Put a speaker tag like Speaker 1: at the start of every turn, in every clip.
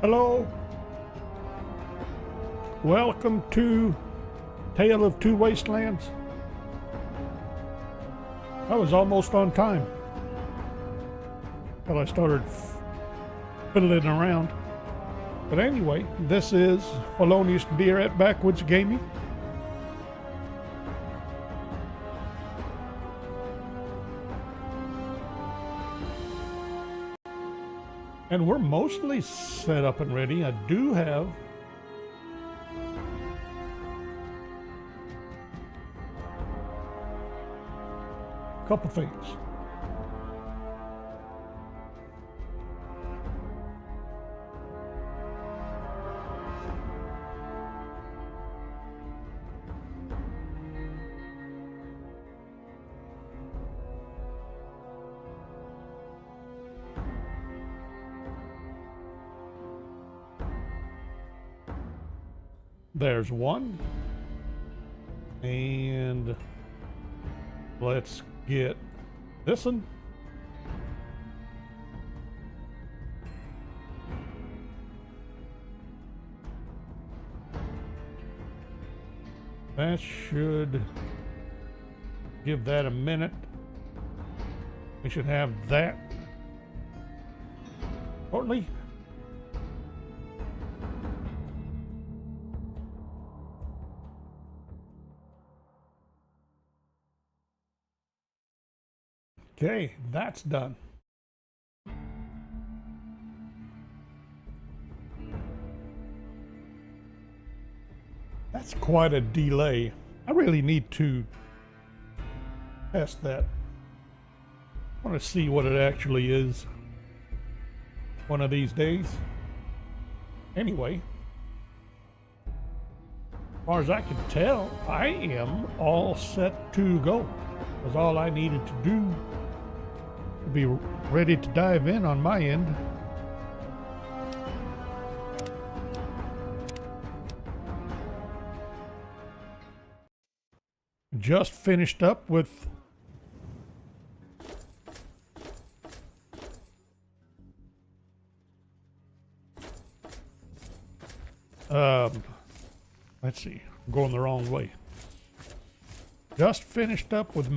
Speaker 1: Hello. Welcome to Tale of Two Wastelands. I was almost on time till I started fiddling around. But anyway, this is Felonious Deer at Backwoods Gaming. And we're mostly set up and ready. I do have a couple things. There's one. And let's get this one. That should give that a minute. We should have that shortly. Okay, that's done. That's quite a delay. I really need to test that. I want to see what it actually is one of these days. Anyway, as far as I can tell, I am all set to go. That's all I needed to do to be ready to dive in on my end. Just finished up with let's see, I'm going the wrong way. Just finished up with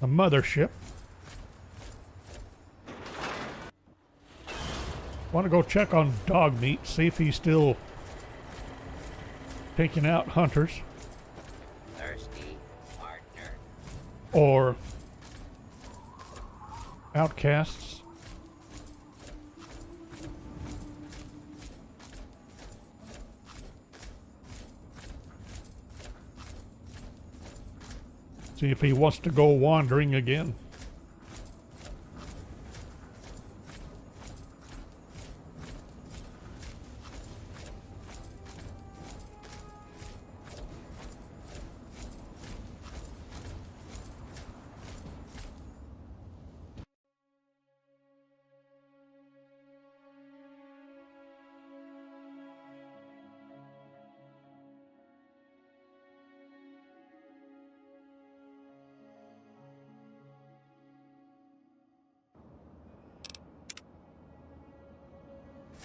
Speaker 1: a mothership. Want to go check on dog meat, see if he's still taking out hunters.
Speaker 2: Thirsty partner.
Speaker 1: Or outcasts. See if he wants to go wandering again.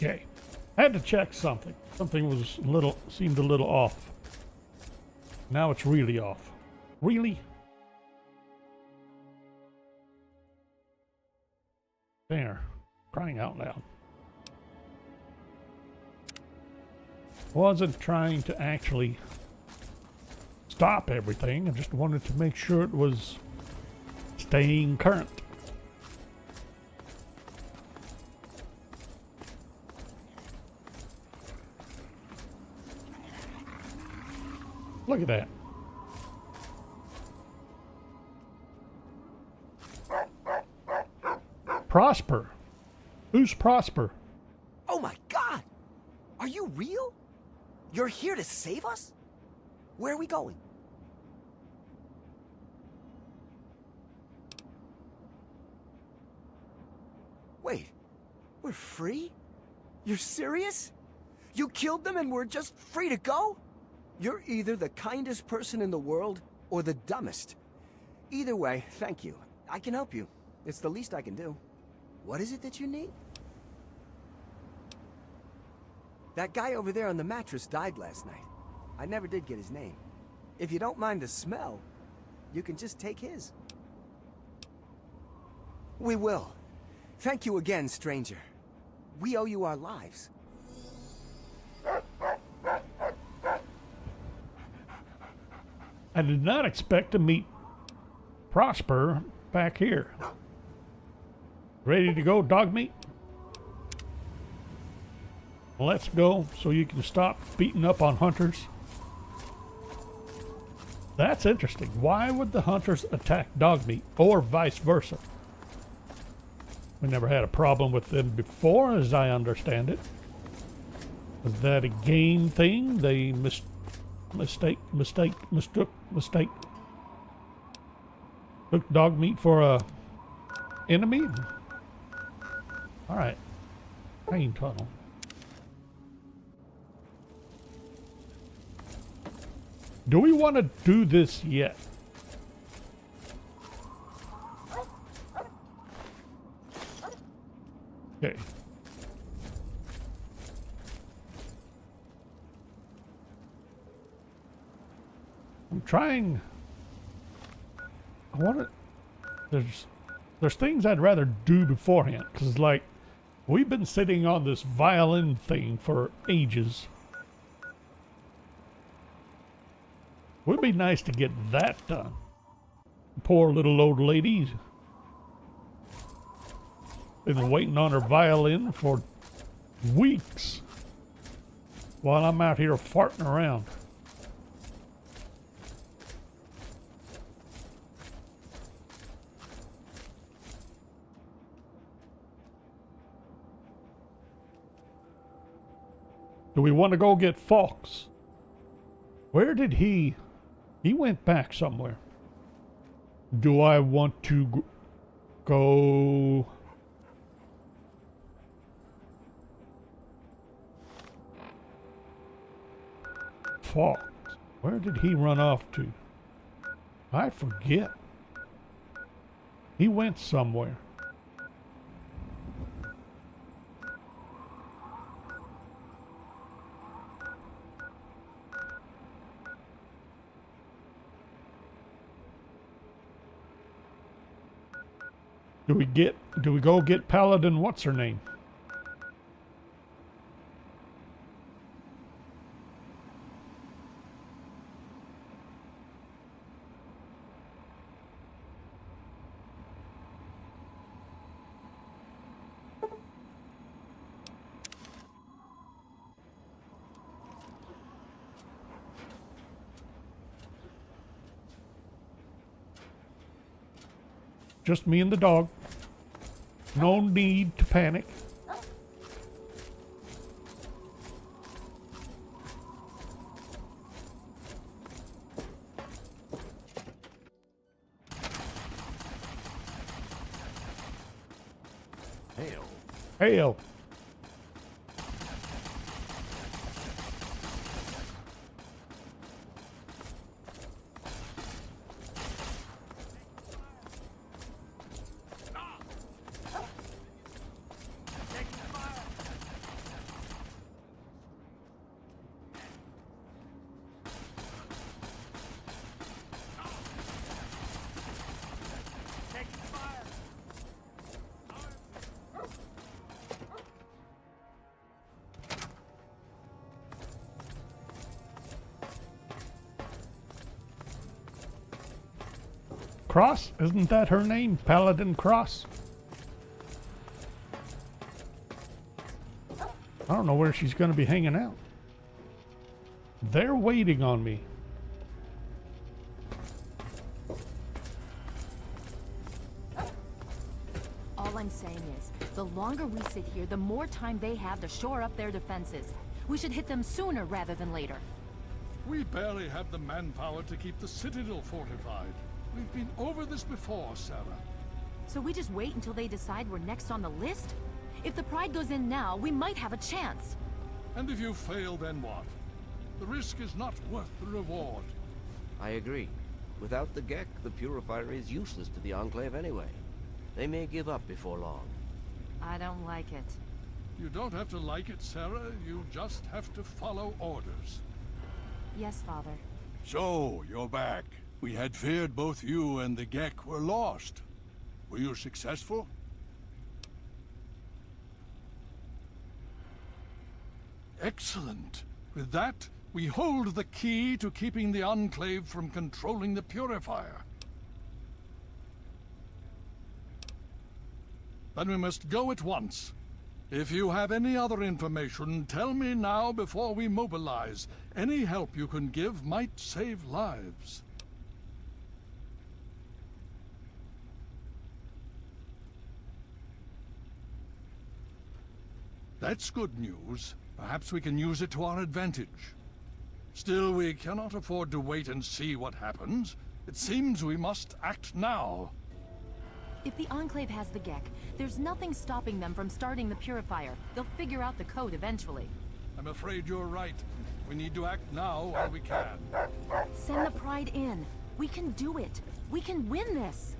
Speaker 1: Okay, I had to check something. Something was seemed a little off. Now it's really off. Really? There, crying out loud. Wasn't trying to actually stop everything. I just wanted to make sure it was staying current. Look at that. Prosper. Who's Prosper?
Speaker 2: Oh my God! Are you real? You're here to save us? Where are we going? Wait, we're free? You're serious? You killed them and we're just free to go? You're either the kindest person in the world or the dumbest. Either way, thank you. I can help you. It's the least I can do. What is it that you need? That guy over there on the mattress died last night. I never did get his name. If you don't mind the smell, you can just take his. We will. Thank you again, stranger. We owe you our lives.
Speaker 1: I did not expect to meet Prosper back here. Ready to go, dog meat? Let's go so you can stop beating up on hunters. That's interesting. Why would the hunters attack dog meat or vice versa? We never had a problem with them before, as I understand it. Was that a game thing? They mistook took dog meat for a enemy? Alright. Train tunnel. Do we want to do this yet? Okay. I'm trying. I want to. There's things I'd rather do beforehand, because like we've been sitting on this violin thing for ages. Would be nice to get that done. Poor little old lady. Been waiting on her violin for weeks while I'm out here farting around. Do we want to go get Fox? Where did he went back somewhere. Do I want to go? Fox. Where did he run off to? I forget. He went somewhere. Do we go get Paladin what's her name? Just me and the dog. No need to panic.
Speaker 2: Hail.
Speaker 1: Hail. Cross? Isn't that her name? Paladin Cross? I don't know where she's going to be hanging out. They're waiting on me.
Speaker 3: All I'm saying is, the longer we sit here, the more time they have to shore up their defenses. We should hit them sooner rather than later.
Speaker 4: We barely have the manpower to keep the Citadel fortified. We've been over this before, Sarah.
Speaker 3: So we just wait until they decide we're next on the list? If the Pride goes in now, we might have a chance.
Speaker 4: And if you fail, then what? The risk is not worth the reward.
Speaker 5: I agree. Without the Gek, the Purifier is useless to the Enclave anyway. They may give up before long.
Speaker 3: I don't like it.
Speaker 4: You don't have to like it, Sarah. You just have to follow orders.
Speaker 3: Yes, Father.
Speaker 4: So, you're back. We had feared both you and the Gek were lost. Were you successful? Excellent. With that, we hold the key to keeping the Enclave from controlling the Purifier. Then we must go at once. If you have any other information, tell me now before we mobilize. Any help you can give might save lives. That's good news. Perhaps we can use it to our advantage. Still, we cannot afford to wait and see what happens. It seems we must act now.
Speaker 3: If the Enclave has the Gek, there's nothing stopping them from starting the Purifier. They'll figure out the code eventually.
Speaker 4: I'm afraid you're right. We need to act now while we can.
Speaker 3: Send the Pride in. We can do it. We can win this.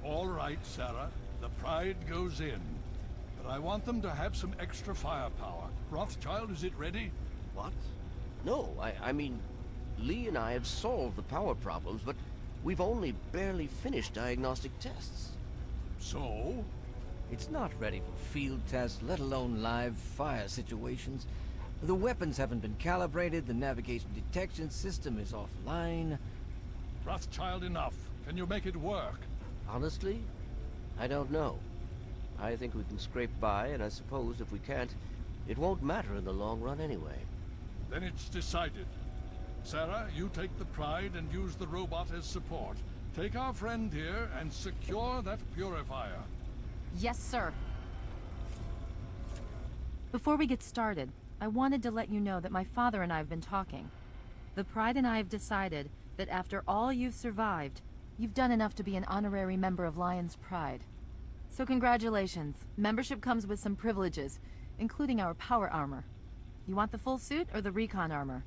Speaker 4: All right, Sarah. The Pride goes in. But I want them to have some extra firepower. Rothschild, is it ready?
Speaker 5: What? No, I mean, Lee and I have solved the power problems, but we've only barely finished diagnostic tests.
Speaker 4: So?
Speaker 6: It's not ready for field tests, let alone live fire situations. The weapons haven't been calibrated, the navigation detection system is offline.
Speaker 4: Rothschild, enough. Can you make it work?
Speaker 5: Honestly, I don't know. I think we can scrape by, and I suppose if we can't, it won't matter in the long run anyway.
Speaker 4: Then it's decided. Sarah, you take the Pride and use the robot as support. Take our friend here and secure that Purifier.
Speaker 3: Yes, sir. Before we get started, I wanted to let you know that my father and I have been talking. The Pride and I have decided that after all you've survived, you've done enough to be an honorary member of Lion's Pride. So congratulations. Membership comes with some privileges, including our power armor. You want the full suit or the recon armor?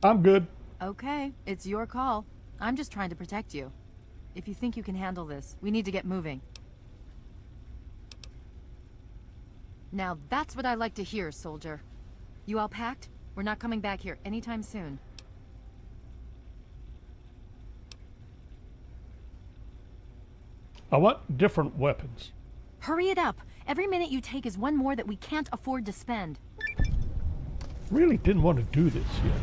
Speaker 1: I'm good.
Speaker 3: Okay, it's your call. I'm just trying to protect you. If you think you can handle this, we need to get moving. Now that's what I like to hear, soldier. You all packed? We're not coming back here anytime soon.
Speaker 1: I want different weapons.
Speaker 3: Hurry it up! Every minute you take is one more that we can't afford to spend.
Speaker 1: Really didn't want to do this yet.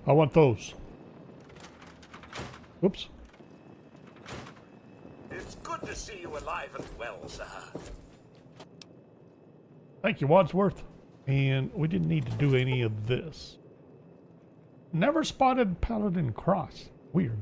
Speaker 1: I want those. Oops.
Speaker 7: It's good to see you alive and well, sir.
Speaker 1: Thank you, Wadsworth. And we didn't need to do any of this. Never spotted Paladin Cross. Weird.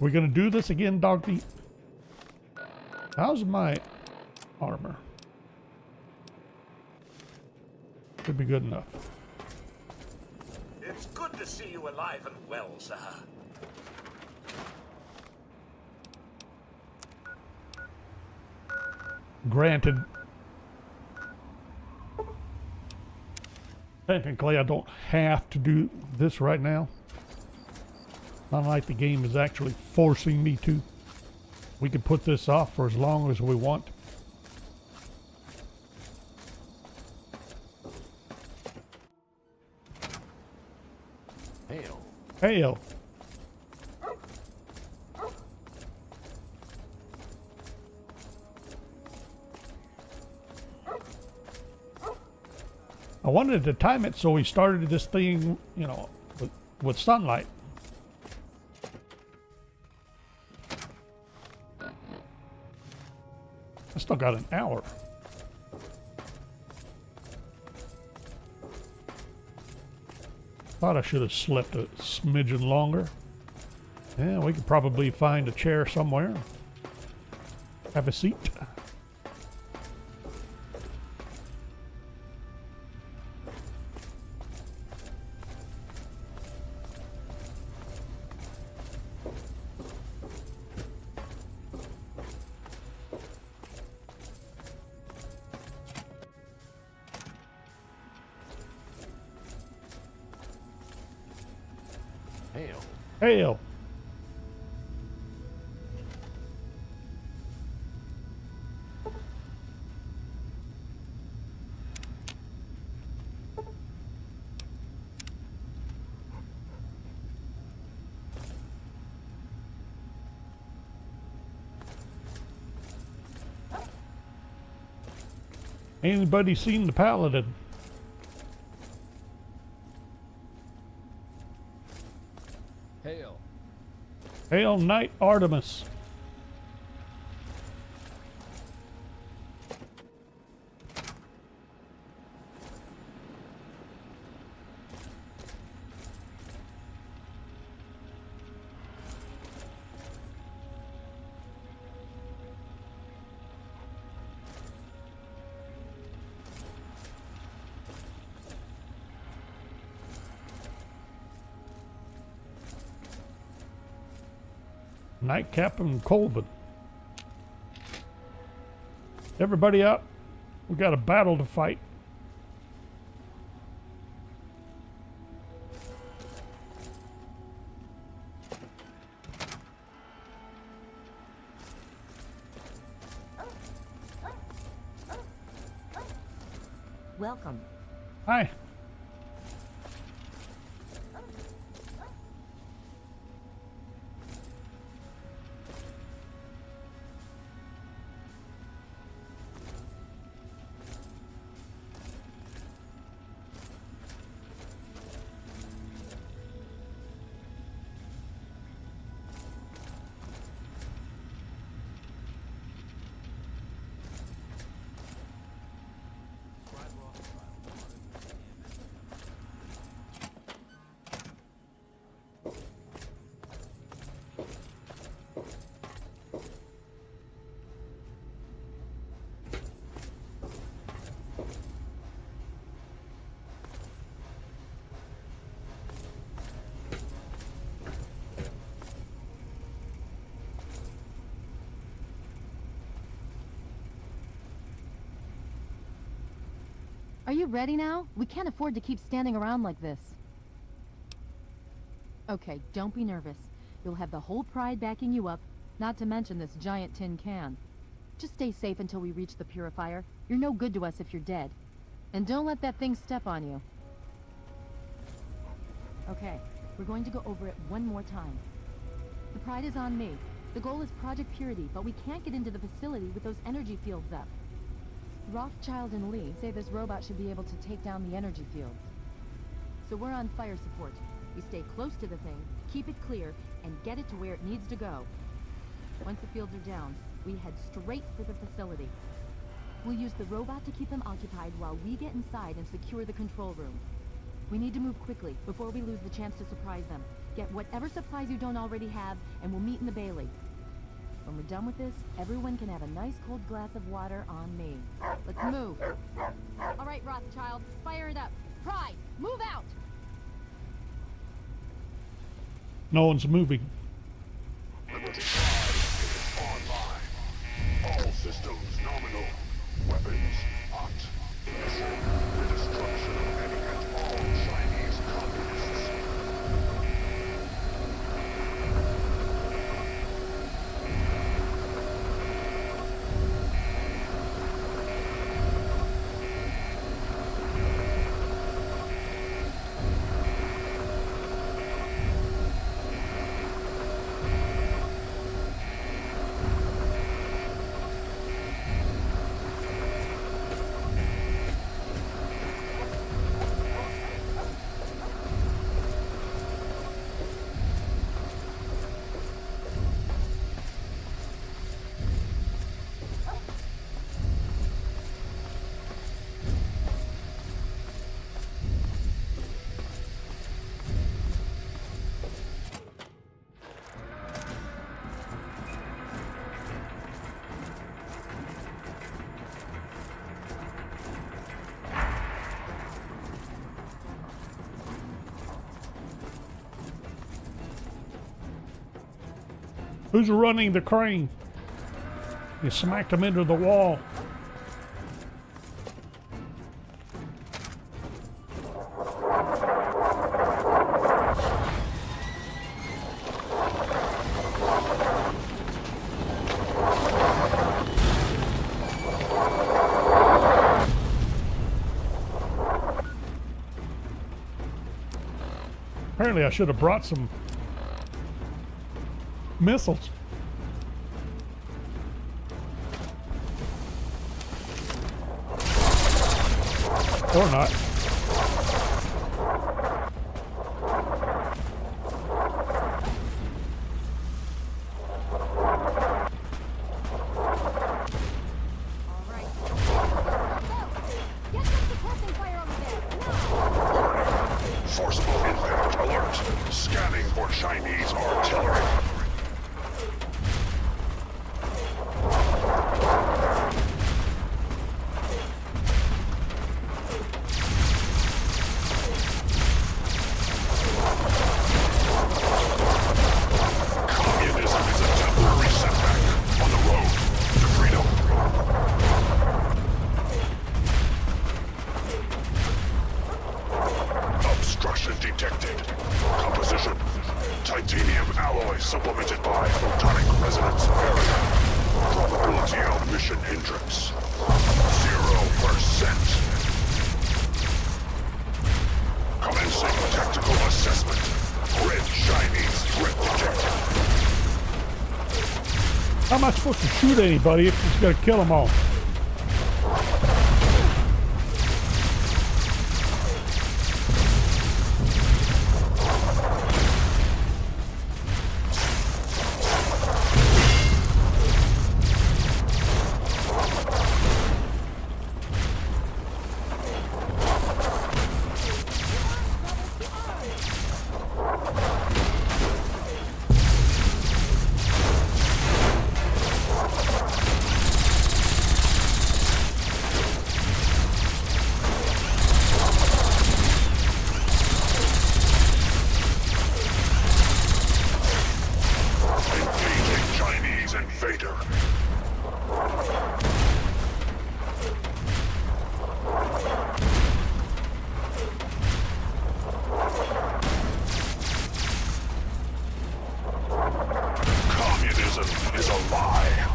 Speaker 1: We're gonna do this again, Dogby. How's my armor? Should be good enough.
Speaker 7: It's good to see you alive and well, sir.
Speaker 1: Granted. Technically, I don't have to do this right now. Not like the game is actually forcing me to. We can put this off for as long as we want.
Speaker 5: Hail.
Speaker 1: Hail. I wanted to time it so we started this thing, you know, with sunlight. I still got an hour. Thought I should have slept a smidgen longer. Yeah, we could probably find a chair somewhere. Have a seat.
Speaker 5: Hail.
Speaker 1: Hail. Anybody seen the Paladin?
Speaker 6: Hail.
Speaker 1: Hail Knight Artemis. Nightcap and Colvin. Everybody up. We got a battle to fight.
Speaker 3: Welcome.
Speaker 1: Hi.
Speaker 3: Are you ready now? We can't afford to keep standing around like this. Okay, don't be nervous. You'll have the whole Pride backing you up, not to mention this giant tin can. Just stay safe until we reach the purifier. You're no good to us if you're dead. And don't let that thing step on you. Okay, we're going to go over it one more time. The Pride is on me. The goal is Project Purity, but we can't get into the facility with those energy fields up. Rothschild and Lee say this robot should be able to take down the energy fields. So we're on fire support. We stay close to the thing, keep it clear, and get it to where it needs to go. Once the fields are down, we head straight for the facility. We'll use the robot to keep them occupied while we get inside and secure the control room. We need to move quickly before we lose the chance to surprise them. Get whatever supplies you don't already have, and we'll meet in the Bailey. When we're done with this, everyone can have a nice cold glass of water on me. Let's move. All right, Rothschild, fire it up. Pride, move out!
Speaker 1: No one's moving.
Speaker 8: Liberty 5 is online. All systems nominal. Weapons hot. Mission the destruction of any and all Chinese communists.
Speaker 1: Who's running the crane? You smacked him into the wall. Apparently I should have brought some missiles. Or not.
Speaker 8: Forcible impact alert. Scanning for Chinese artillery. Communism is a temporary setback on the road to freedom. Obstruction detected. Composition: titanium alloy supplemented by photonic resonance barrier. Probability of mission hindrance: 0%. Commencing tactical assessment. Red Chinese threat detected.
Speaker 1: How am I supposed to shoot anybody if it's gonna kill them all?
Speaker 8: Engaging Chinese invader. Communism is a lie.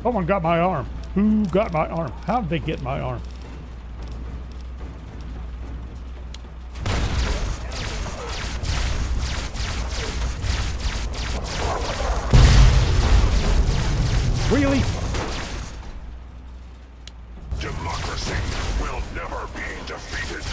Speaker 1: Someone got my arm. Who got my arm? How did they get my arm? Really?
Speaker 8: Democracy will never be defeated.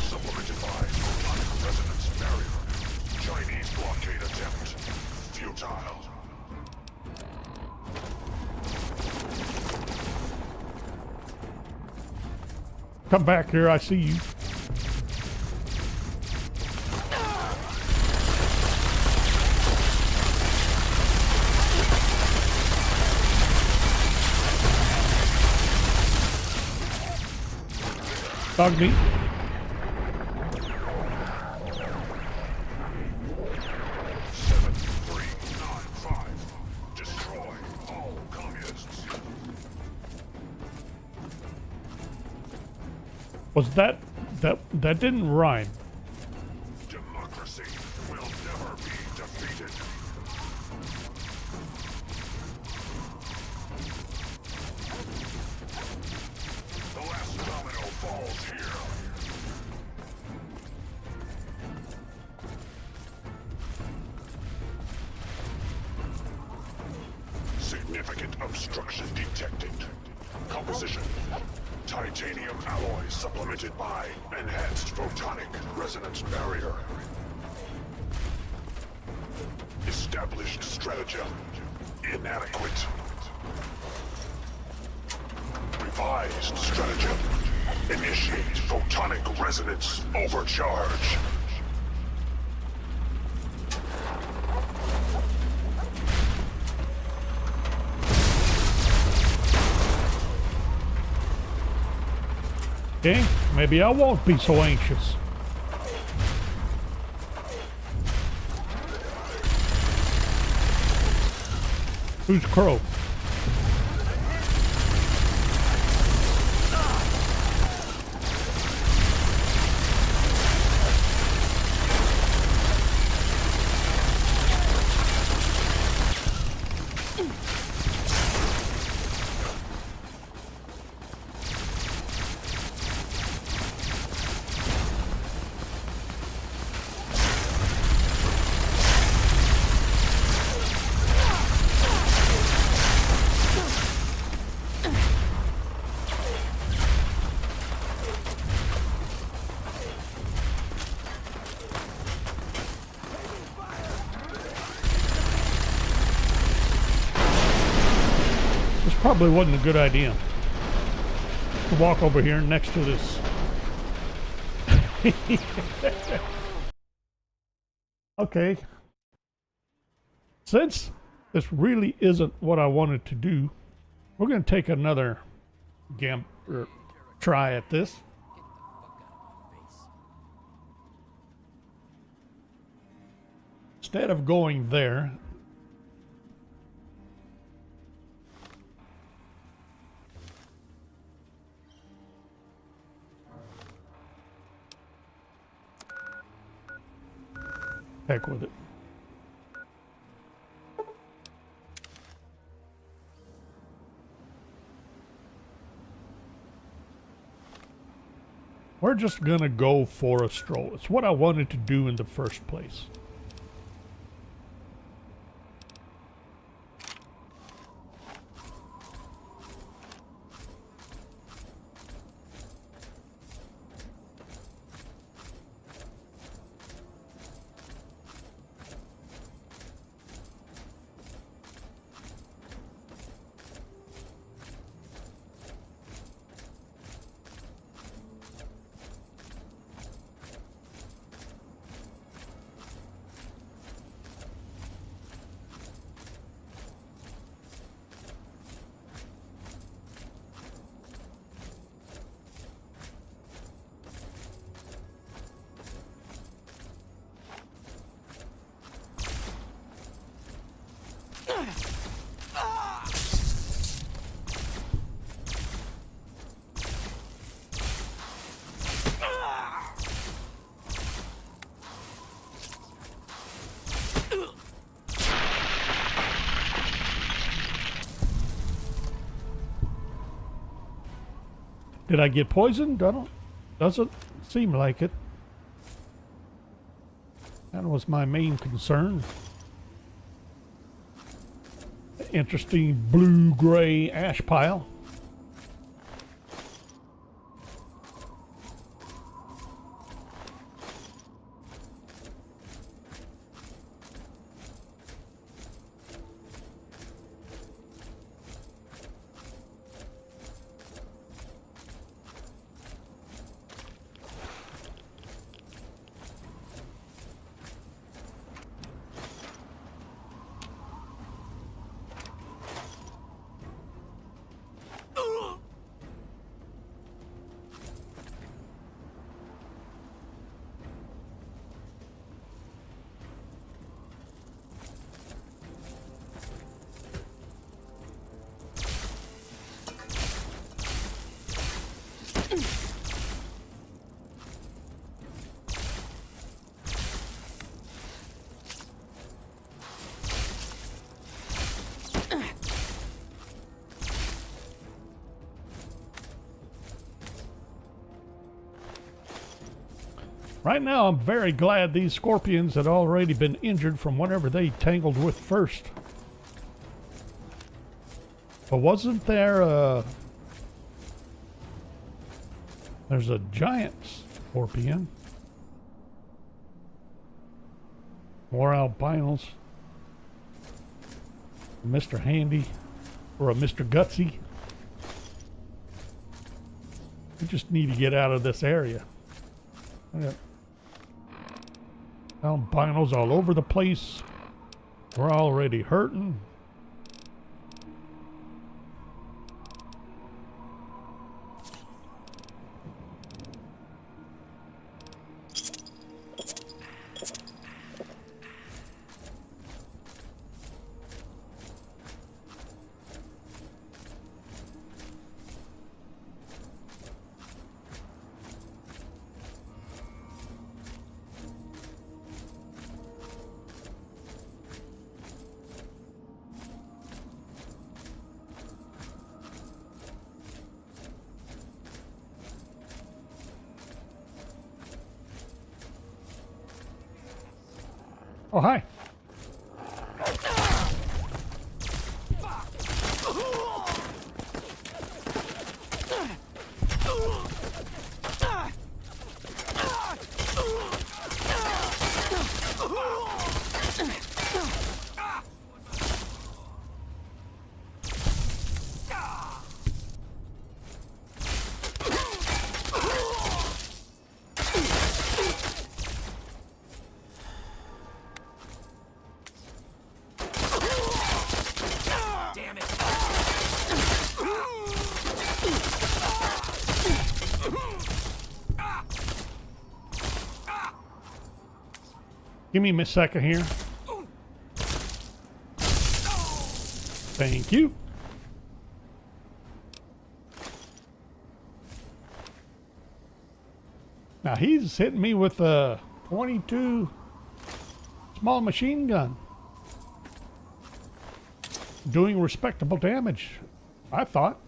Speaker 8: Supplemented by photonic resonance barrier. Chinese blockade attempt. Futile.
Speaker 1: Come back here, I see you. Dog meat.
Speaker 8: Seven, 3, 9, 5. Destroy all communists.
Speaker 1: Was that didn't rhyme.
Speaker 8: Democracy will never be defeated. The last domino falls here. Significant obstruction detected. Composition. Titanium alloy supplemented by enhanced photonic resonance barrier. Established stratagem. Inadequate. Revised stratagem. Initiate photonic resonance overcharge.
Speaker 1: Okay, maybe I won't be so anxious. Who's Crow? Probably wasn't a good idea to walk over here next to this. Okay. Since this really isn't what I wanted to do, we're going to take another try at this. Instead of going there, heck with it. We're just gonna go for a stroll. It's what I wanted to do in the first place. Did I get poisoned? Doesn't seem like it. That was my main concern. Interesting blue-gray ash pile. Right now, I'm very glad these scorpions had already been injured from whatever they tangled with first. But wasn't there there's a giant scorpion. More albinos. Mr. Handy. Or a Mr. Gutsy. We just need to get out of this area. Yeah. Albinos all over the place. We're already hurting. Oh, hi. Give me a second here. Thank you. Now he's hitting me with a 22 small machine gun. Doing respectable damage, I thought.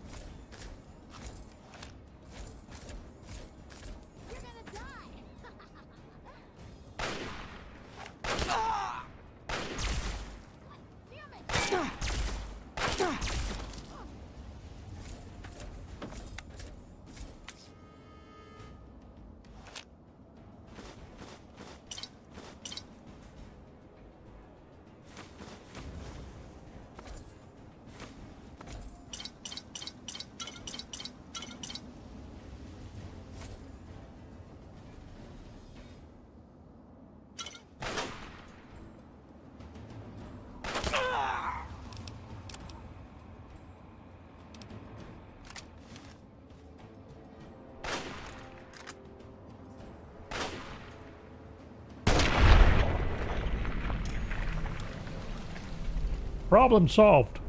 Speaker 1: Problem solved.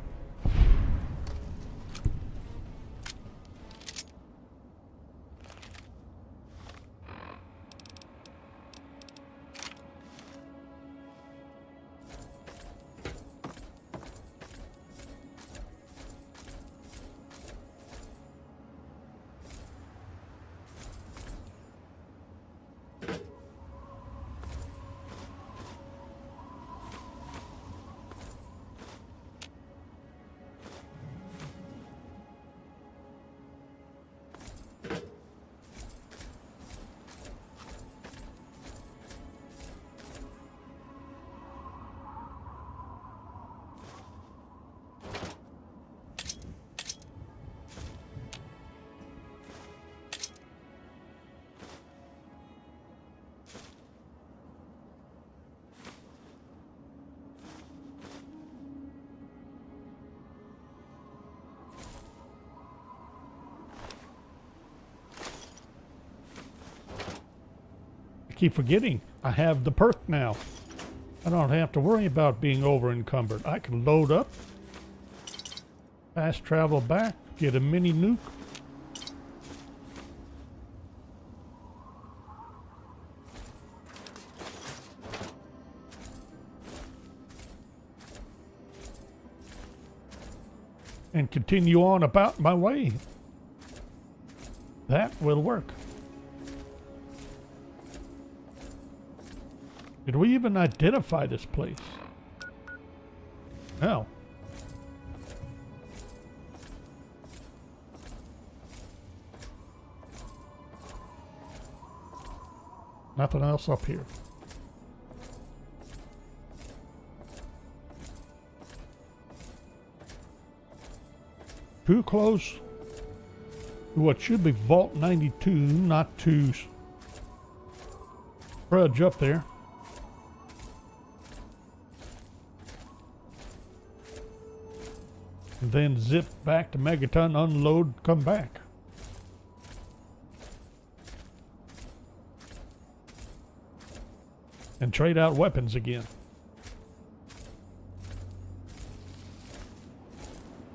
Speaker 1: keep forgetting. I have the perk now. I don't have to worry about being over encumbered. I can load up, fast travel back, get a mini nuke. And continue on about my way. That will work. Did we even identify this place? No. Nothing else up here. Too close to what should be Vault 92, not to trudge up there. And then zip back to Megaton, unload, come back. And trade out weapons again.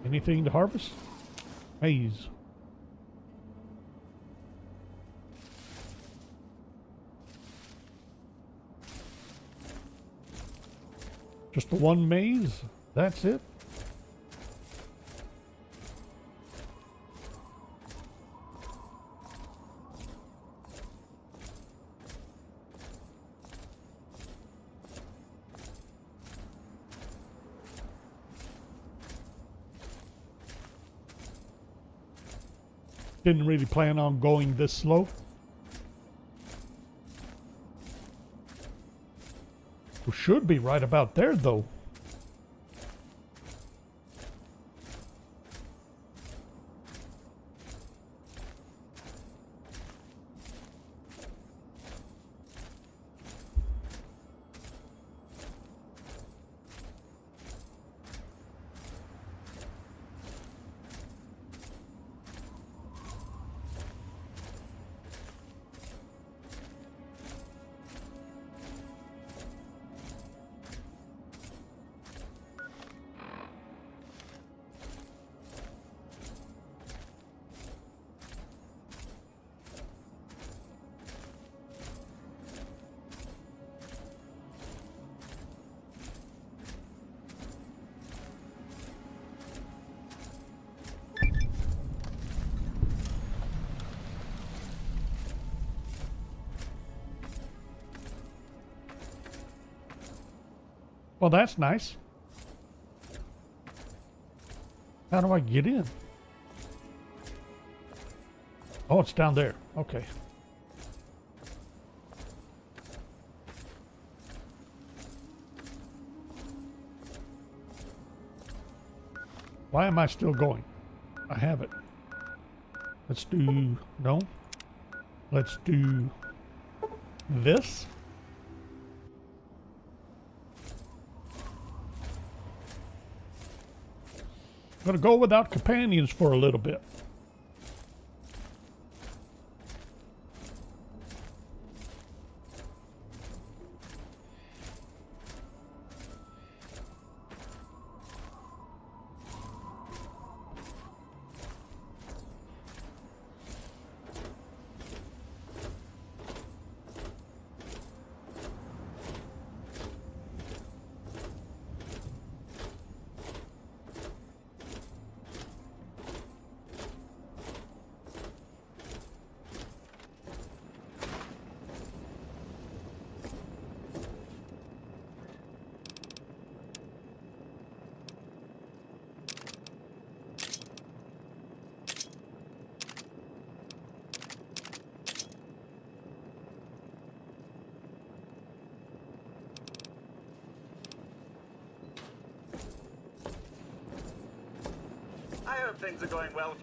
Speaker 1: Anything to harvest? Maize. Just the one maize? That's it? Didn't really plan on going this slow. We should be right about there, though. Well, that's nice. How do I get in? Oh, it's down there. Okay. Why am I still going? I have it. Let's do... No. Let's do this. I'm going to go without companions for a little bit.
Speaker 7: I hope things are going well.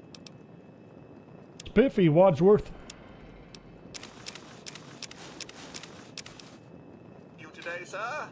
Speaker 1: Spiffy, Wadsworth.
Speaker 7: You today, sir?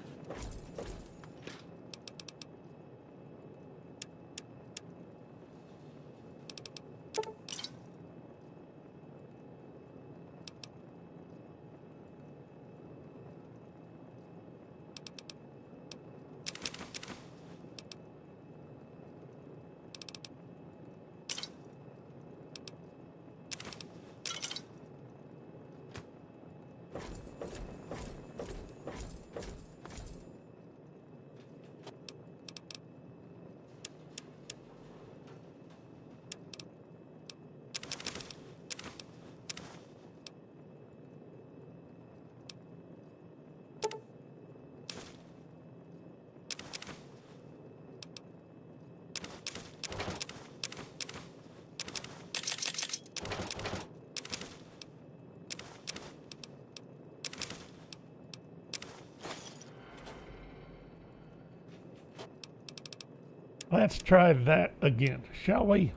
Speaker 1: Let's try that again, shall we?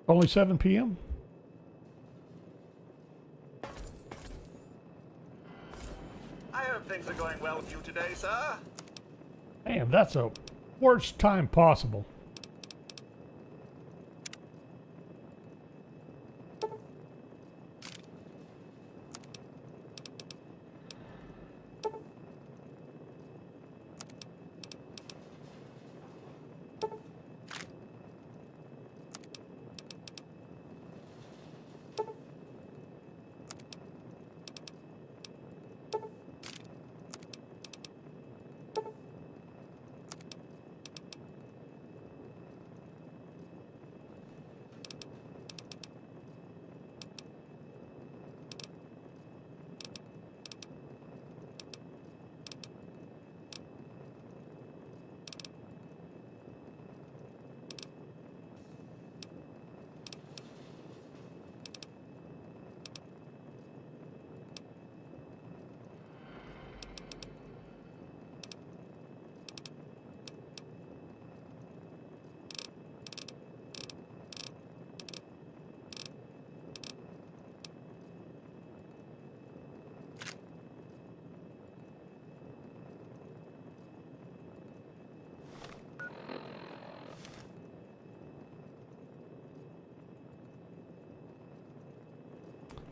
Speaker 1: Only 7 p.m.?
Speaker 7: I hope things are going well with you today, sir.
Speaker 1: Man, that's a worst time possible.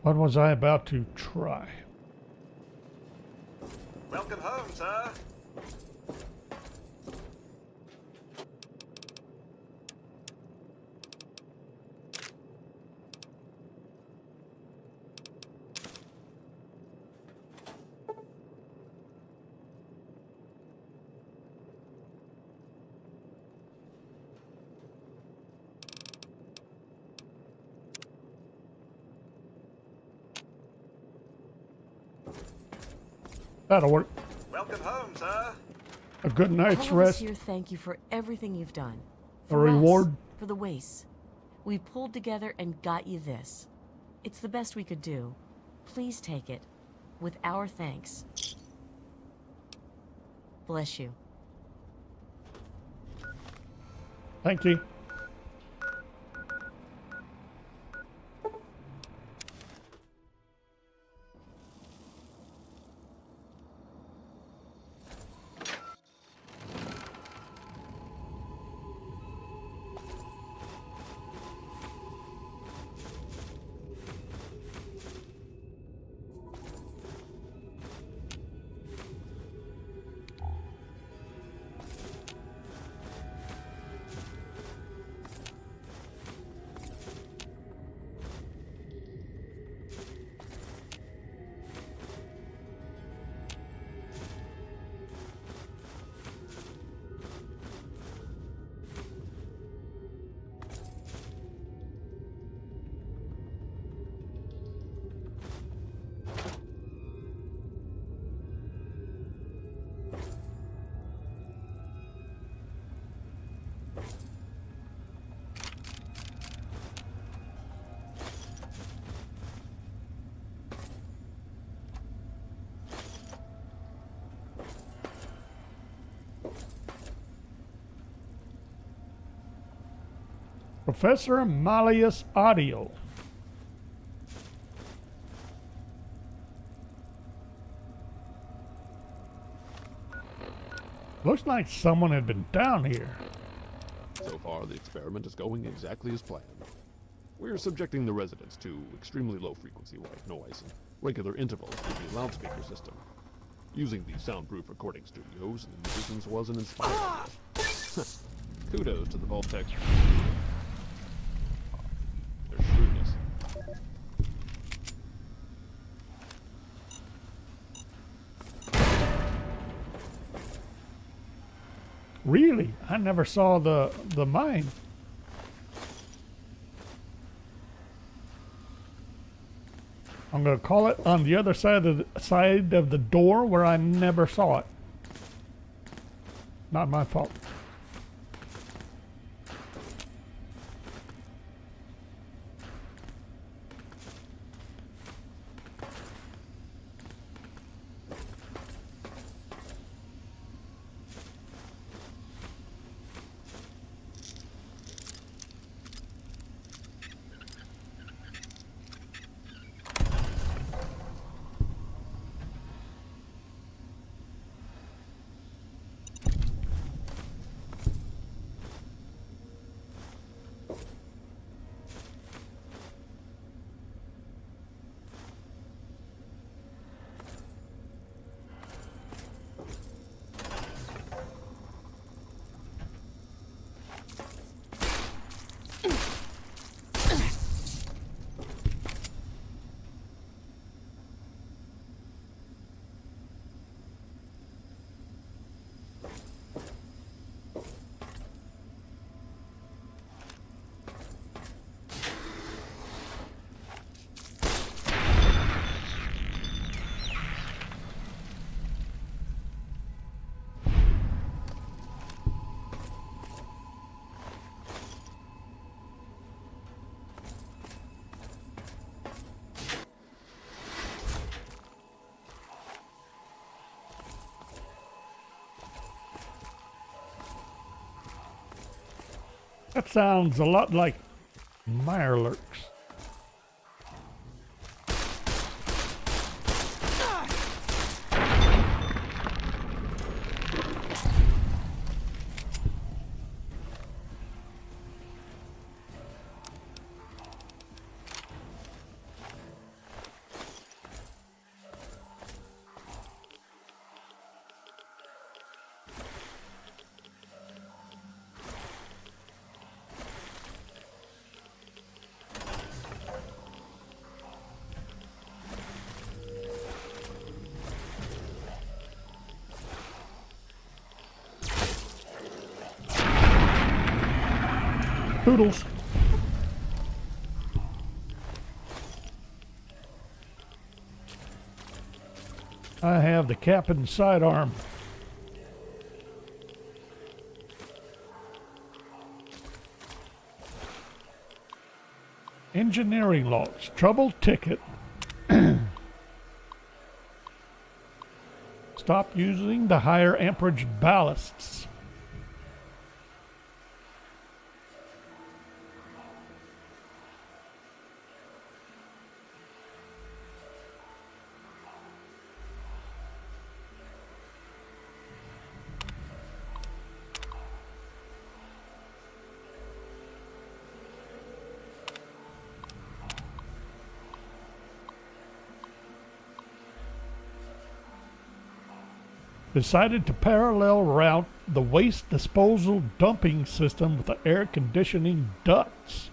Speaker 1: What was I about to try?
Speaker 7: Welcome home, sir.
Speaker 1: That'll work.
Speaker 7: Welcome home, sir.
Speaker 1: A good night's
Speaker 9: All of us
Speaker 1: rest.
Speaker 9: here thank you for everything you've done.
Speaker 1: A
Speaker 9: For us,
Speaker 1: reward.
Speaker 9: for the wastes. We pulled together and got you this. It's the best we could do. Please take it. With our thanks. Bless you.
Speaker 1: Thank you. Professor Malleus Audio. Looks like someone had been down here.
Speaker 10: So far, the experiment is going exactly as planned. We're subjecting the residents to extremely low frequency white noise and regular intervals through the loudspeaker system. Using the soundproof recording studios and the musicians was an inspiring idea. Kudos to the Vault-Tec. Their shrewdness.
Speaker 1: Really? I never saw the mine. I'm gonna call it on the other side of the door where I never saw it. Not my fault. That sounds a lot like Mirelurks. Poodles. I have the cap and sidearm. Engineering logs. Trouble ticket. Stop using the higher amperage ballasts. Decided to parallel route the waste disposal dumping system with the air conditioning ducts.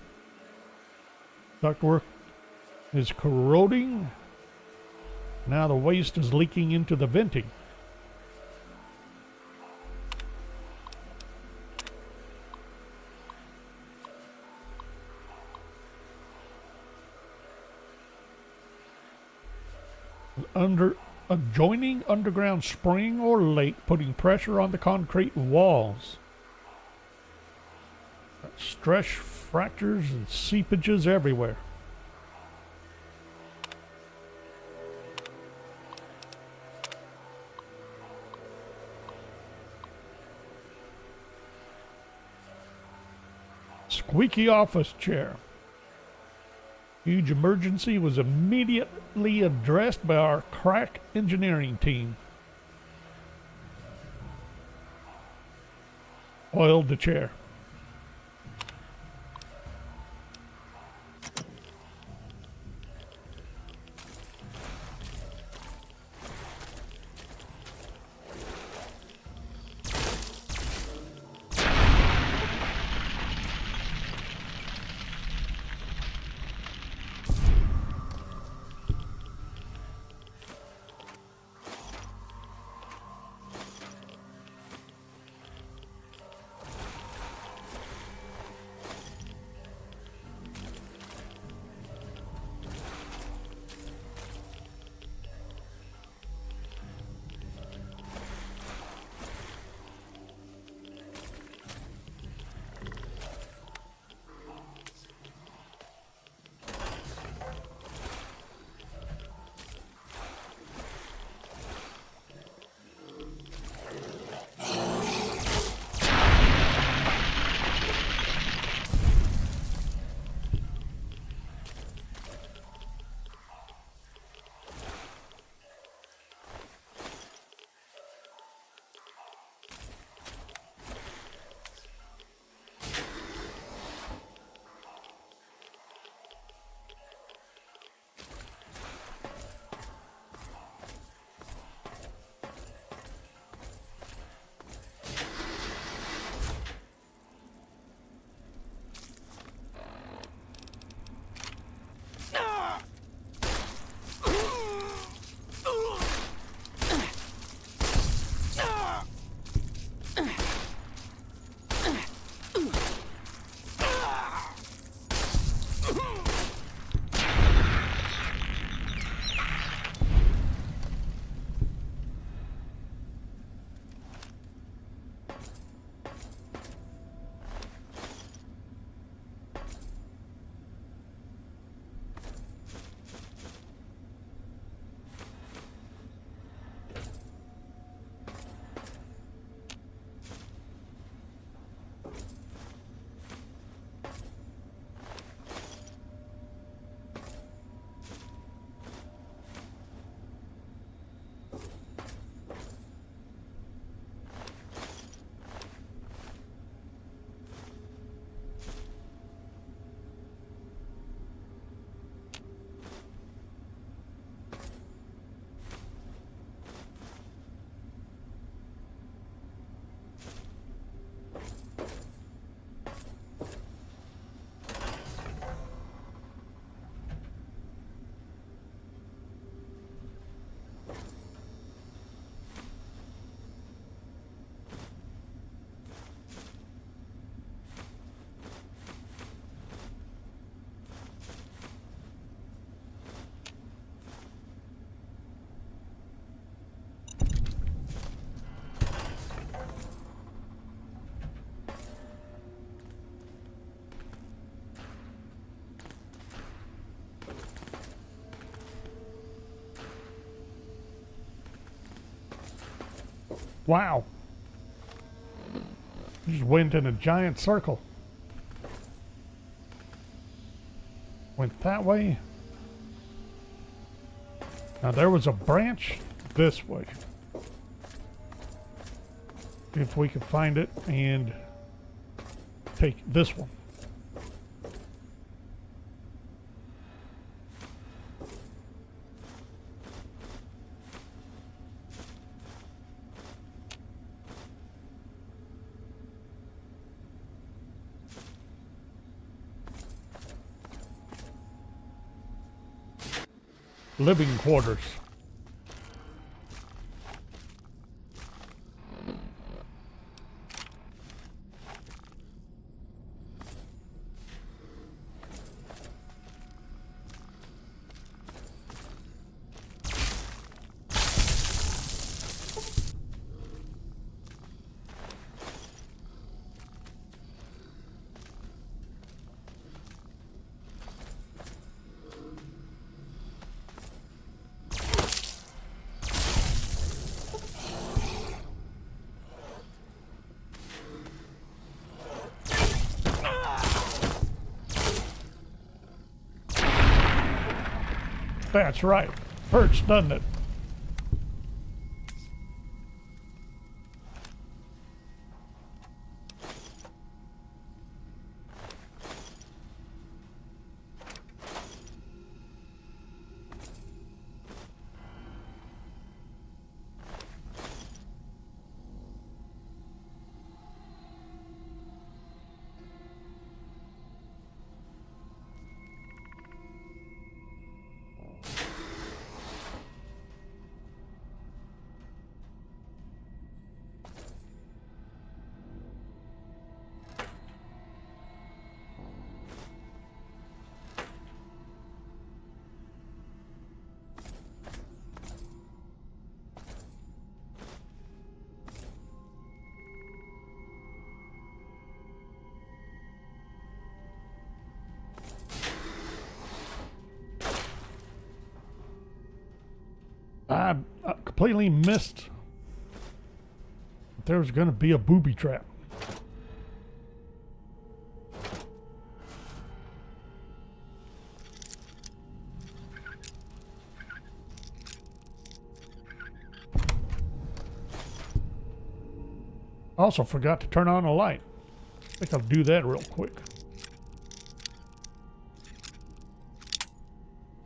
Speaker 1: Ductwork is corroding. Now the waste is leaking into the venting. Adjoining underground spring or lake, putting pressure on the concrete walls. Stress fractures and seepages everywhere. Squeaky office chair. Huge emergency was immediately addressed by our crack engineering team. Oiled the chair. Wow. Just went in a giant circle. Went that way. Now there was a branch this way. If we could find it and take this one. Living quarters. That's right. Hurts, doesn't it? I completely missed that there was going to be a booby trap. Also forgot to turn on a light. I think I'll do that real quick.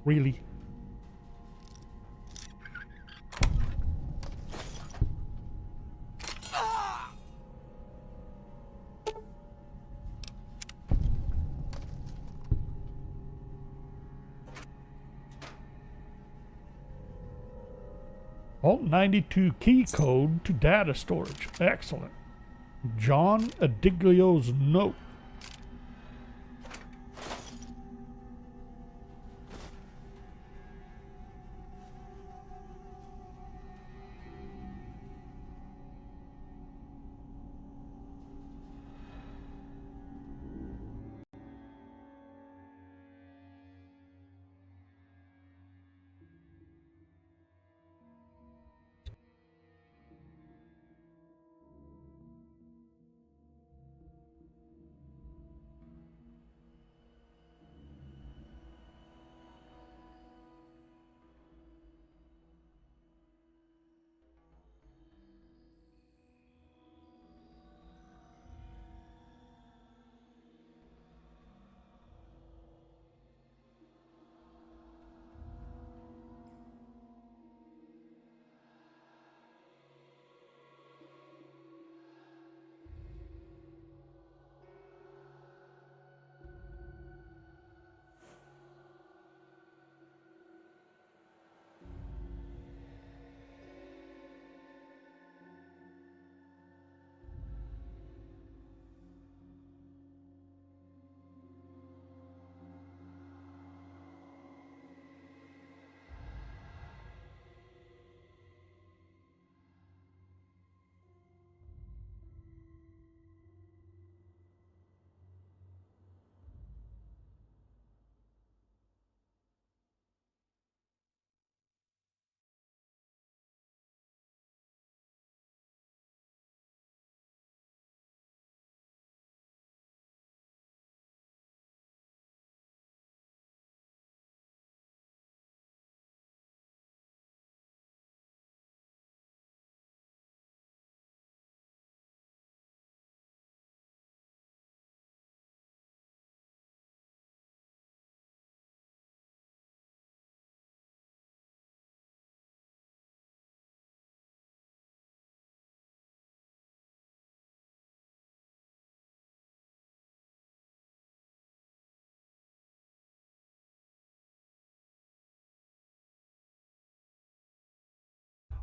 Speaker 1: Really? Alt 92 key code to data storage. Excellent. John Adiglio's note.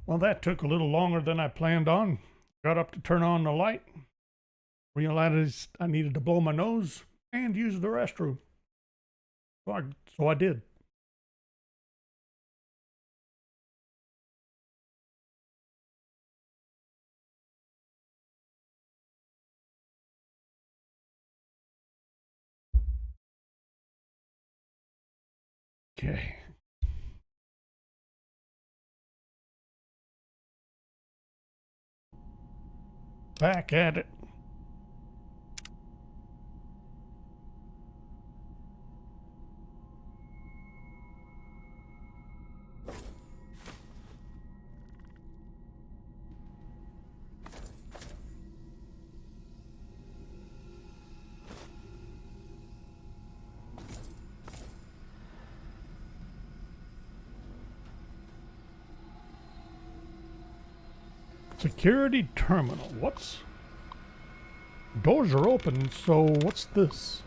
Speaker 1: Well, that took a little longer than I planned on. Got up to turn on the light. Realized I needed to blow my nose and use the restroom. So I did. Okay. Back at it. Security terminal. What's... Doors are open, so what's this?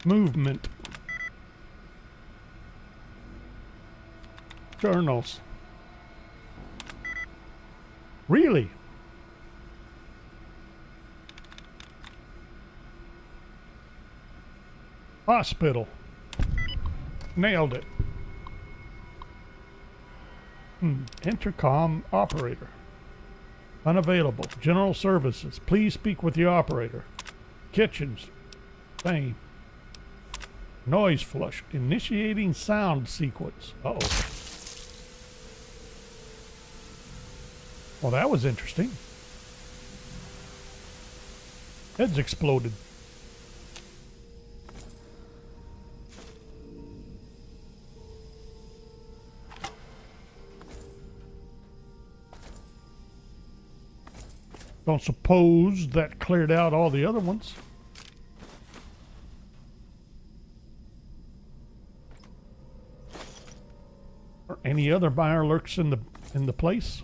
Speaker 1: Movement. Journals. Really? Hospital. Nailed it. Intercom operator. Unavailable. General services. Please speak with the operator. Kitchens. Same. Noise flush. Initiating sound sequence. Uh-oh. Well, that was interesting. Heads exploded. Don't suppose that cleared out all the other ones. Or any other buyer lurks in the place?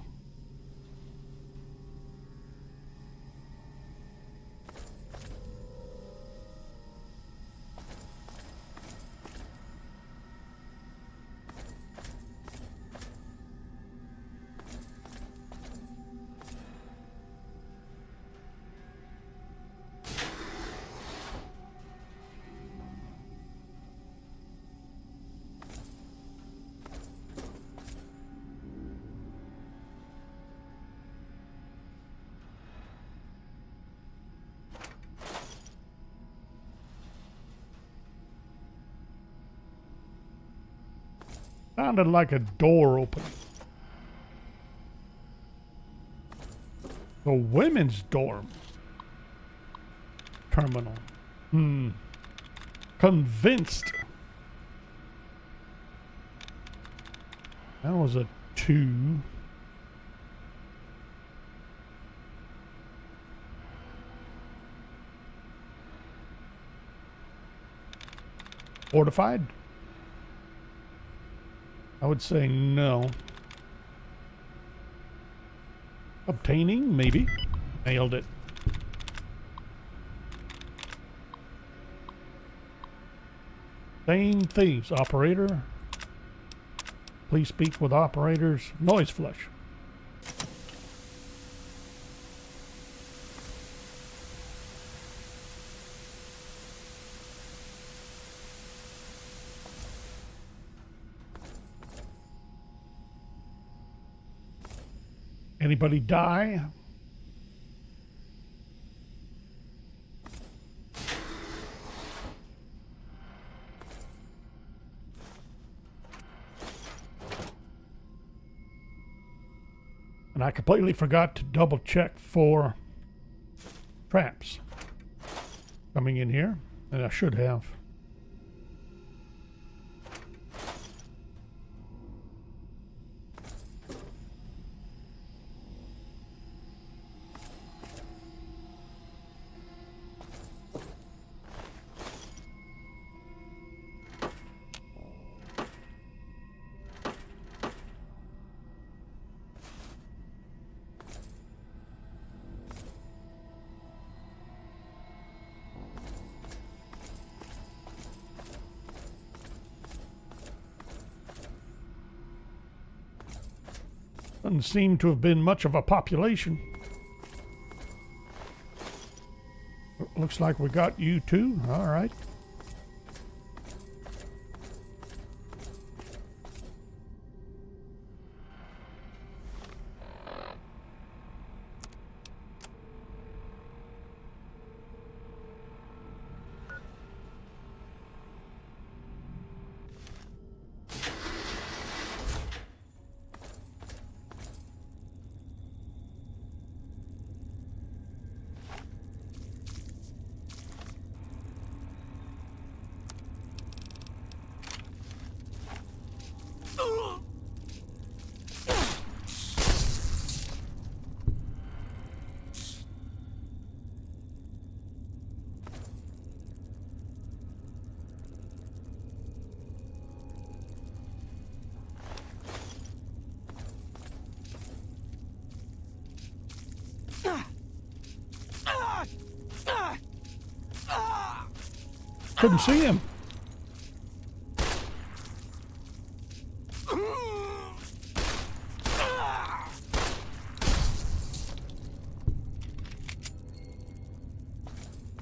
Speaker 1: Sounded like a door opening. The women's dorm. Terminal. Convinced. That was a 2. Fortified? I would say no. Obtaining, maybe. Nailed it. Same things. Operator. Please speak with operators. Noise flush. Anybody die? And I completely forgot to double check for traps coming in here, and I should have. Doesn't seem to have been much of a population. Looks like we got you too. All right. Couldn't see him.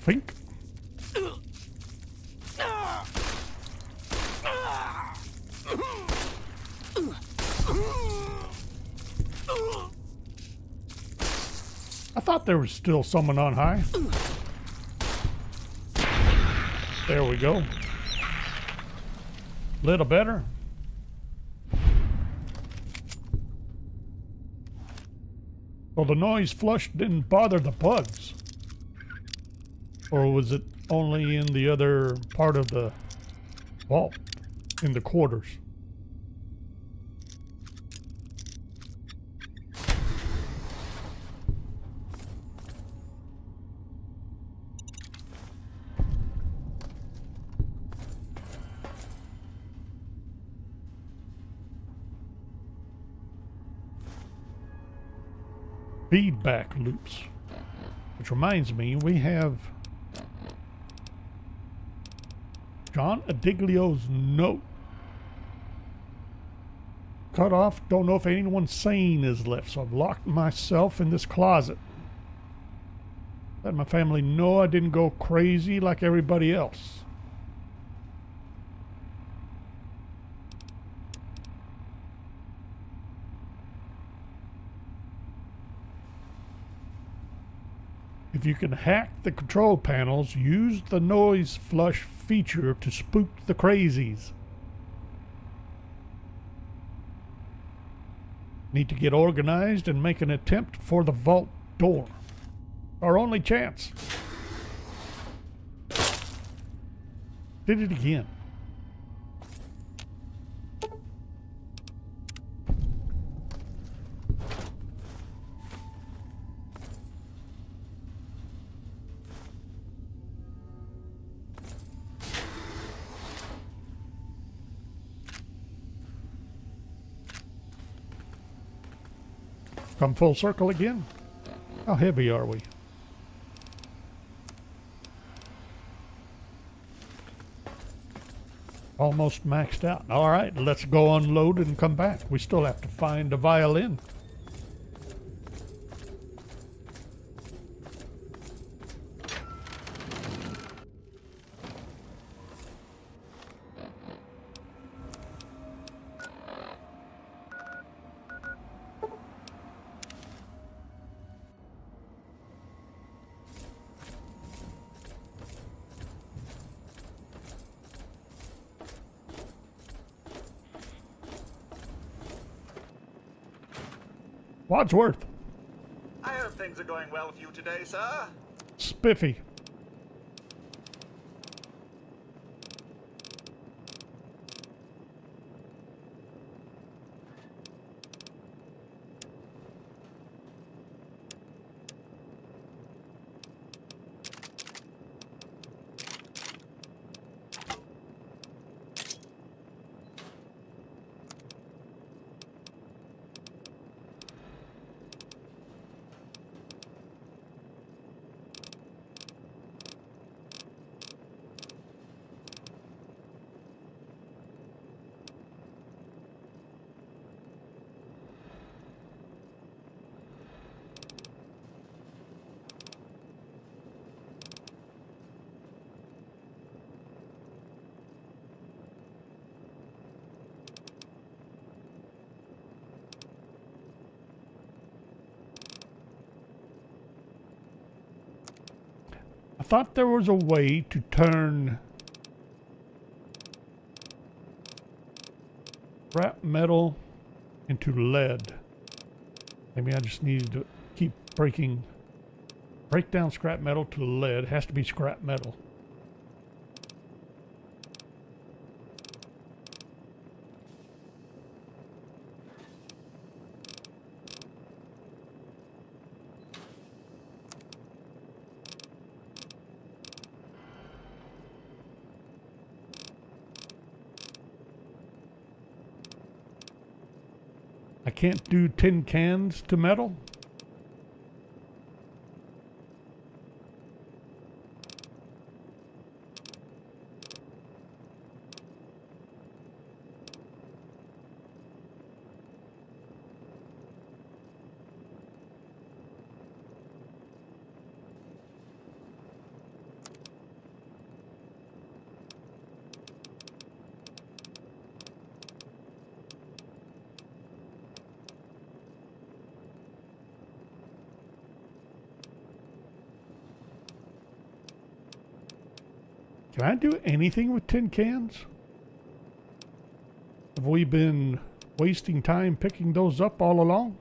Speaker 1: Think. I thought there was still someone on high. There we go. Little better. Well, the noise flush didn't bother the bugs. Or was it only in the other part of the vault, in the quarters? Feedback loops. Which reminds me, we have John Adiglio's note. Cut off. Don't know if anyone sane is left, so I've locked myself in this closet. Let my family know I didn't go crazy like everybody else. If you can hack the control panels, use the noise flush feature to spook the crazies. Need to get organized and make an attempt for the vault door. Our only chance. Did it again. Come full circle again. How heavy are we? Almost maxed out. All right, let's go unload and come back. We still have to find a violin. Wadsworth.
Speaker 7: I hope things are going well with you today, sir.
Speaker 1: Spiffy. I thought there was a way to turn scrap metal into lead. Maybe I just needed to keep break down scrap metal to lead. It has to be scrap metal. I can't do tin cans to metal. Can I do anything with tin cans? Have we been wasting time picking those up all along?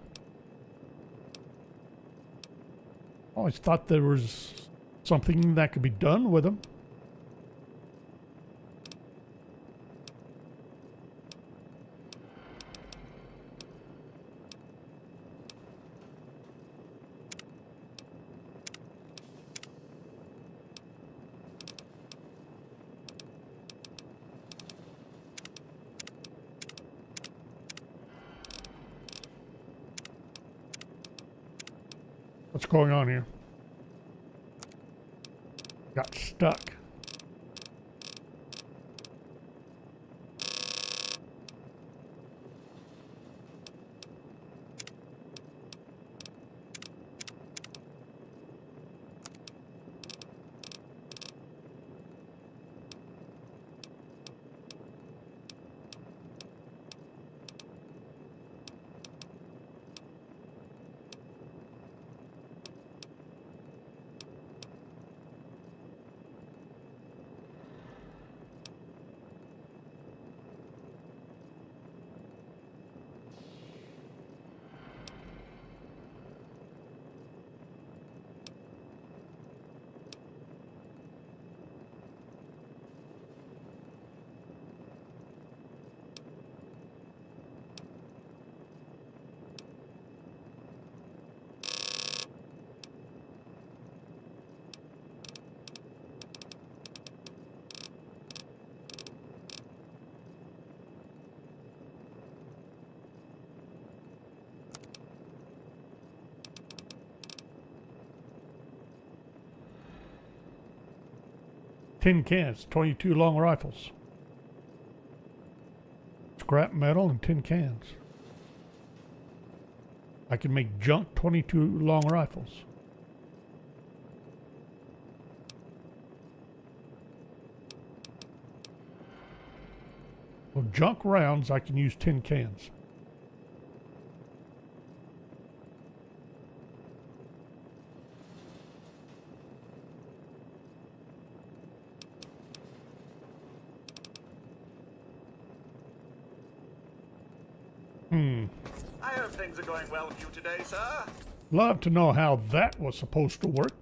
Speaker 1: I always thought there was something that could be done with them. What's going on here? Got stuck. Tin cans, 22 long rifles. Scrap metal and tin cans. I can make junk 22 long rifles. For junk rounds, I can use tin cans.
Speaker 7: I hope things are going well with you today, sir.
Speaker 1: Love to know how that was supposed to work.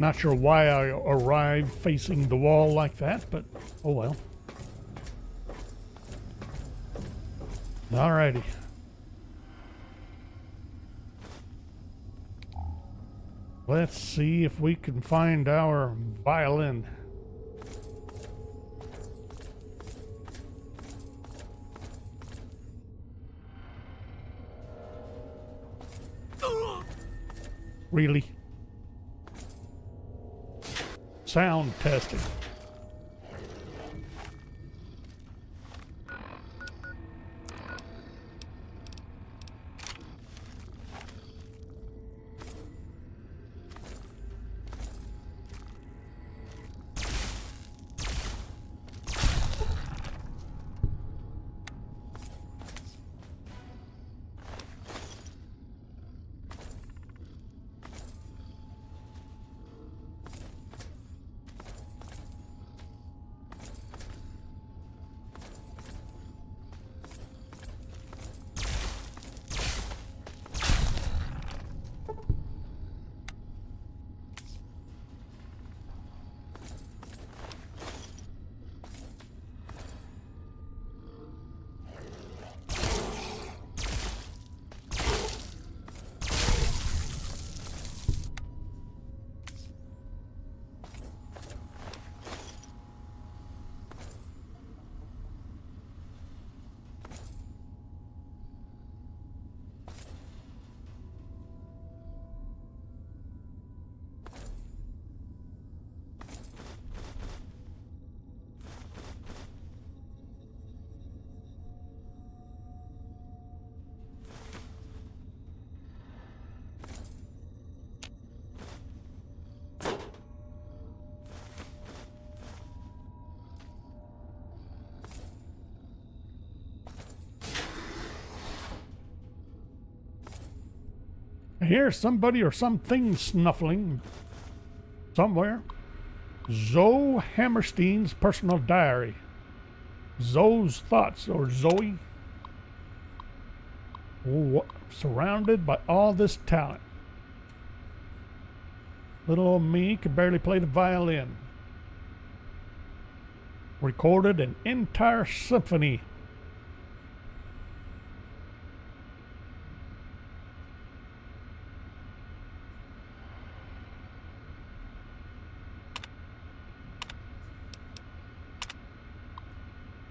Speaker 1: Not sure why I arrived facing the wall like that, but oh well. Alrighty. Let's see if we can find our violin. Really? Sound testing. I hear somebody or something snuffling somewhere. Zoe Hammerstein's personal diary. Zoe's thoughts, or Zoe. Surrounded by all this talent. Little old me could barely play the violin. Recorded an entire symphony.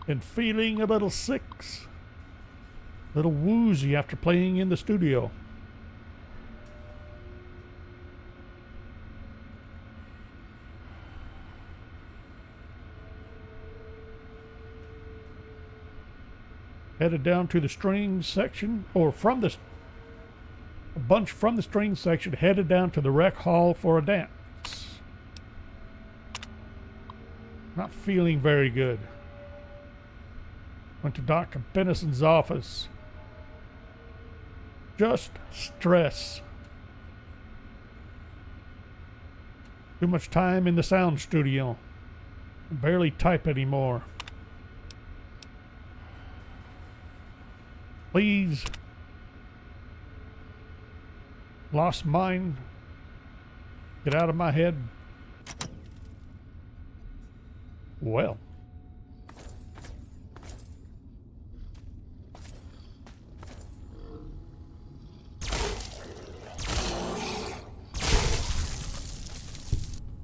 Speaker 1: And feeling a little sick, a little woozy after playing in the studio. Headed down to the strings section, or from the a bunch from the strings section, headed down to the rec hall for a dance. Not feeling very good. Went to Dr. Bennison's office. Just stress. Too much time in the sound studio. Barely type anymore. Please. Lost mine. Get out of my head. Well.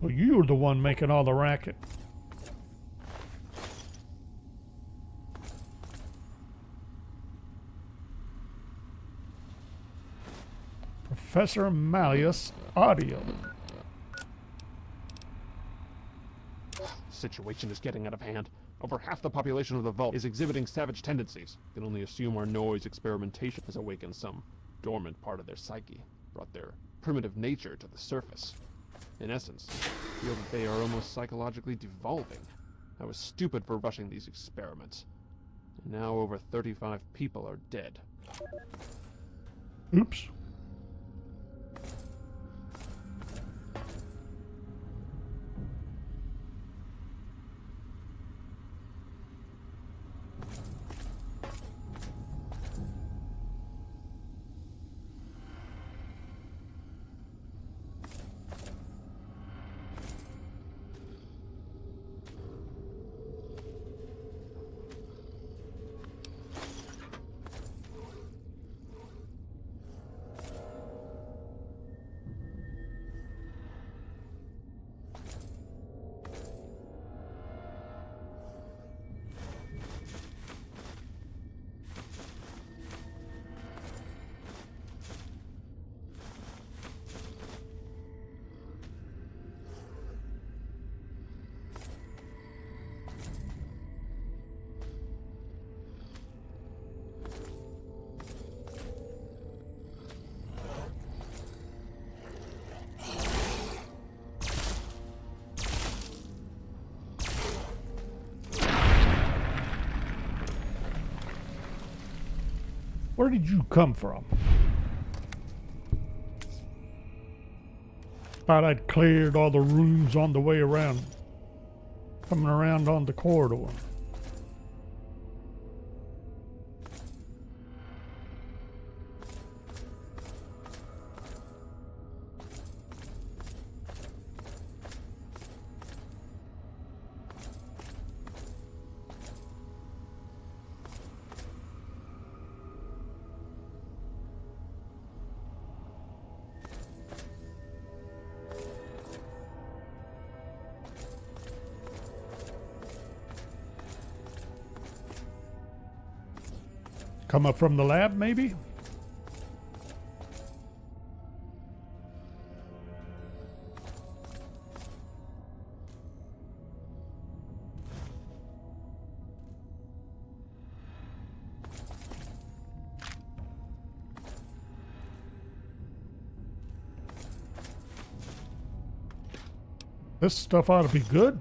Speaker 1: Well, you're the one making all the racket. Professor Malleus audio.
Speaker 10: Situation is getting out of hand. Over half the population of the vault is exhibiting savage tendencies. Can only assume our noise experimentation has awakened some dormant part of their psyche, brought their primitive nature to the surface. In essence, I feel that they are almost psychologically devolving. I was stupid for rushing these experiments. And now over 35 people are dead.
Speaker 1: Oops. Where did you come from? Thought I'd cleared all the rooms on the way around. Coming around on the corridor. Come up from the lab, maybe? This stuff ought to be good.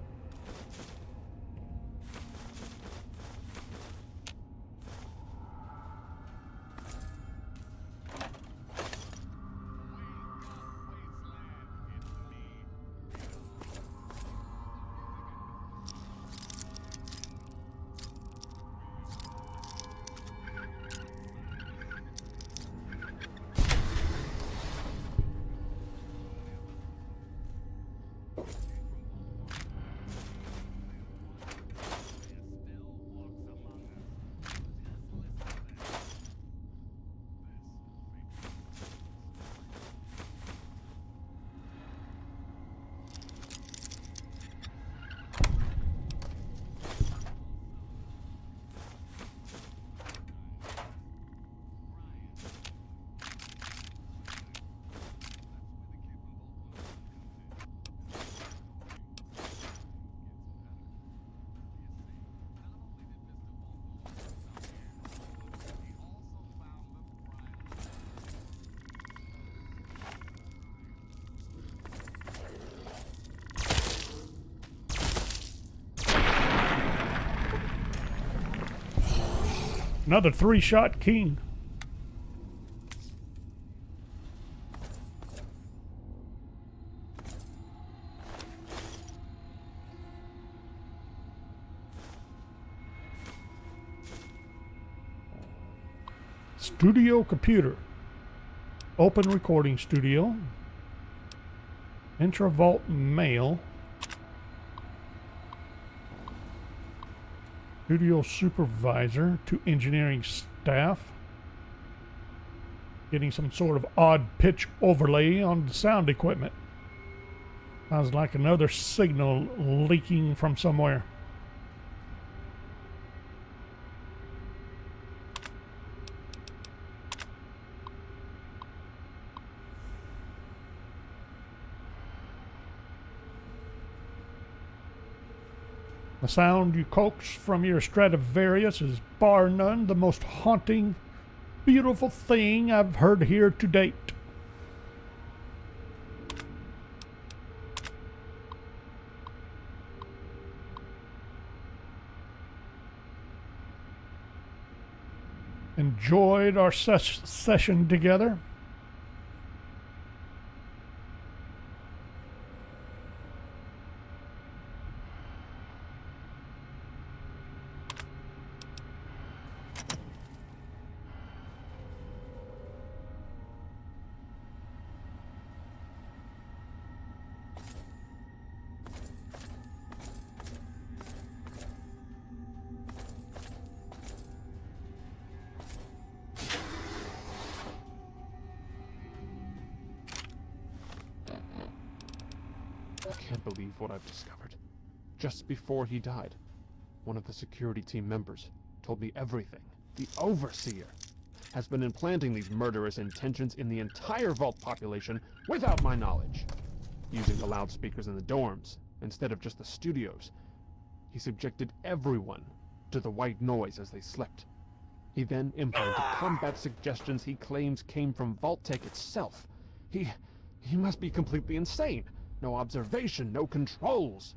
Speaker 1: Another 3-shot king. Studio computer. Open recording studio. Intravault mail. Studio supervisor to engineering staff. Getting some sort of odd pitch overlay on the sound equipment. Sounds like another signal leaking from somewhere. The sound you coax from your Stradivarius is bar none the most haunting, beautiful thing I've heard here to date. Enjoyed our session together.
Speaker 10: I can't believe what I've discovered. Just before he died, one of the security team members told me everything. The Overseer has been implanting these murderous intentions in the entire Vault population without my knowledge. Using the loudspeakers in the dorms instead of just the studios, he subjected everyone to the white noise as they slept. He then implanted combat suggestions he claims came from Vault-Tec itself. He must be completely insane. No observation, no controls.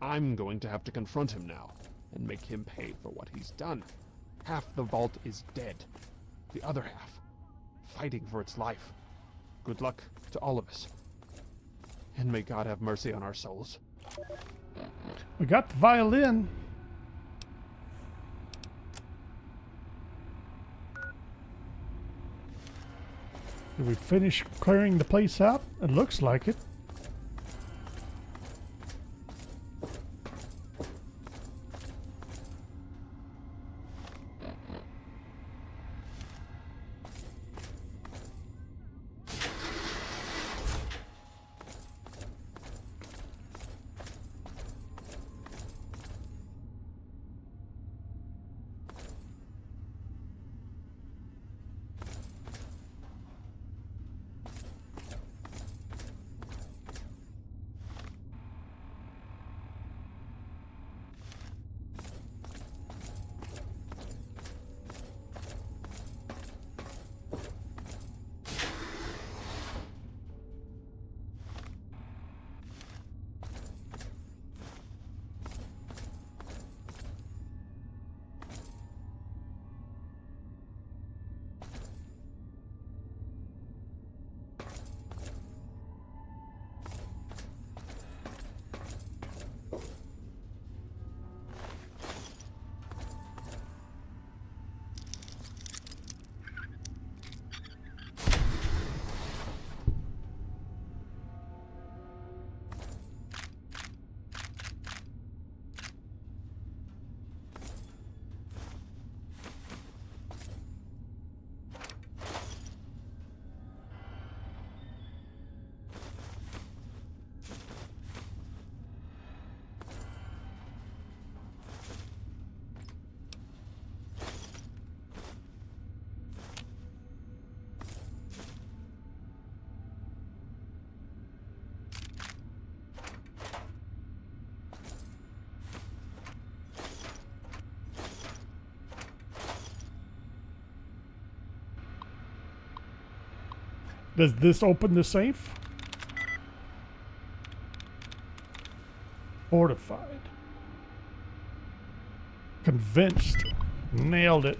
Speaker 10: I'm going to have to confront him now and make him pay for what he's done. Half the Vault is dead. The other half, fighting for its life. Good luck to all of us. And may God have mercy on our souls.
Speaker 1: We got the violin. Did we finish clearing the place out? It looks like it. Does this open the safe? Fortified. Convinced. Nailed it.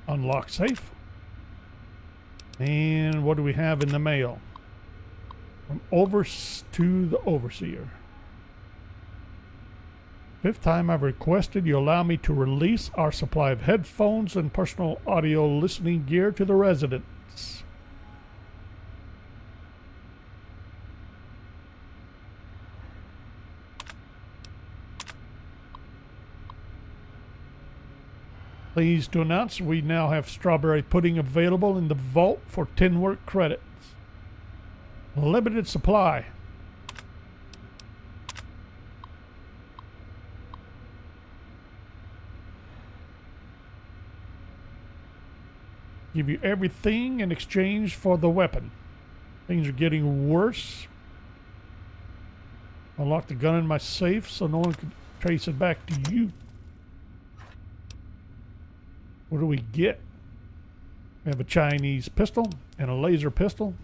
Speaker 1: Unlock safe. And what do we have in the mail? From to the overseer. Fifth time I've requested you allow me to release our supply of headphones and personal audio listening gear to the residents. Pleased to announce we now have strawberry pudding available in the vault for 10 work credits. Limited supply. Give you everything in exchange for the weapon. Things are getting worse. I'll lock the gun in my safe so no one can trace it back to you. What do we get? We have a Chinese pistol and a laser pistol.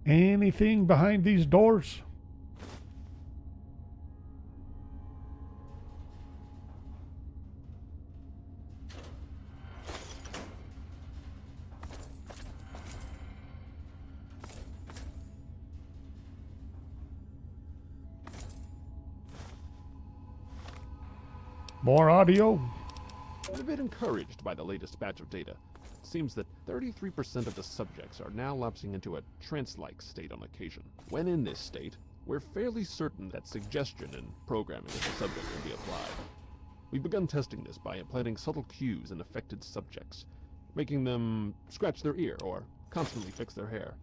Speaker 1: Anything behind these doors? More audio?
Speaker 10: I'm a bit encouraged by the latest batch of data. It seems that 33% of the subjects are now lapsing into a trance-like state on occasion. When in this state, we're fairly certain that suggestion and programming of the subject can be applied. We've begun testing this by implanting subtle cues in affected subjects, making them scratch their ear or constantly fix their hair.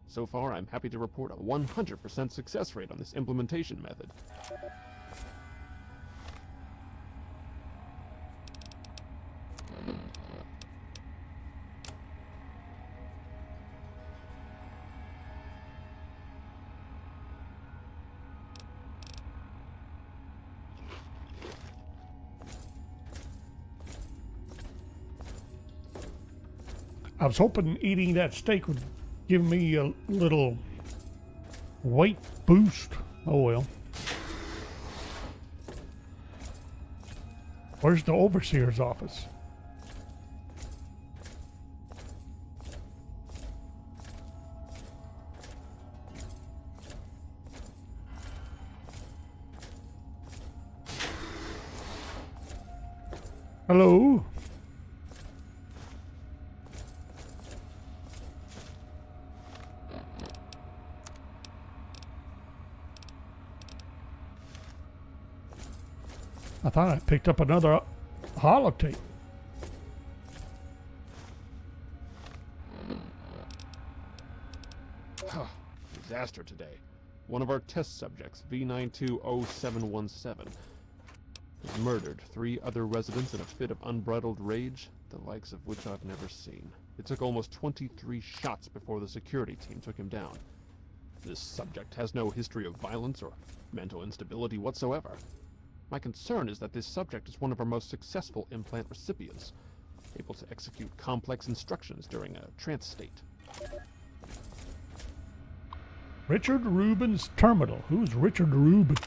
Speaker 10: So far, I'm happy to report a 100% success rate on this implementation method.
Speaker 1: I was hoping eating that steak would give me a little weight boost. Oh well. Where's the overseer's office? Hello? I thought I picked up another holotape.
Speaker 10: Disaster today. One of our test subjects, V920717, has murdered 3 other residents in a fit of unbridled rage, the likes of which I've never seen. It took almost 23 shots before the security team took him down. This subject has no history of violence or mental instability whatsoever. My concern is that this subject is one of our most successful implant recipients, able to execute complex instructions during a trance state.
Speaker 1: Richard Rubin's terminal. Who's Richard Rubin?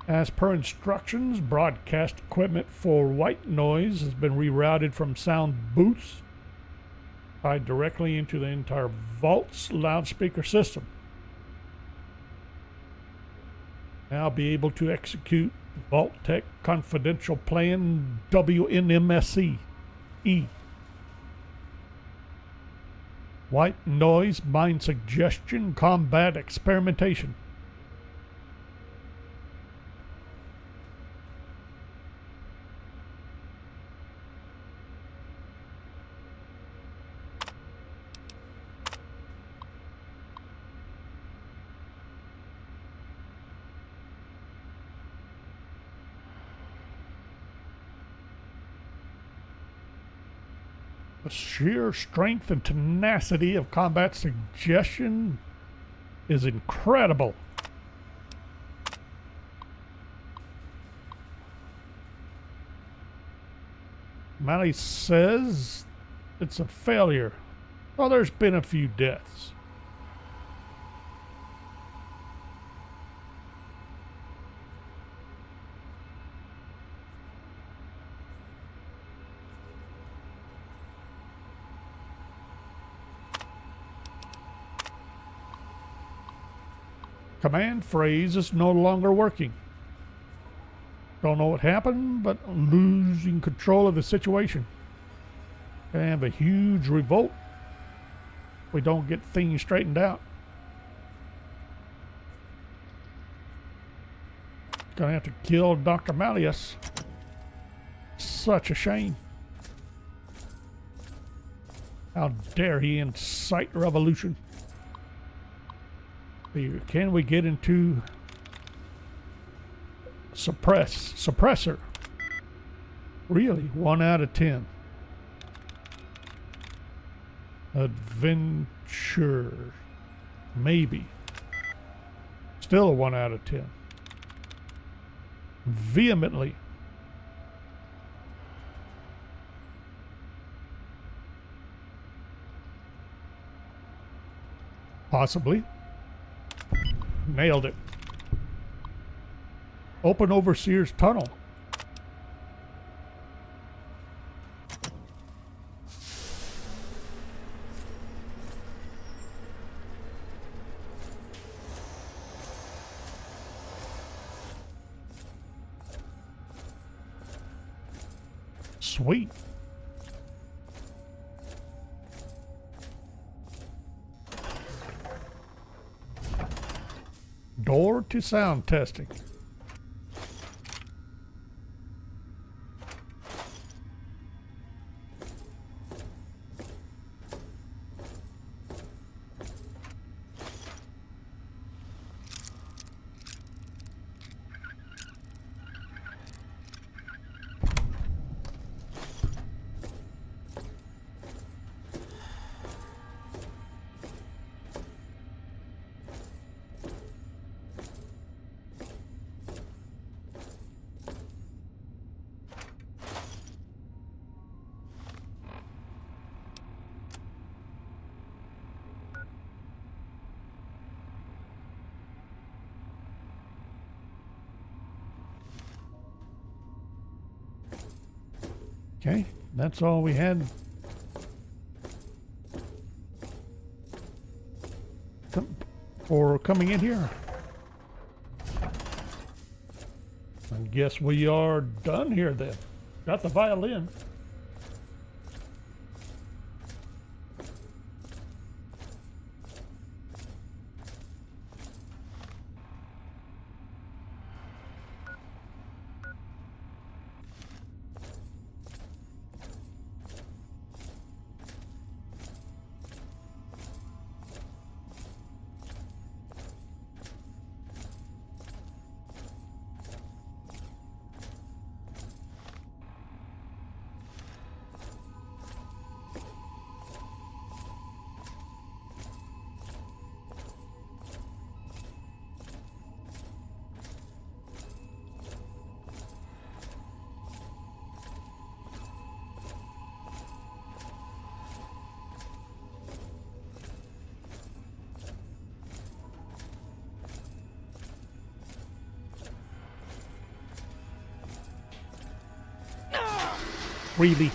Speaker 1: As per instructions, broadcast equipment for white noise has been rerouted from sound booths tied directly into the entire vault's loudspeaker system. Now be able to execute Vault Tech Confidential Plan WNMSE E. White noise, mind suggestion, combat experimentation. The sheer strength and tenacity of combat suggestion is incredible. Mally says it's a failure. Well, there's been a few deaths. Command phrase is no longer working. Don't know what happened, but I'm losing control of the situation. Gonna have a huge revolt if we don't get things straightened out. Gonna have to kill Dr. Malleus. Such a shame. How dare he incite revolution? Can we get into suppressor? Really? 1 out of 10. Adventure. Maybe. Still a 1 out of 10. Vehemently. Possibly. Nailed it. Open Overseer's tunnel. Sweet. Door to sound testing. Okay, that's all we had. For coming in here. I guess we are done here then. Got the violin. Really?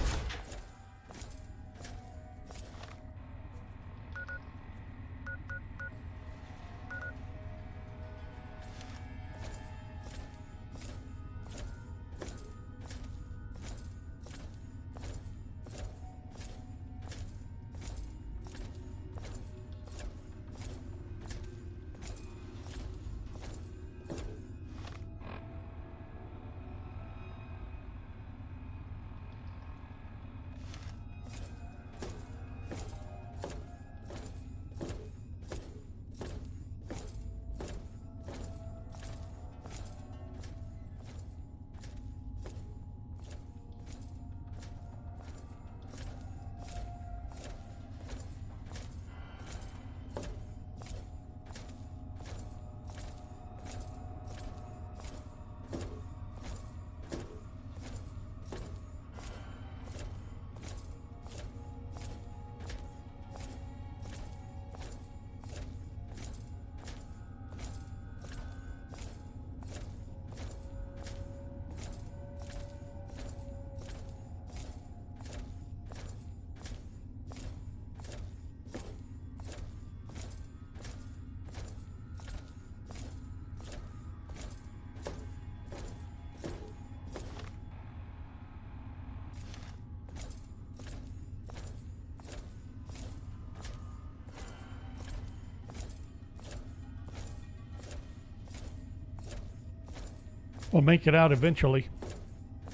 Speaker 1: We'll make it out eventually.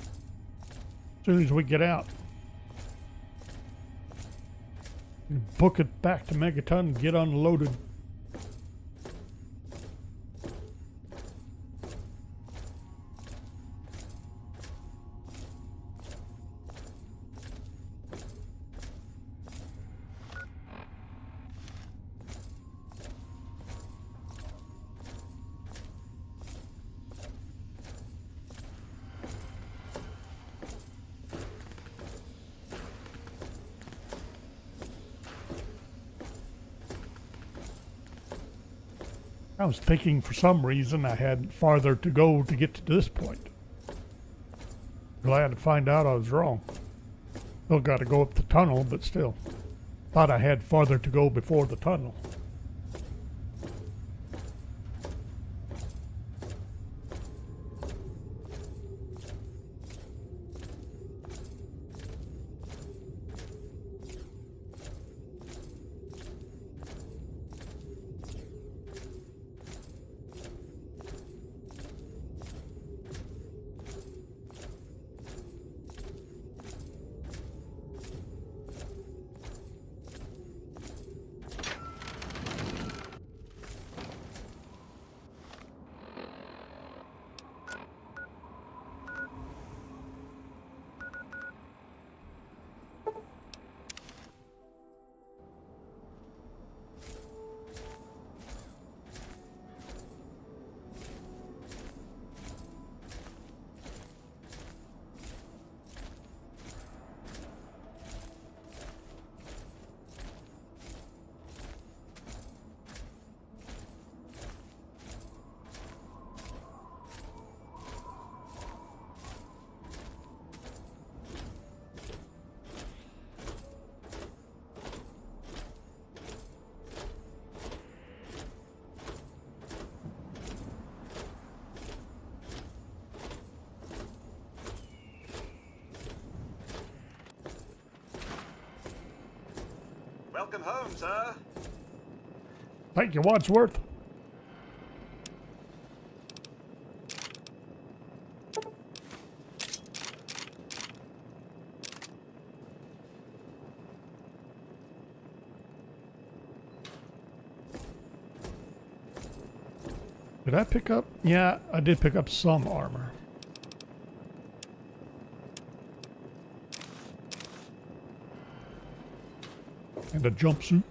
Speaker 1: As soon as we get out. Book it back to Megaton and get unloaded. I was thinking for some reason I had farther to go to get to this point. Glad to find out I was wrong. Still got to go up the tunnel, but still. Thought I had farther to go before the tunnel.
Speaker 7: Welcome home, sir.
Speaker 1: Thank you, Wadsworth. Did I pick up? Yeah, I did pick up some armor. And a jumpsuit.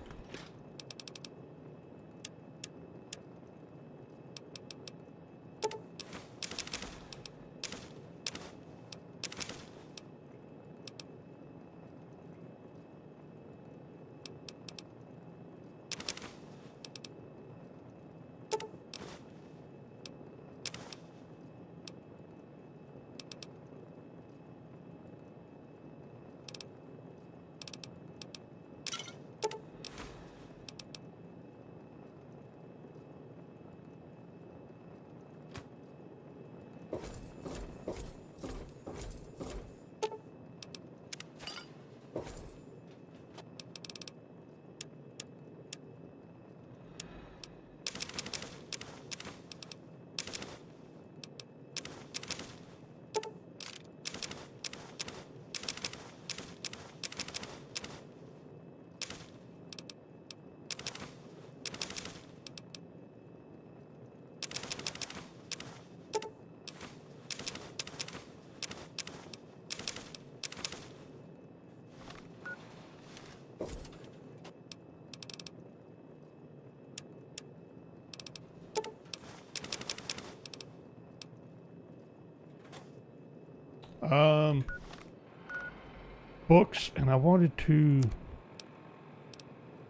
Speaker 1: Books, and I wanted to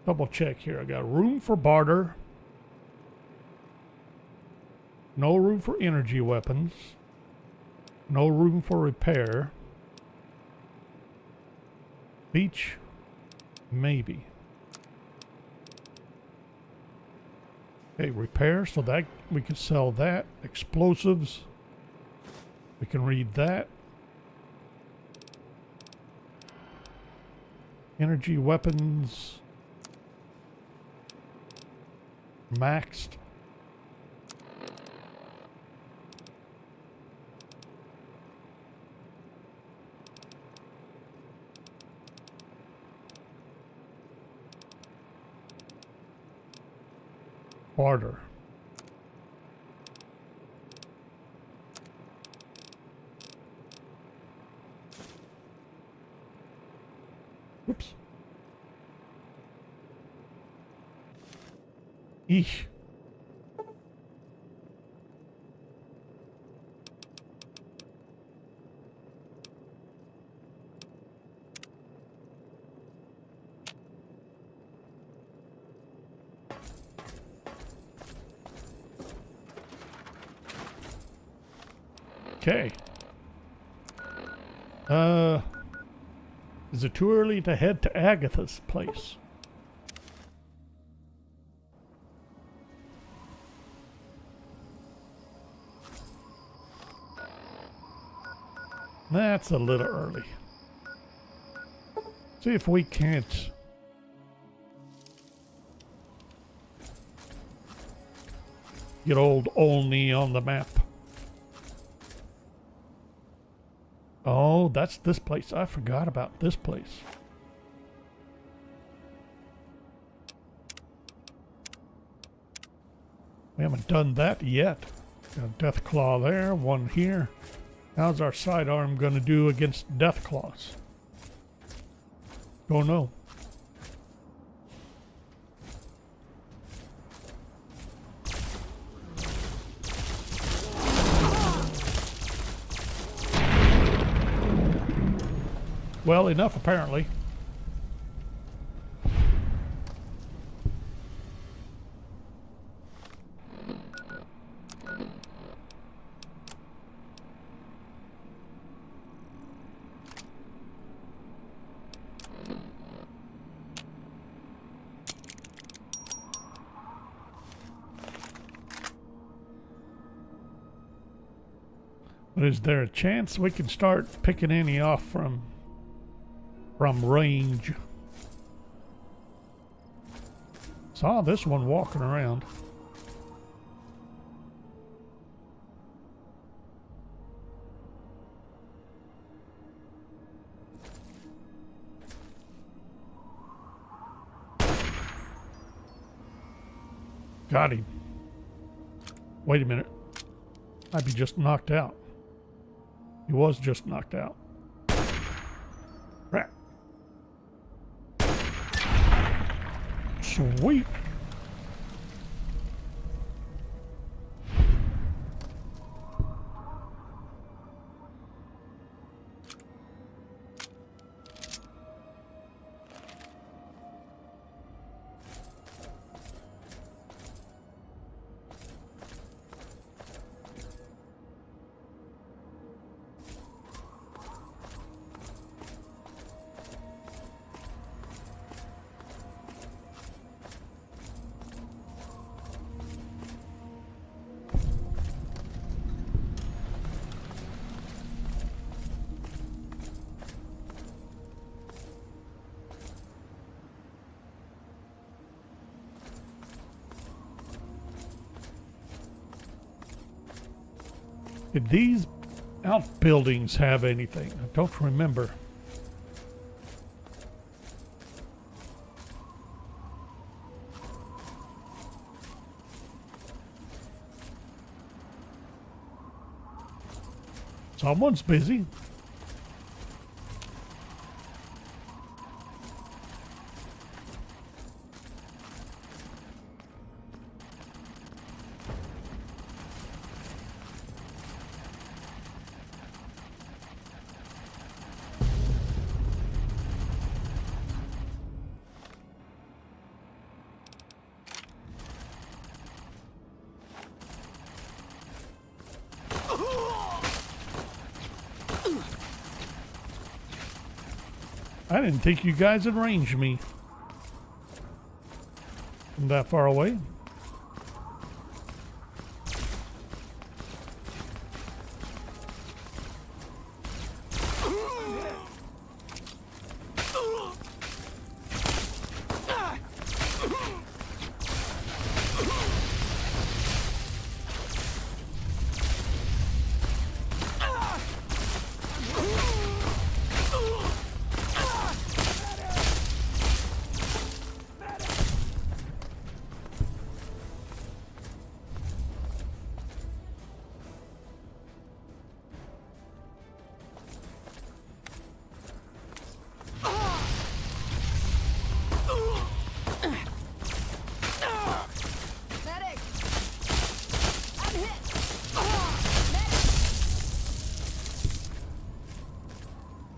Speaker 1: double check here. I got room for barter, no room for energy weapons, no room for repair, beach, maybe. Okay, repair, so that we can sell that. Explosives, we can read that. Energy weapons maxed. Barter. Whoops. Eesh. Okay. Is it too early to head to Agatha's place? That's a little early. See if we can't get old Olney on the map. Oh, that's this place. I forgot about this place. We haven't done that yet. Got a death claw there, one here. How's our sidearm gonna do against death claws? Don't know. Well, enough apparently. But is there a chance we can start picking any off from range? Saw this one walking around. Got him. Wait a minute. Might be just knocked out. He was just knocked out. Crap. Sweet. Did these outbuildings have anything? I don't remember. Someone's busy. I didn't think you guys had ranged me from that far away.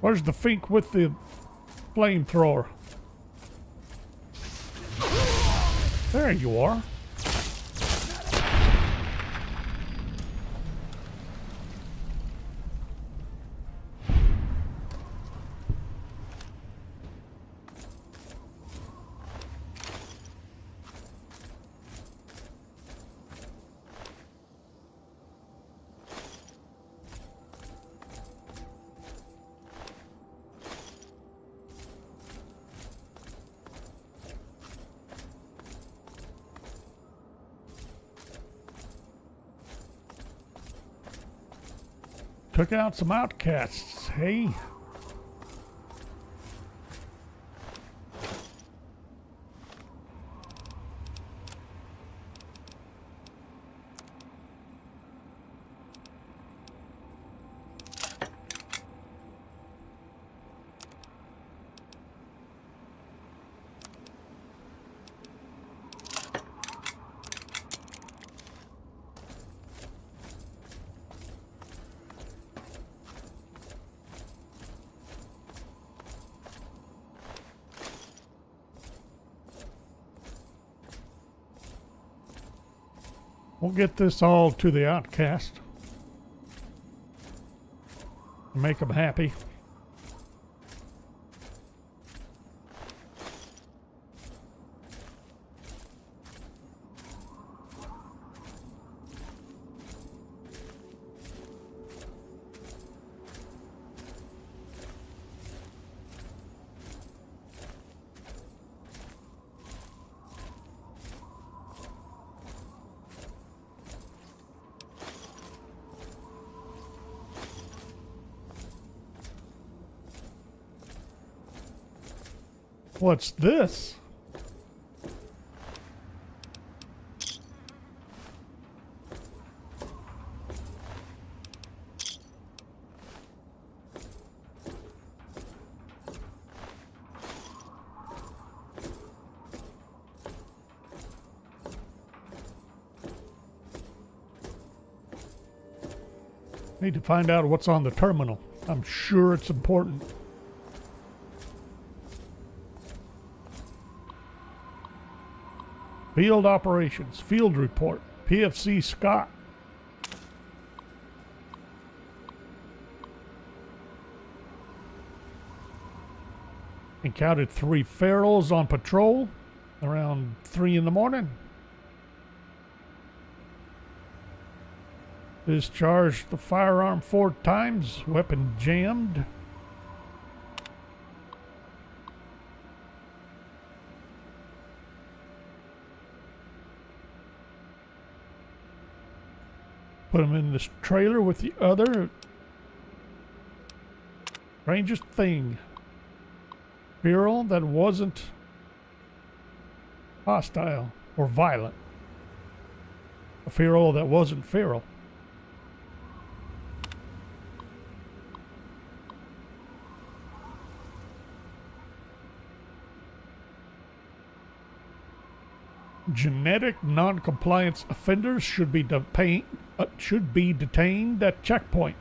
Speaker 1: Where's the fink with the flamethrower? There you are. Took out some outcasts, hey? We'll get this all to the outcast. Make them happy. What's this? Need to find out what's on the terminal. I'm sure it's important. Field operations, field report, PFC Scott. Encountered 3 ferals on patrol around 3 in the morning. Discharged the firearm 4 times, weapon jammed. Put him in this trailer with the other. Strangest thing. Feral that wasn't hostile or violent. A feral that wasn't feral. Genetic non-compliance offenders should be detained at checkpoint.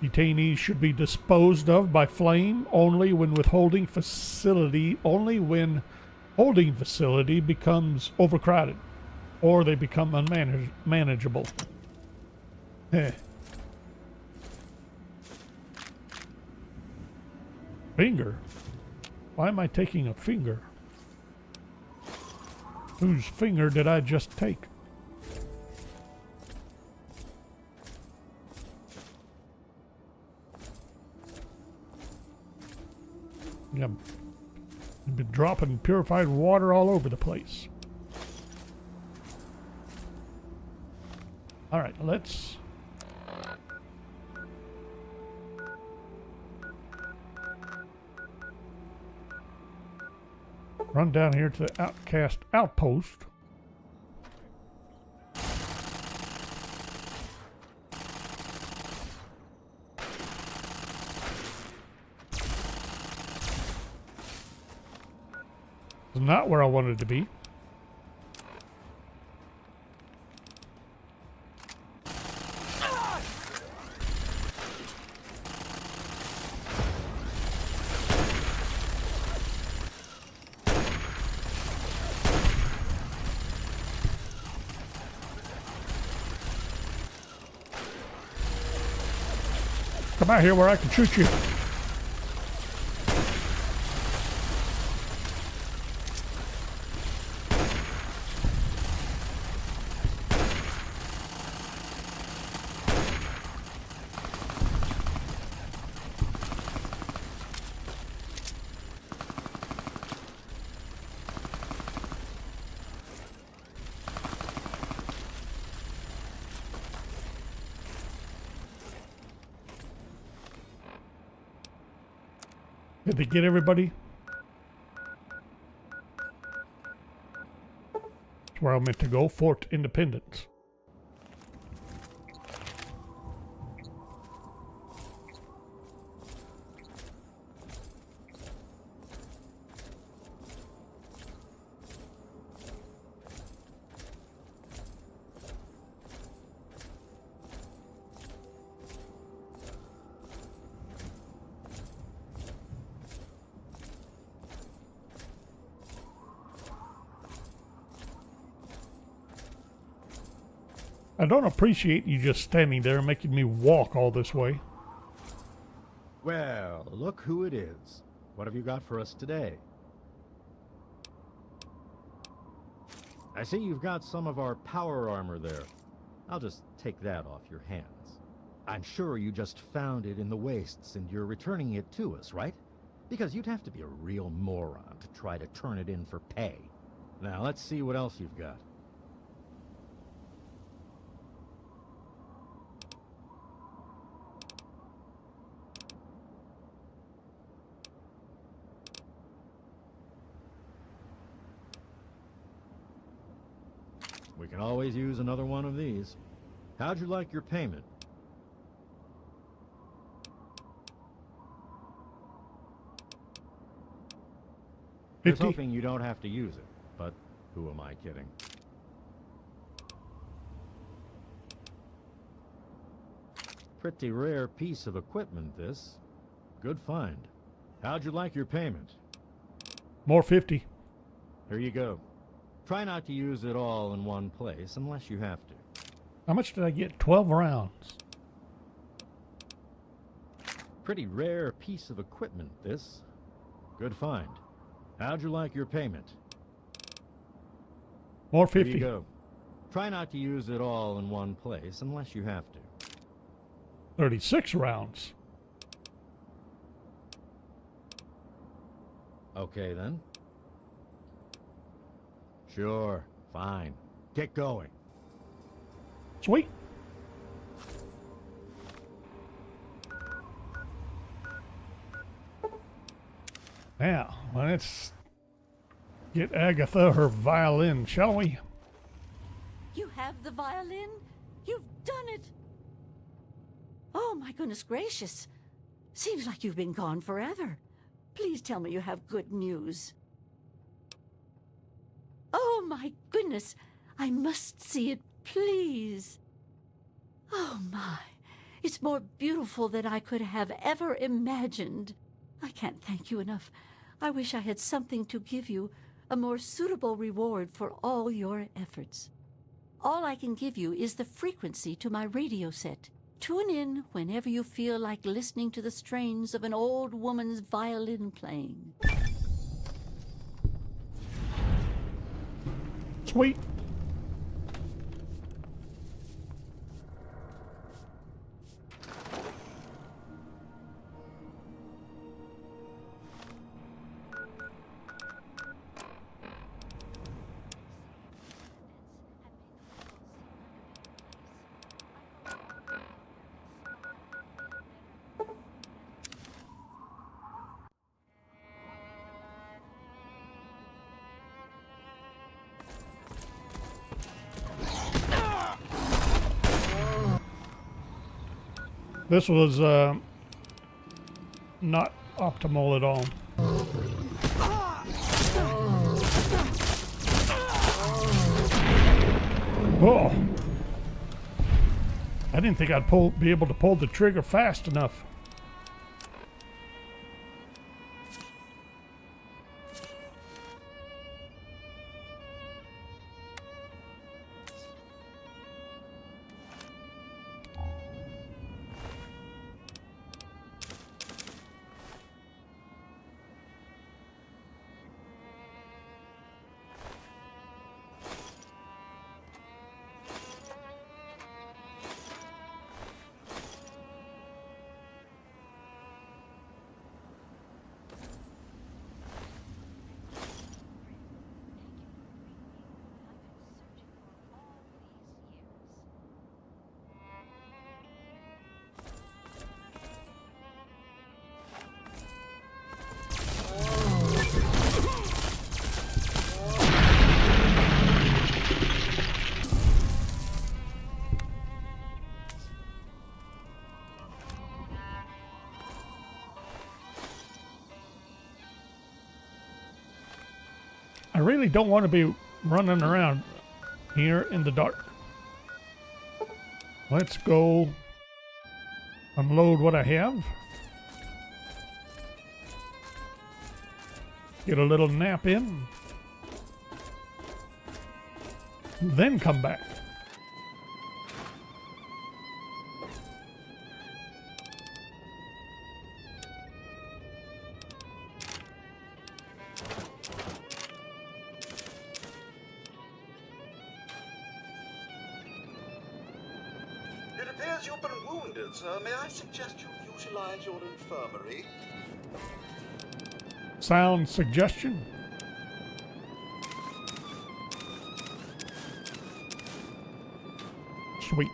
Speaker 1: Detainees should be disposed of by flame only when holding facility becomes overcrowded or they become unmanageable. Finger? Why am I taking a finger? Whose finger did I just take? Yeah, I've been dropping purified water all over the place. All right, let's... run down here to the Outcast Outpost. It's not where I wanted to be. Come out here where I can shoot you. Did they get everybody? That's where I meant to go. Fort Independence. I don't appreciate you just standing there making me walk all this way.
Speaker 11: Well, look who it is. What have you got for us today? I see you've got some of our power armor there. I'll just take that off your hands. I'm sure you just found it in the wastes and you're returning it to us, right? Because you'd have to be a real moron to try to turn it in for pay. Now let's see what else you've got. We can always use another one of these. How'd you like your payment? Just
Speaker 1: 50.
Speaker 11: hoping you don't have to use it, but who am I kidding? Pretty rare piece of equipment, this. Good find. How'd you like your payment?
Speaker 1: More 50.
Speaker 11: Here you go. Try not to use it all in one place unless you have to.
Speaker 1: How much did I get? 12 rounds.
Speaker 11: Pretty rare piece of equipment, this. Good find. How'd you like your payment?
Speaker 1: More
Speaker 11: Here
Speaker 1: 50.
Speaker 11: you go. Try not to use it all in one place unless you have to.
Speaker 1: 36 rounds.
Speaker 11: Okay, then. Sure, fine. Get going.
Speaker 1: Sweet. Now, let's get Agatha her violin, shall we?
Speaker 12: You have the violin? You've done it! Oh, my goodness gracious. Seems like you've been gone forever. Please tell me you have good news. Oh, my goodness. I must see it, please. Oh, my. It's more beautiful than I could have ever imagined. I can't thank you enough. I wish I had something to give you, a more suitable reward for all your efforts. All I can give you is the frequency to my radio set. Tune in whenever you feel like listening to the strains of an old woman's violin playing.
Speaker 1: Sweet. This was not optimal at all. Oh! I didn't think I'd be able to pull the trigger fast enough. I really don't want to be running around here in the dark. Let's go unload what I have. Get a little nap in. Then come back.
Speaker 7: It appears you've been wounded, sir. May I suggest you utilize your infirmary?
Speaker 1: Sound suggestion? Sweet.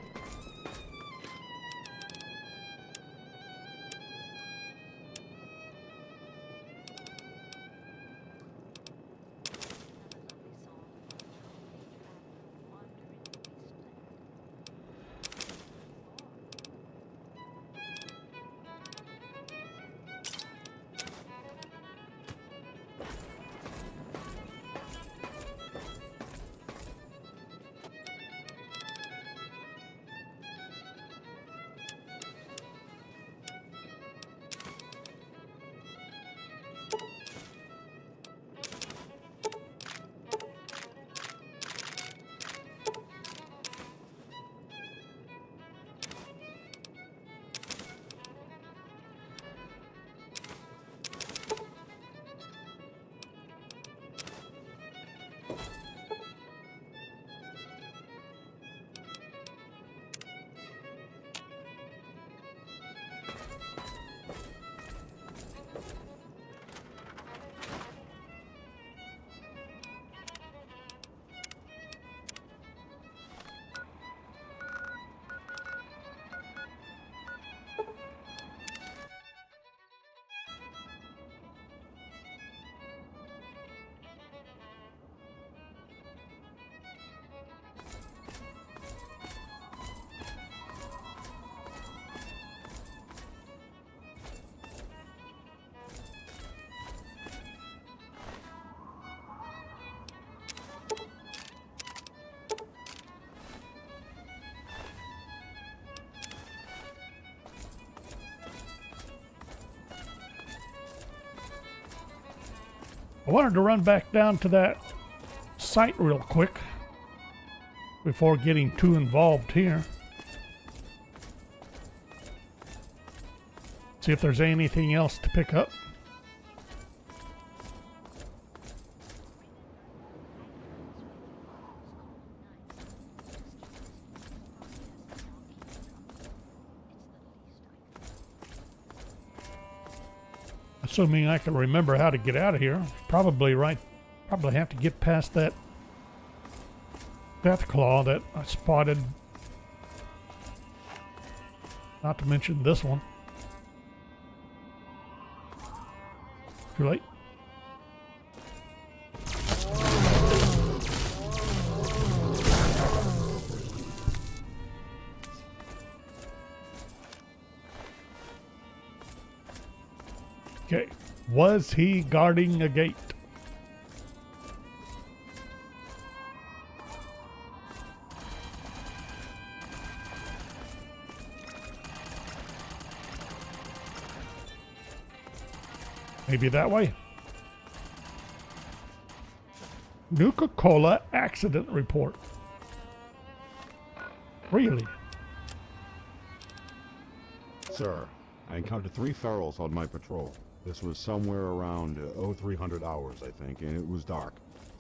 Speaker 1: I wanted to run back down to that site real quick before getting too involved here. See if there's anything else to pick up. Assuming I can remember how to get out of here. Probably have to get past that death claw that I spotted. Not to mention this one. Too late. Okay. Was he guarding a gate? Maybe that way. Nuka-Cola accident report. Really?
Speaker 13: Sir, I encountered 3 ferals on my patrol. This was somewhere around 0300 hours, I think, and it was dark,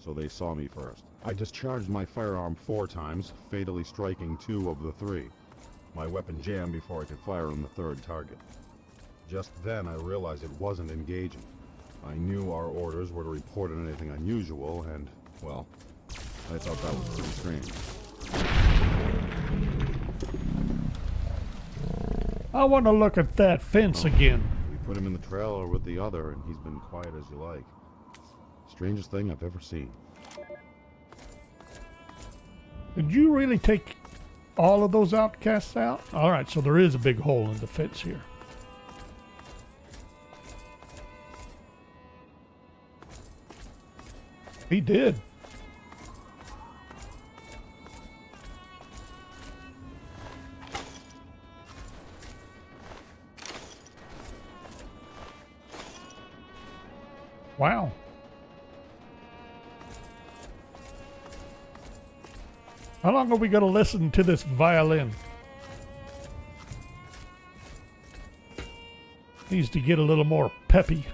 Speaker 13: so they saw me first. I discharged my firearm 4 times, fatally striking 2 of the 3. My weapon jammed before I could fire on the 3rd target. Just then, I realized it wasn't engaging. I knew our orders were to report on anything unusual, and, well, I thought that was pretty strange.
Speaker 1: I want to look at that fence again.
Speaker 13: We put him in the trailer with the other, and he's been quiet as you like. Strangest thing I've ever seen.
Speaker 1: Did you really take all of those outcasts out? Alright, so there is a big hole in the fence here. He did. Wow. How long are we going to listen to this violin? Needs to get a little more peppy.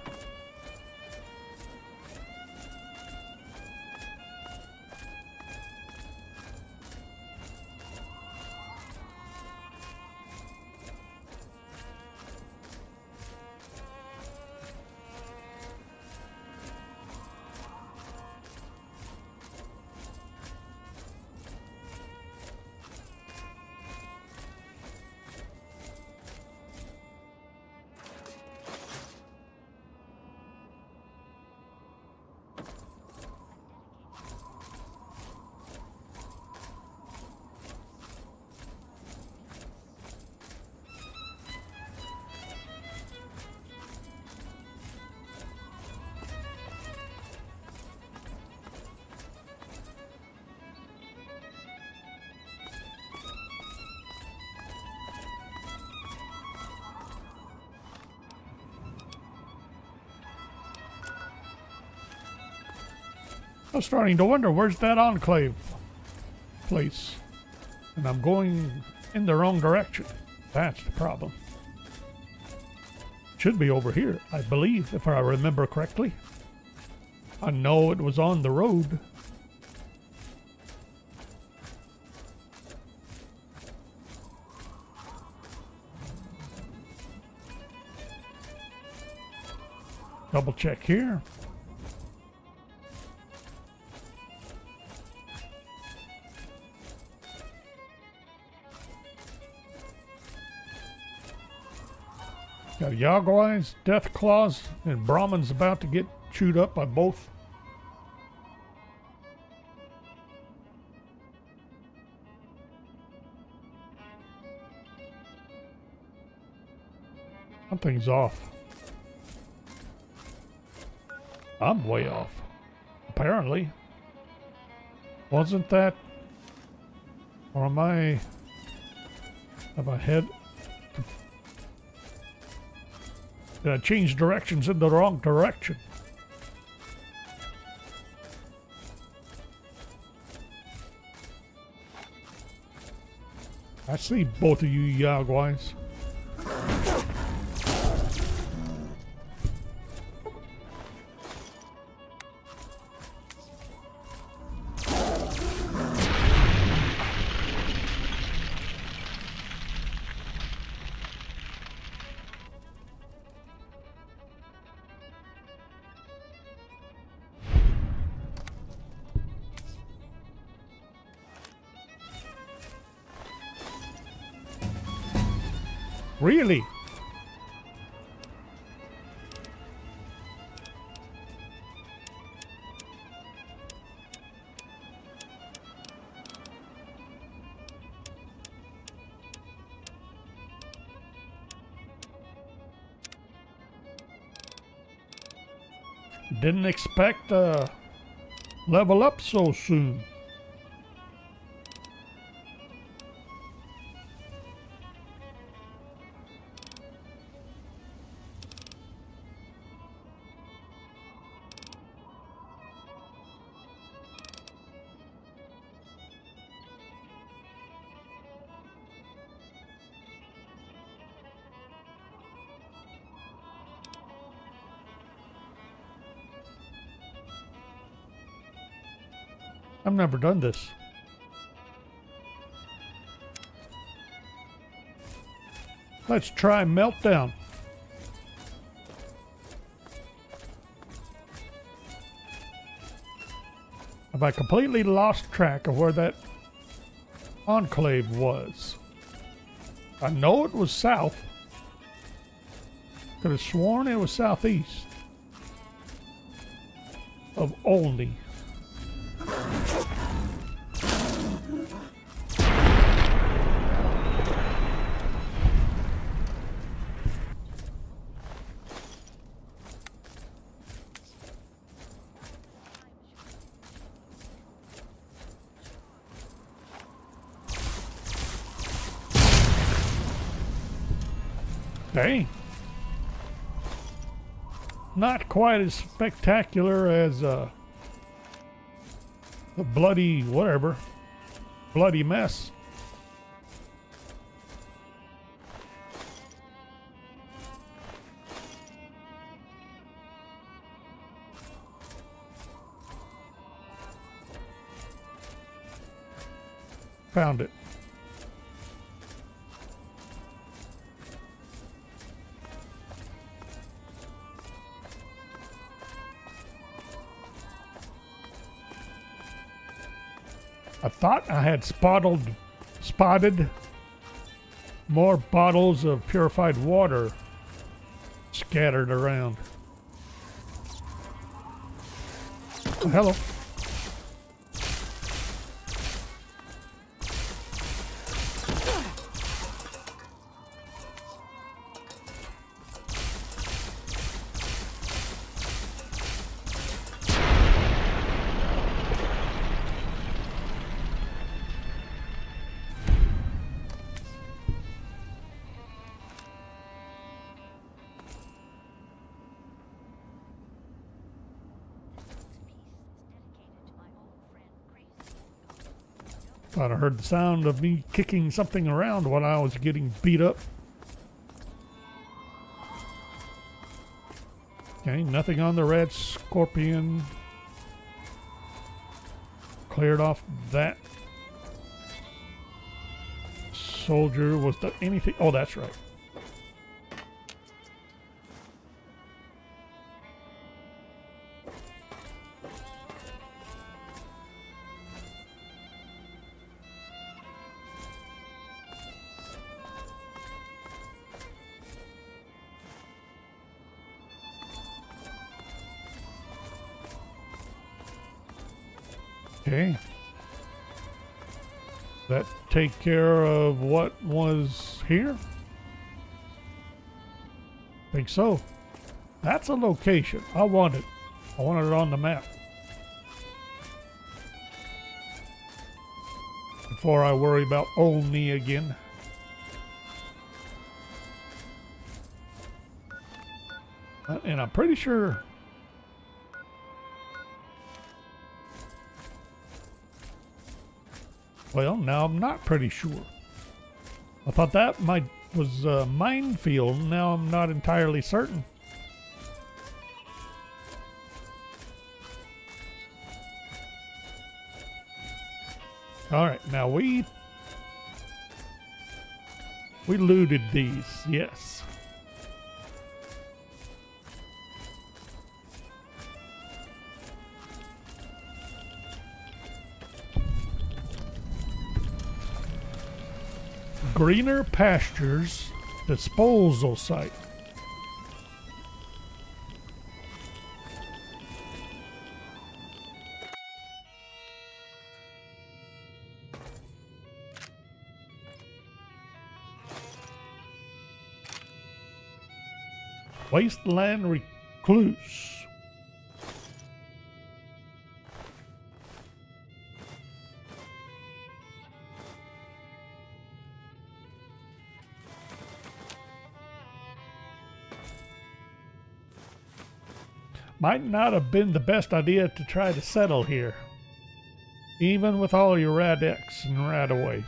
Speaker 1: I'm starting to wonder, where's that enclave place? And I'm going in the wrong direction. That's the problem. Should be over here, I believe, if I remember correctly. I know it was on the road. Double check here. Got Yaguais, Death Claws, and Brahman's about to get chewed up by both. Something's off. I'm way off. Apparently. Wasn't that... Or am I... Have I head... Did I change directions in the wrong direction? I see both of you Yaguais. Really? Didn't expect to level up so soon. I've never done this. Let's try Meltdown. Have I completely lost track of where that enclave was? I know it was south. Could have sworn it was southeast of Olney. Dang. Not quite as spectacular as the bloody whatever. Bloody mess. Found it. I thought I had spotted more bottles of purified water scattered around. Oh, hello. Thought I heard the sound of me kicking something around when I was getting beat up. Okay, nothing on the red scorpion. Cleared off that soldier. Was there anything? Oh, that's right. Okay. That take care of what was here? Think so. That's a location. I want it. I want it on the map. Before I worry about Olney again. And I'm pretty sure... Well, now I'm not pretty sure. I thought that was a minefield. Now I'm not entirely certain. All right, now we looted these, yes. Greener Pastures disposal site. Wasteland Recluse. Might not have been the best idea to try to settle here, even with all your Radex and Radaways.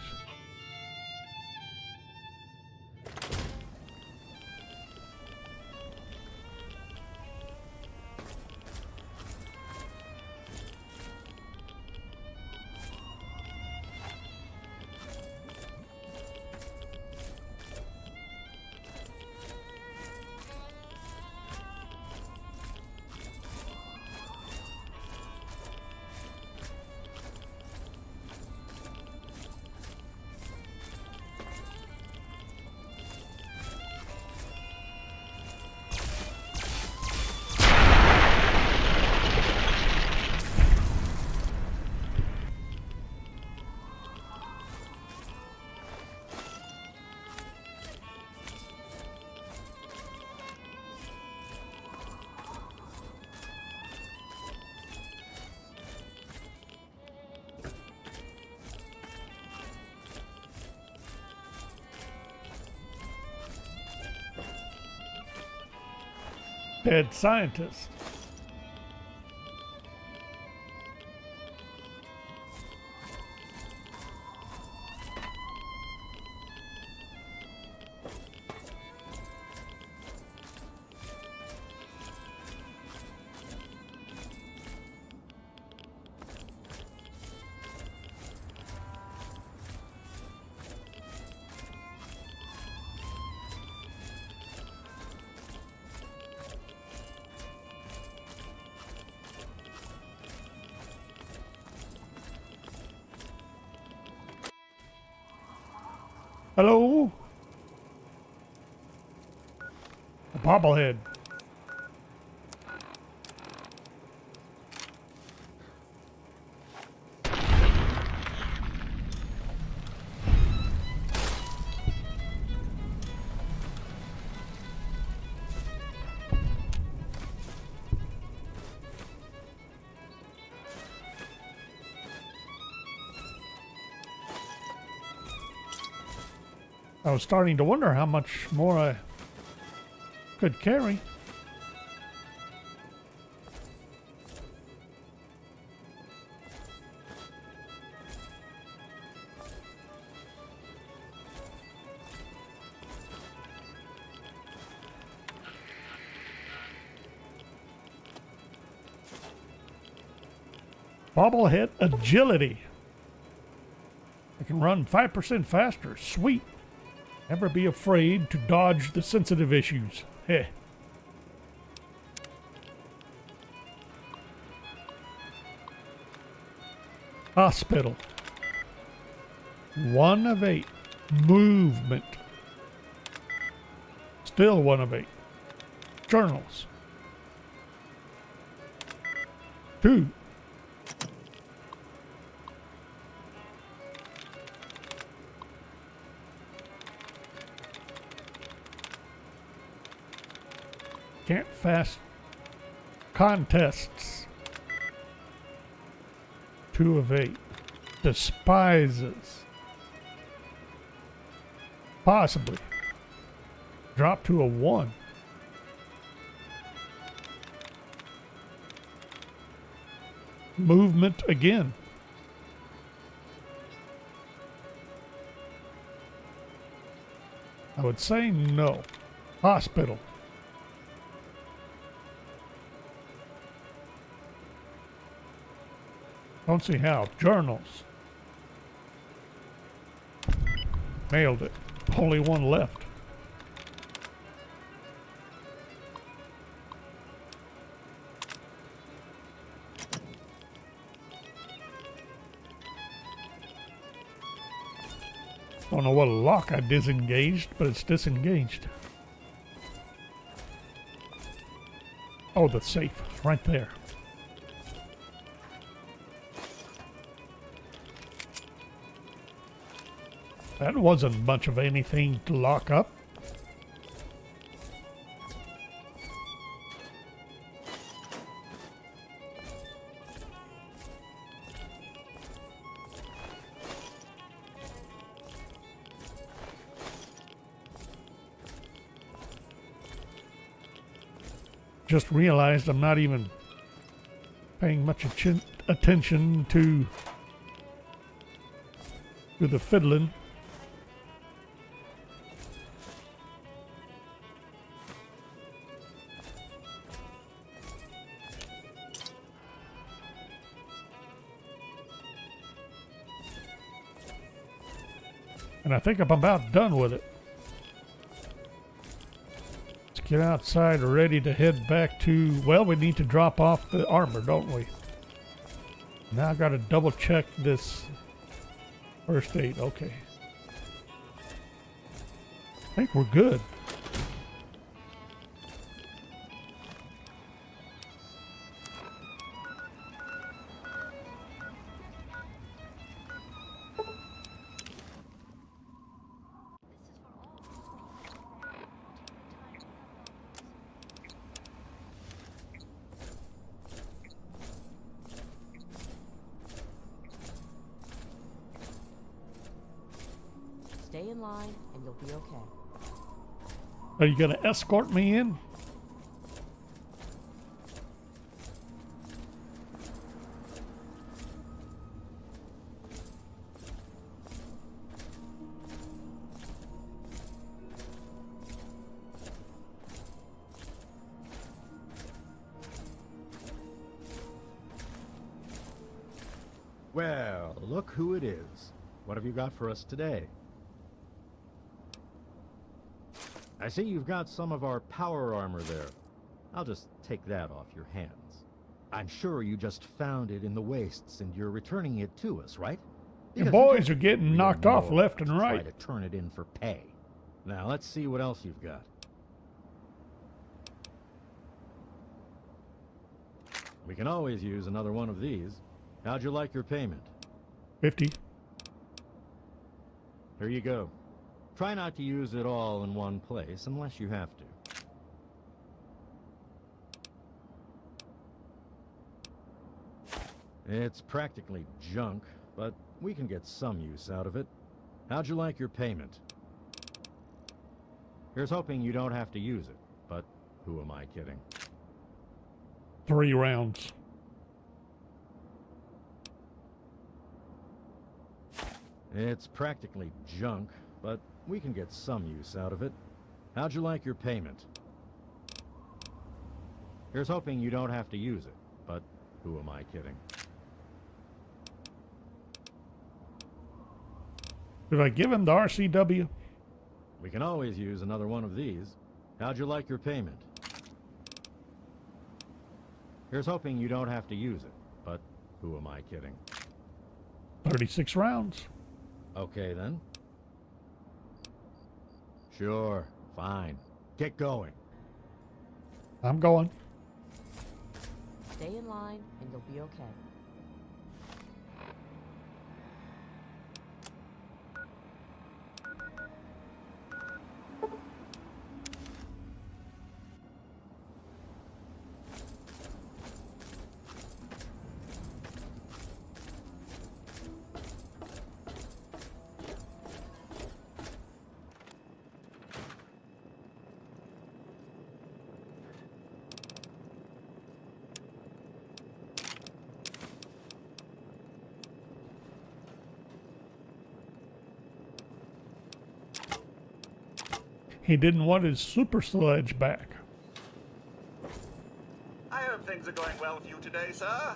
Speaker 1: Dead scientist. Hello? A bobblehead. I was starting to wonder how much more I could carry. Bobblehead agility. I can run 5% faster. Sweet. Never be afraid to dodge the sensitive issues. Heh. Hospital. 1 of 8. Movement. Still 1 of 8. Journals. 2. Can't fast contests. 2 of 8. Despises. Possibly. Drop to a 1. Movement again. I would say no. Hospital. Don't see how. Journals. Nailed it. Only one left. Don't know what lock I disengaged, but it's disengaged. Oh, the safe. Right there. That wasn't much of anything to lock up. Just realized I'm not even paying much attention to the fiddling. And I think I'm about done with it. Let's get outside, ready to head back to... Well, we need to drop off the armor, don't we? Now I gotta double check this first aid. Okay. I think we're good.
Speaker 9: Stay in line and you'll be okay.
Speaker 1: Are you gonna escort me in?
Speaker 11: Well, look who it is. What have you got for us today? I see you've got some of our power armor there. I'll just take that off your hands. I'm sure you just found it in the wastes and you're returning it to us, right?
Speaker 1: Your boys are getting knocked off left and right.
Speaker 11: Try to turn it in for pay. Now let's see what else you've got. We can always use another one of these. How'd you like your payment?
Speaker 1: 50.
Speaker 11: Here you go. Try not to use it all in one place unless you have to. It's practically junk, but we can get some use out of it. How'd you like your payment? Here's hoping you don't have to use it, but who am I kidding?
Speaker 1: 3 rounds.
Speaker 11: It's practically junk, but we can get some use out of it. How'd you like your payment? Here's hoping you don't have to use it, but who am I kidding?
Speaker 1: Did I give him the RCW?
Speaker 11: We can always use another one of these. How'd you like your payment? Here's hoping you don't have to use it, but who am I kidding?
Speaker 1: 36 rounds.
Speaker 11: Okay, then. Sure, fine. Get going.
Speaker 1: I'm going.
Speaker 9: Stay in line and you'll be okay.
Speaker 1: He didn't want his super sledge back.
Speaker 7: I hope things are going well with you today, sir.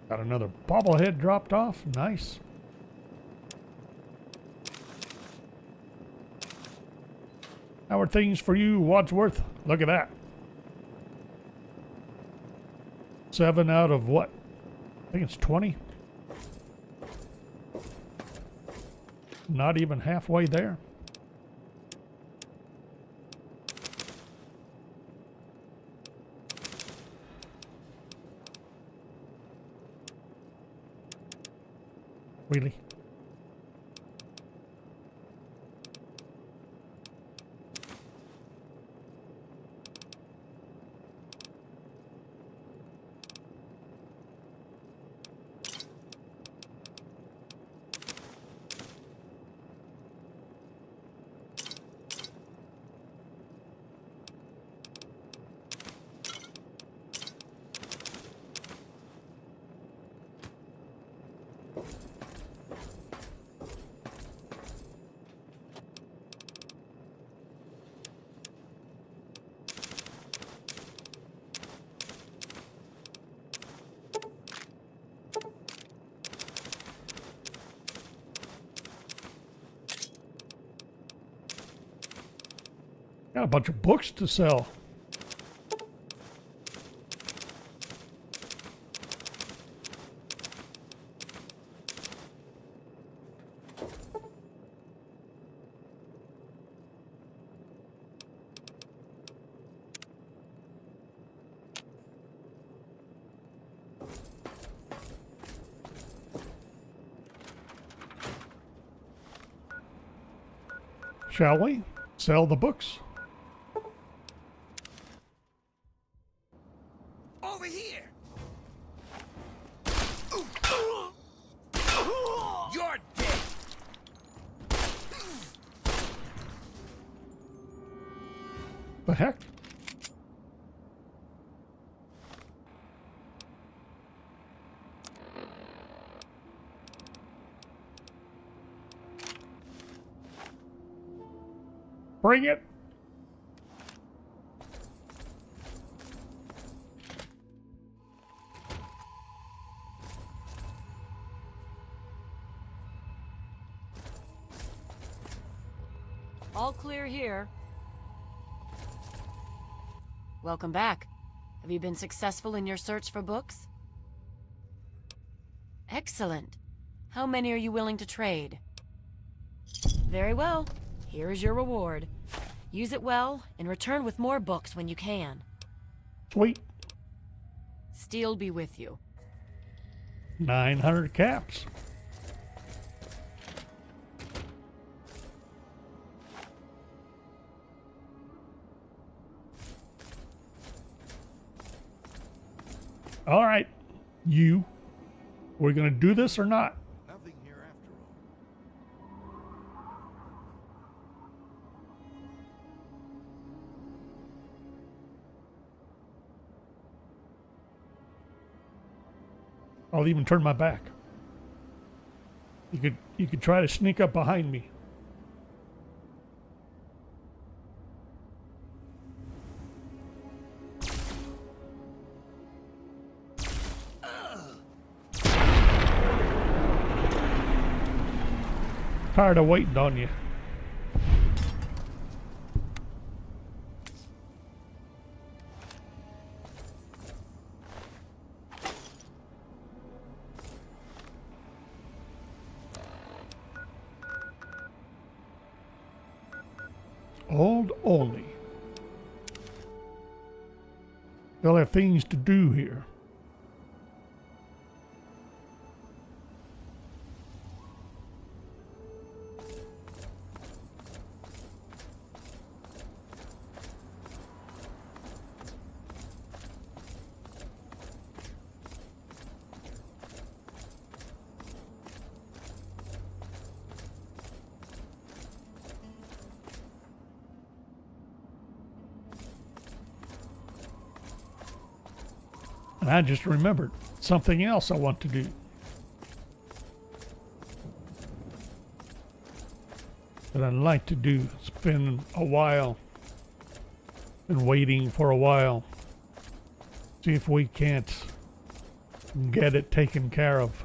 Speaker 1: Got another bobblehead dropped off. Nice. How are things for you, Wadsworth? Look at that. 7 out of what? I think it's 20. Not even halfway there. Really? Got a bunch of books to sell. Shall we? Sell the books.
Speaker 2: Over here! You're dead!
Speaker 1: The heck? Bring it!
Speaker 3: All clear here. Welcome back. Have you been successful in your search for books? Excellent. How many are you willing to trade? Very well. Here is your reward. Use it well, and return with more books when you can.
Speaker 1: Sweet.
Speaker 3: Steel be with you.
Speaker 1: 900 caps. All right, you. We're going to do this or not?
Speaker 7: Nothing here after all.
Speaker 1: I'll even turn my back. You could try to sneak up behind me. Tired of waiting on you. Hold only. They'll have things to do here. And I just remembered something else I want to do. that I'd like to do. Spend a while and waiting for a while. See if we can't get it taken care of.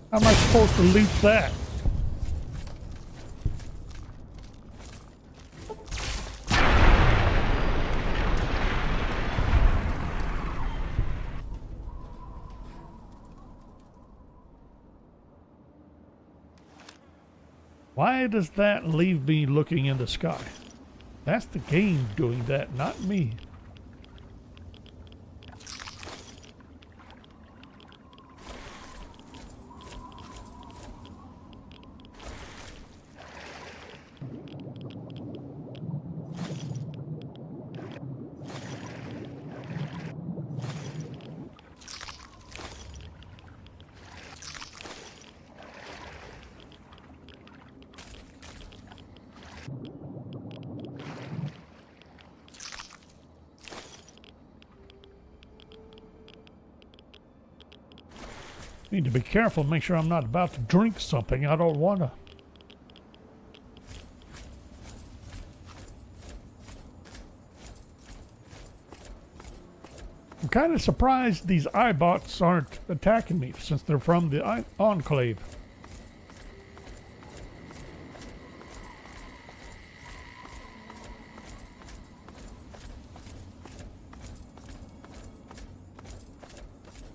Speaker 1: How am I supposed to loot that? Why does that leave me looking in the sky? That's the game doing that, not me. Need to be careful, make sure I'm not about to drink something I don't want to. I'm kind of surprised these Ibots aren't attacking me since they're from the Enclave.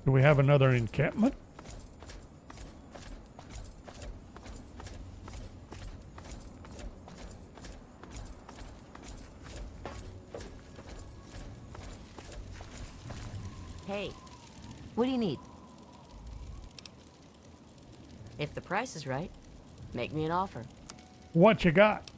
Speaker 1: Do we have another encampment?
Speaker 9: Hey, what do you need? If the price is right, make me an offer.
Speaker 1: What you got?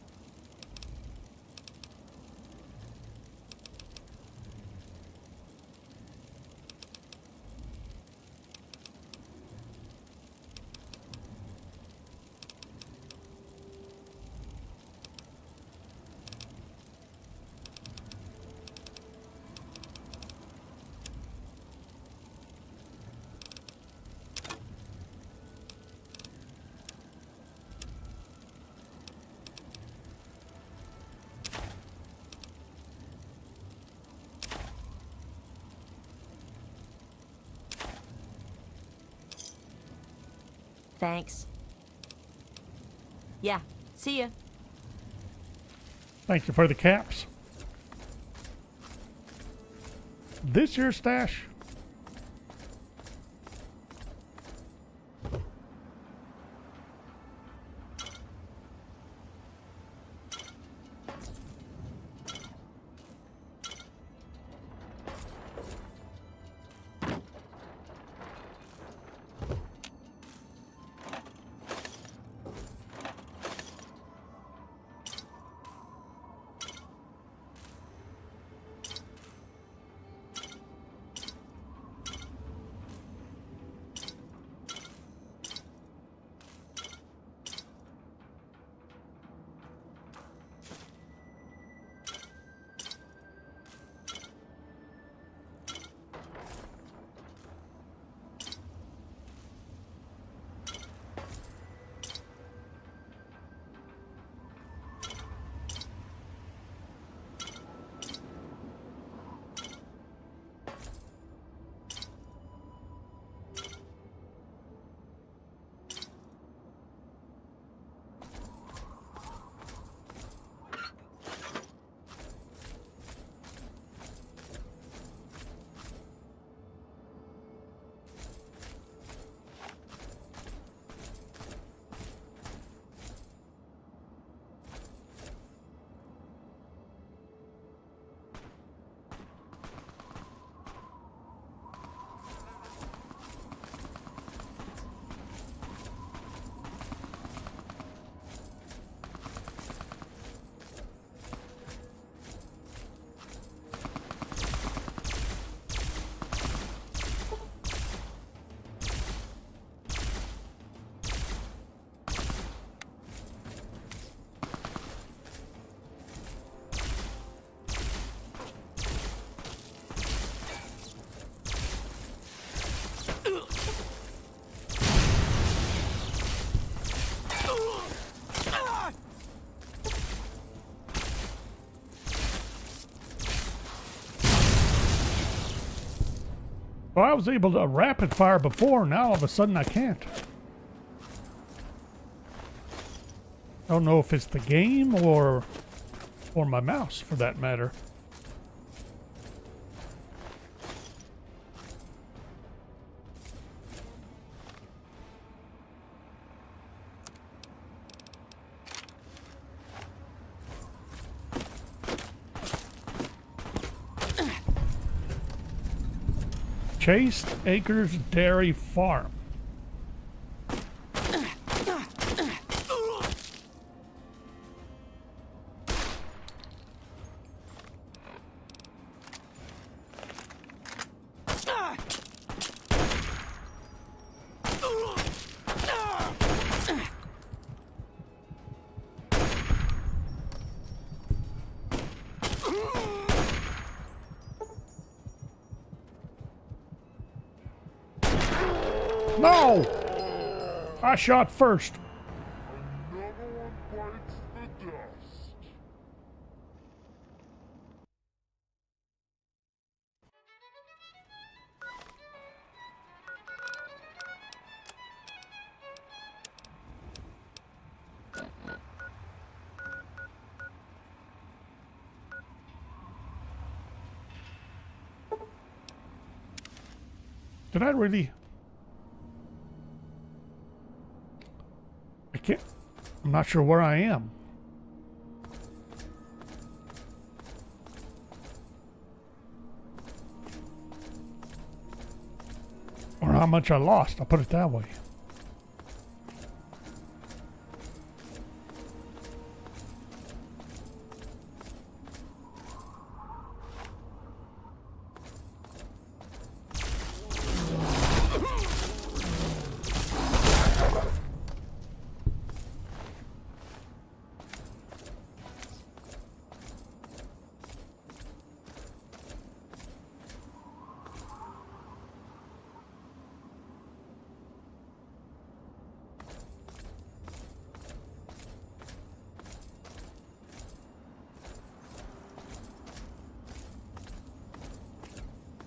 Speaker 9: Thanks. Yeah, see ya.
Speaker 1: Thank you for the caps. This your stash? Well, I was able to rapid fire before, now all of a sudden I can't. I don't know if it's the game or my mouse for that matter. Chased Acres Dairy Farm. No! I shot first.
Speaker 8: Another one bites the dust.
Speaker 1: Did I really? I can't. I'm not sure where I am. Or how much I lost. I'll put it that way.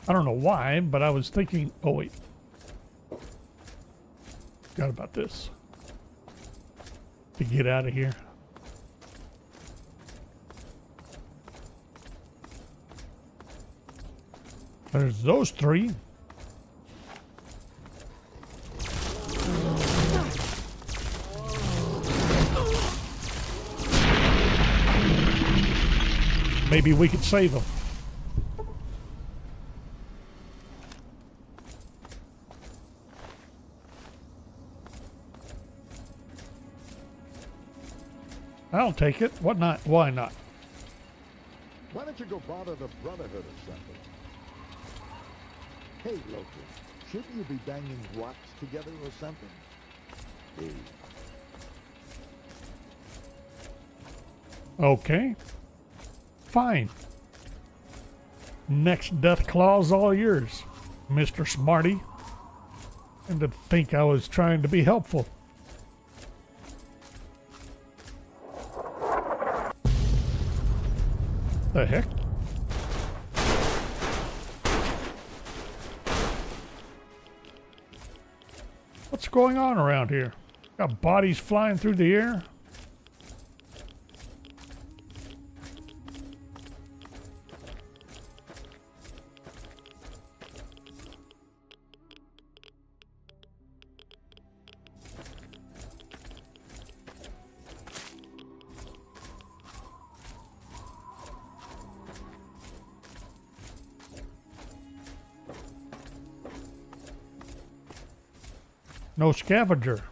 Speaker 1: I don't know why, but I was thinking, oh wait. Forgot about this. To get out of here. There's those three. Maybe we could save them. I'll take it. What not? Why not?
Speaker 14: Why don't you go bother the Brotherhood or something? Hey, Loki, shouldn't you be banging rocks together or something? Hey.
Speaker 1: Okay. Fine. Next death claw's all yours, Mr. Smarty. And to think I was trying to be helpful. The heck? What's going on around here? Got bodies flying through the air? No scavenger.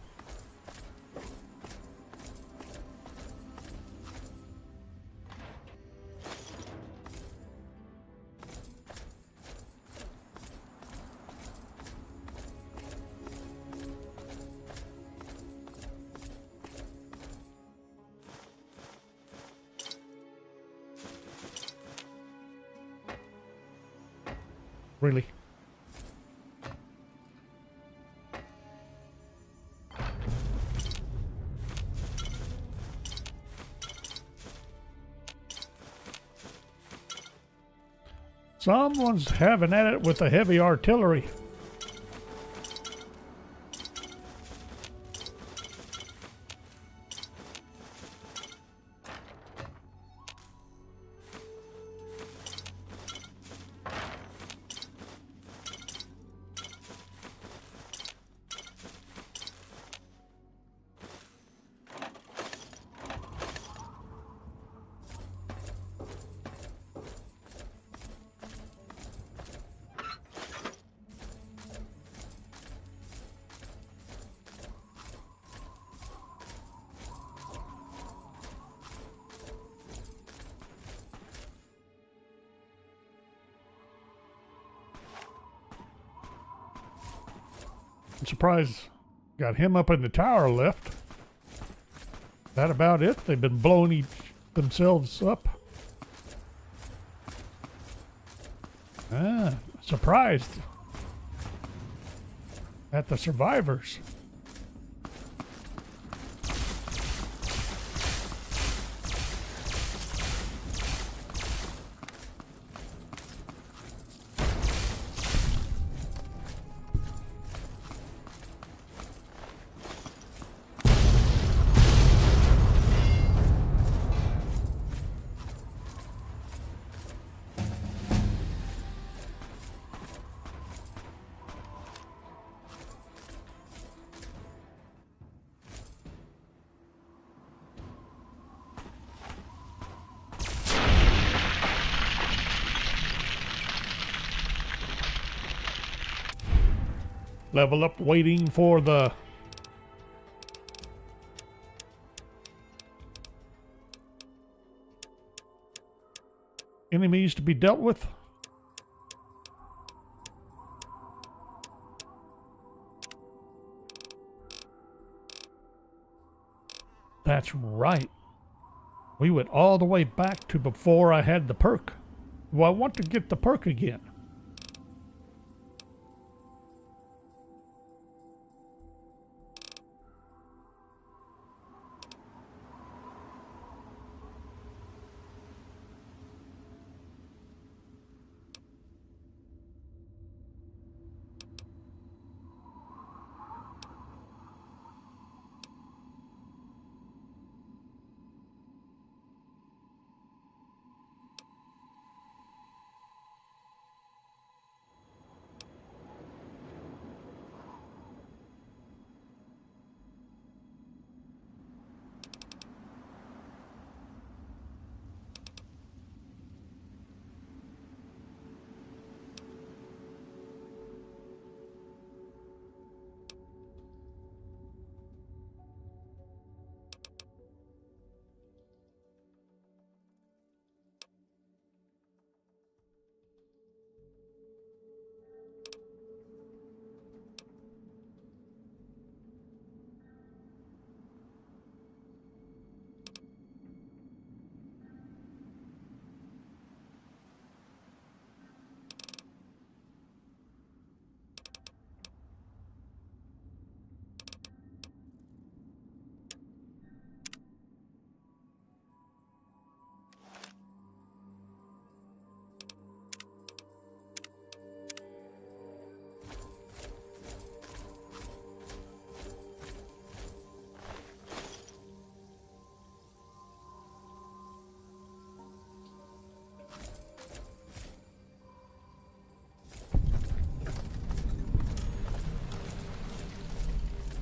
Speaker 1: Really? Someone's having at it with the heavy artillery. I'm surprised got him up in the tower left. That about it? They've been blowing themselves up. Surprised at the survivors. Level up, waiting for the enemies to be dealt with. That's right. We went all the way back to before I had the perk. Well, I want to get the perk again.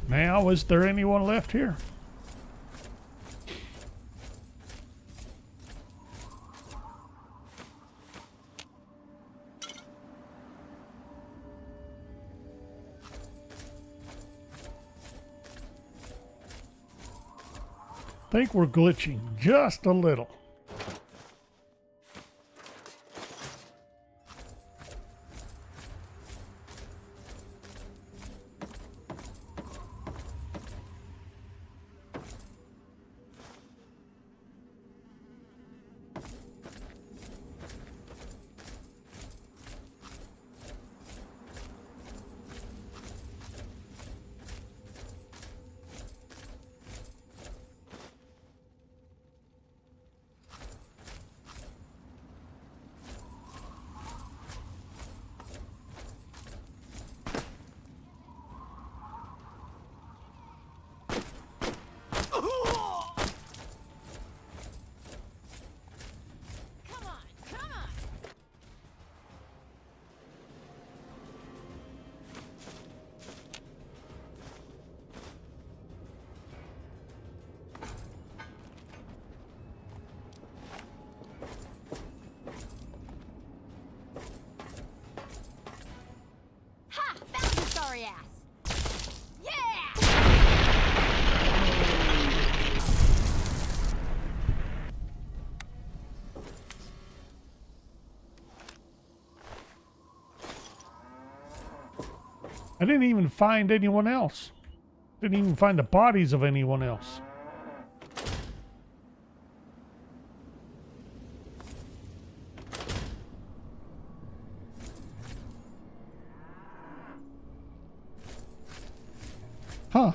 Speaker 1: Now, is there anyone left here? I think we're glitching just a little.
Speaker 15: sorry ass. Yeah!
Speaker 1: I didn't even find anyone else. Didn't even find the bodies of anyone else. Huh.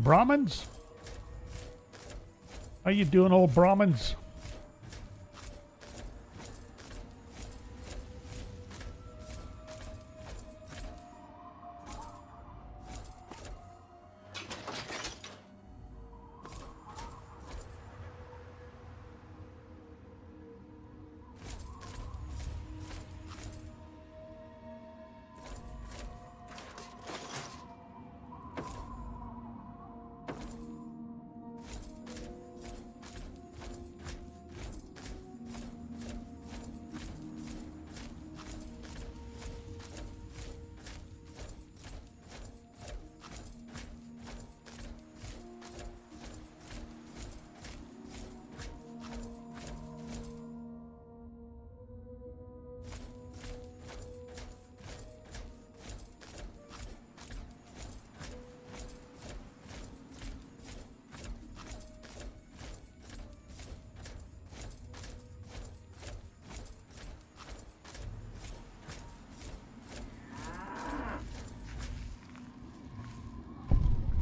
Speaker 1: Brahmins? How you doing, old Brahmins?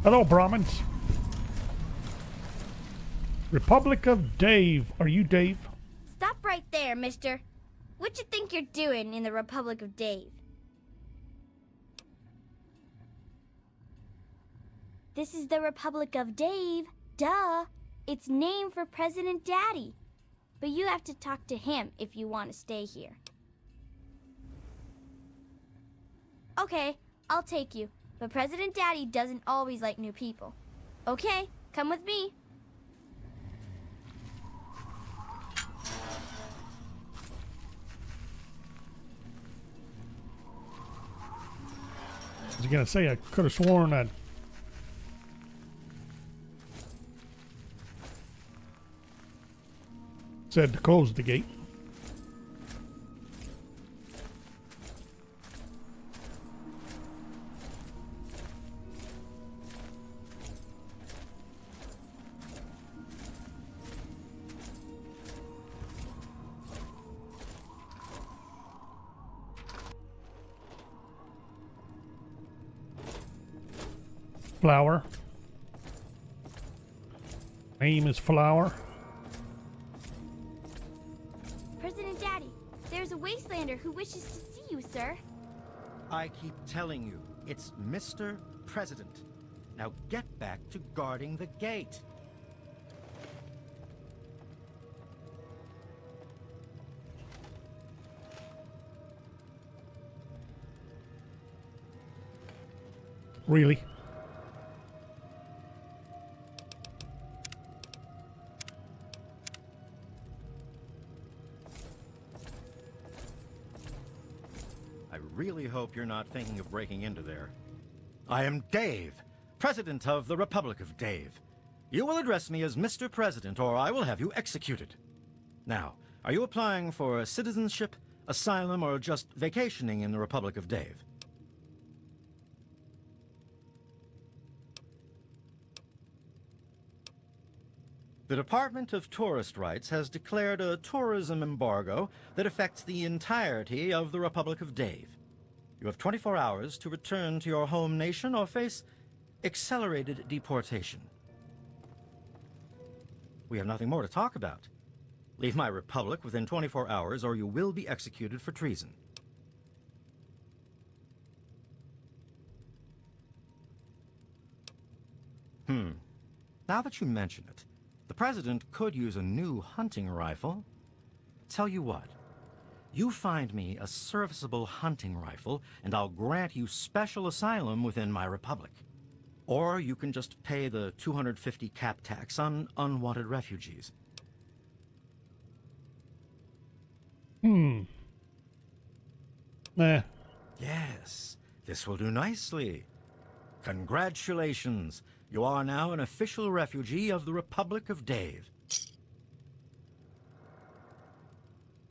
Speaker 1: Hello, Brahmins. Republic of Dave. Are you Dave?
Speaker 15: Stop right there, mister. What you think you're doing in the Republic of Dave? This is the Republic of Dave. Duh. It's named for President Daddy. But you have to talk to him if you want to stay here. Okay, I'll take you. But President Daddy doesn't always like new people. Okay, come with me.
Speaker 1: I was gonna say I could have sworn that said to close the gate. Flower. Name is Flower.
Speaker 15: President Daddy, there's a Wastelander who wishes to see you, sir.
Speaker 16: I keep telling you, it's Mr. President. Now get back to guarding the gate.
Speaker 1: Really?
Speaker 16: I really hope you're not thinking of breaking into there. I am Dave, President of the Republic of Dave. You will address me as Mr. President, or I will have you executed. Now, are you applying for citizenship, asylum, or just vacationing in the Republic of Dave? The Department of Tourist Rights has declared a tourism embargo that affects the entirety of the Republic of Dave. You have 24 hours to return to your home nation or face accelerated deportation. We have nothing more to talk about. Leave my republic within 24 hours or you will be executed for treason. Now that you mention it, the President could use a new hunting rifle. Tell you what, you find me a serviceable hunting rifle and I'll grant you special asylum within my republic. Or you can just pay the 250 cap tax on unwanted refugees.
Speaker 1: Nah.
Speaker 16: Yes, this will do nicely. Congratulations. You are now an official refugee of the Republic of Dave.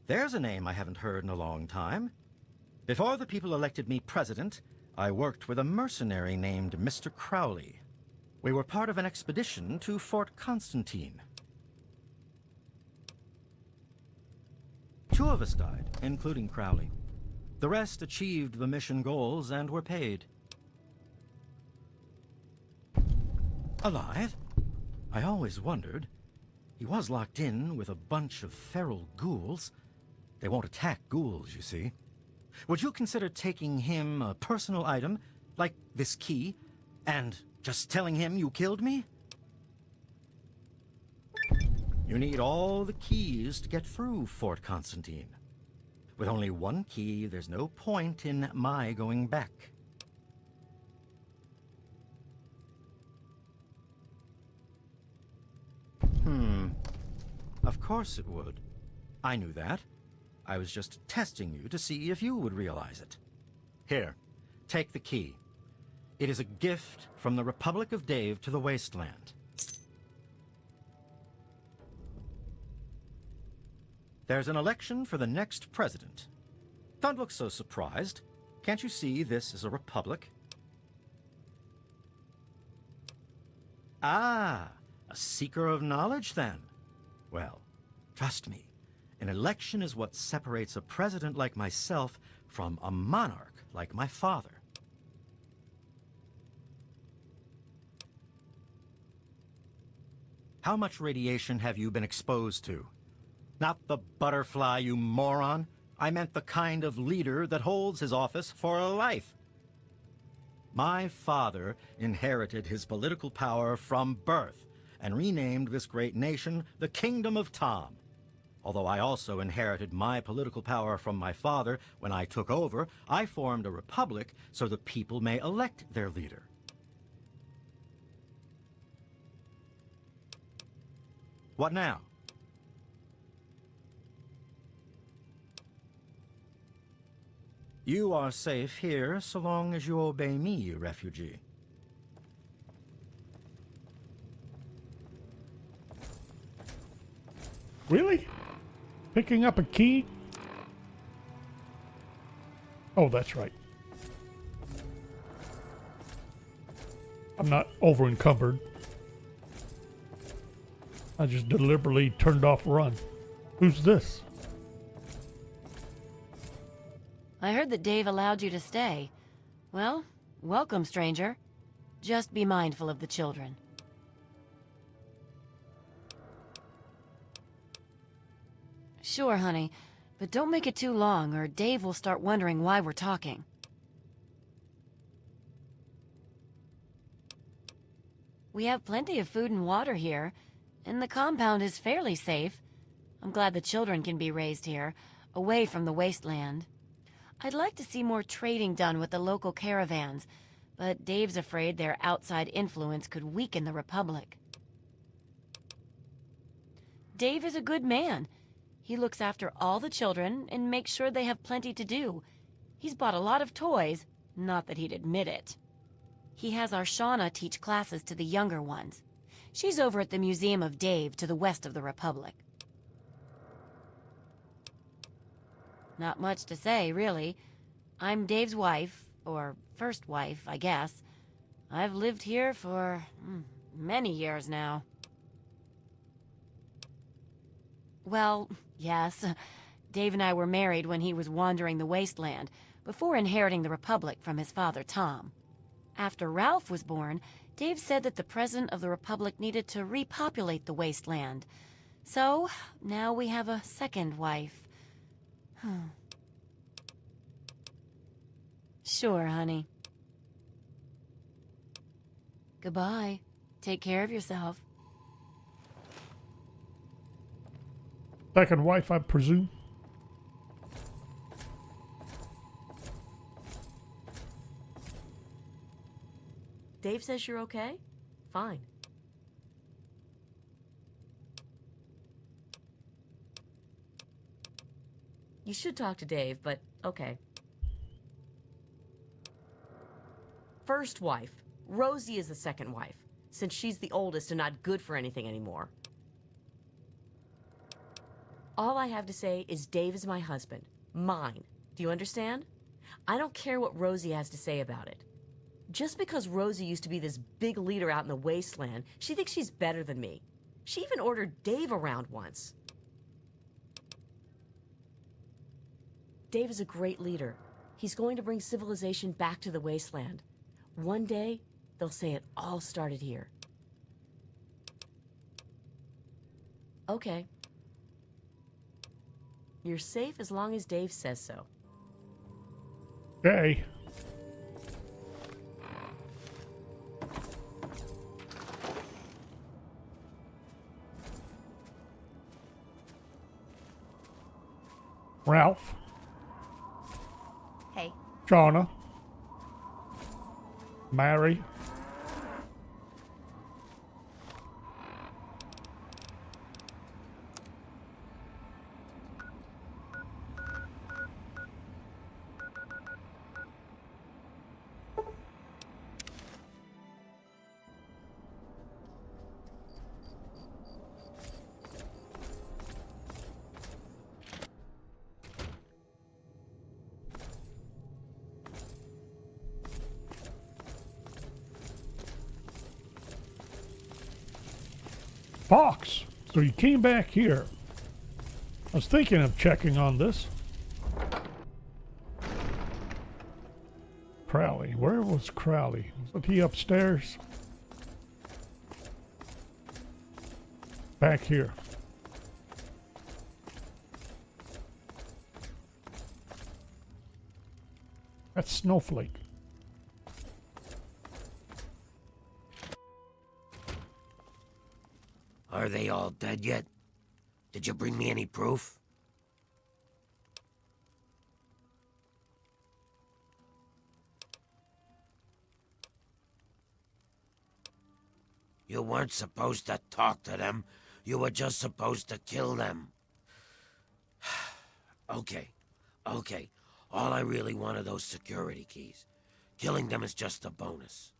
Speaker 16: There's a name I haven't heard in a long time. Before the people elected me president, I worked with a mercenary named Mr. Crowley. We were part of an expedition to Fort Constantine. 2 of us died, including Crowley. The rest achieved the mission goals and were paid. Alive? I always wondered. He was locked in with a bunch of feral ghouls. They won't attack ghouls, you see. Would you consider taking him a personal item, like this key, and just telling him you killed me? You need all the keys to get through Fort Constantine. With only one key, there's no point in my going back. Of course it would. I knew that. I was just testing you to see if you would realize it. Here, take the key. It is a gift from the Republic of Dave to the Wasteland. There's an election for the next president. Don't look so surprised. Can't you see this is a republic? Ah, a seeker of knowledge then. Well, trust me, an election is what separates a president like myself from a monarch like my father. How much radiation have you been exposed to? Not the butterfly, you moron. I meant the kind of leader that holds his office for a life. My father inherited his political power from birth and renamed this great nation the Kingdom of Tom. Although I also inherited my political power from my father when I took over, I formed a republic so the people may elect their leader. What now? You are safe here so long as you obey me, refugee.
Speaker 1: Really? Picking up a key? Oh, that's right. I'm not over encumbered. I just deliberately turned off run. Who's this?
Speaker 3: I heard that Dave allowed you to stay. Well, welcome, stranger. Just be mindful of the children. Sure, honey, but don't make it too long or Dave will start wondering why we're talking. We have plenty of food and water here, and the compound is fairly safe. I'm glad the children can be raised here, away from the wasteland. I'd like to see more trading done with the local caravans, but Dave's afraid their outside influence could weaken the Republic. Dave is a good man. He looks after all the children and makes sure they have plenty to do. He's bought a lot of toys, not that he'd admit it. He has our Shauna teach classes to the younger ones. She's over at the Museum of Dave to the west of the Republic. Not much to say, really. I'm Dave's wife, or first wife, I guess. I've lived here for many years now.
Speaker 9: Well, yes. Dave and I were married when he was wandering the Wasteland, before inheriting the Republic from his father, Tom. After Ralph was born, Dave said that the President of the Republic needed to repopulate the Wasteland. So, now we have a second wife. Sure, honey. Goodbye. Take care of yourself.
Speaker 1: Second wife, I presume.
Speaker 9: Dave says you're okay? Fine. You should talk to Dave, but okay. First wife. Rosie is the second wife, since she's the oldest and not good for anything anymore. All I have to say is Dave is my husband. Mine. Do you understand? I don't care what Rosie has to say about it. Just because Rosie used to be this big leader out in the wasteland, she thinks she's better than me. She even ordered Dave around once. Dave is a great leader. He's going to bring civilization back to the wasteland. One day, they'll say it all started here. Okay. You're safe as long as Dave says so.
Speaker 1: Okay. Ralph.
Speaker 3: Hey.
Speaker 1: Shauna. Mary. Fox, so you came back here. I was thinking of checking on this. Crowley, where was Crowley? Was he upstairs? Back here. That's Snowflake.
Speaker 5: Are they all dead yet? Did you bring me any proof? You weren't supposed to talk to them. You were just supposed to kill them. Okay. All I really want are those security keys. Killing them is just a bonus.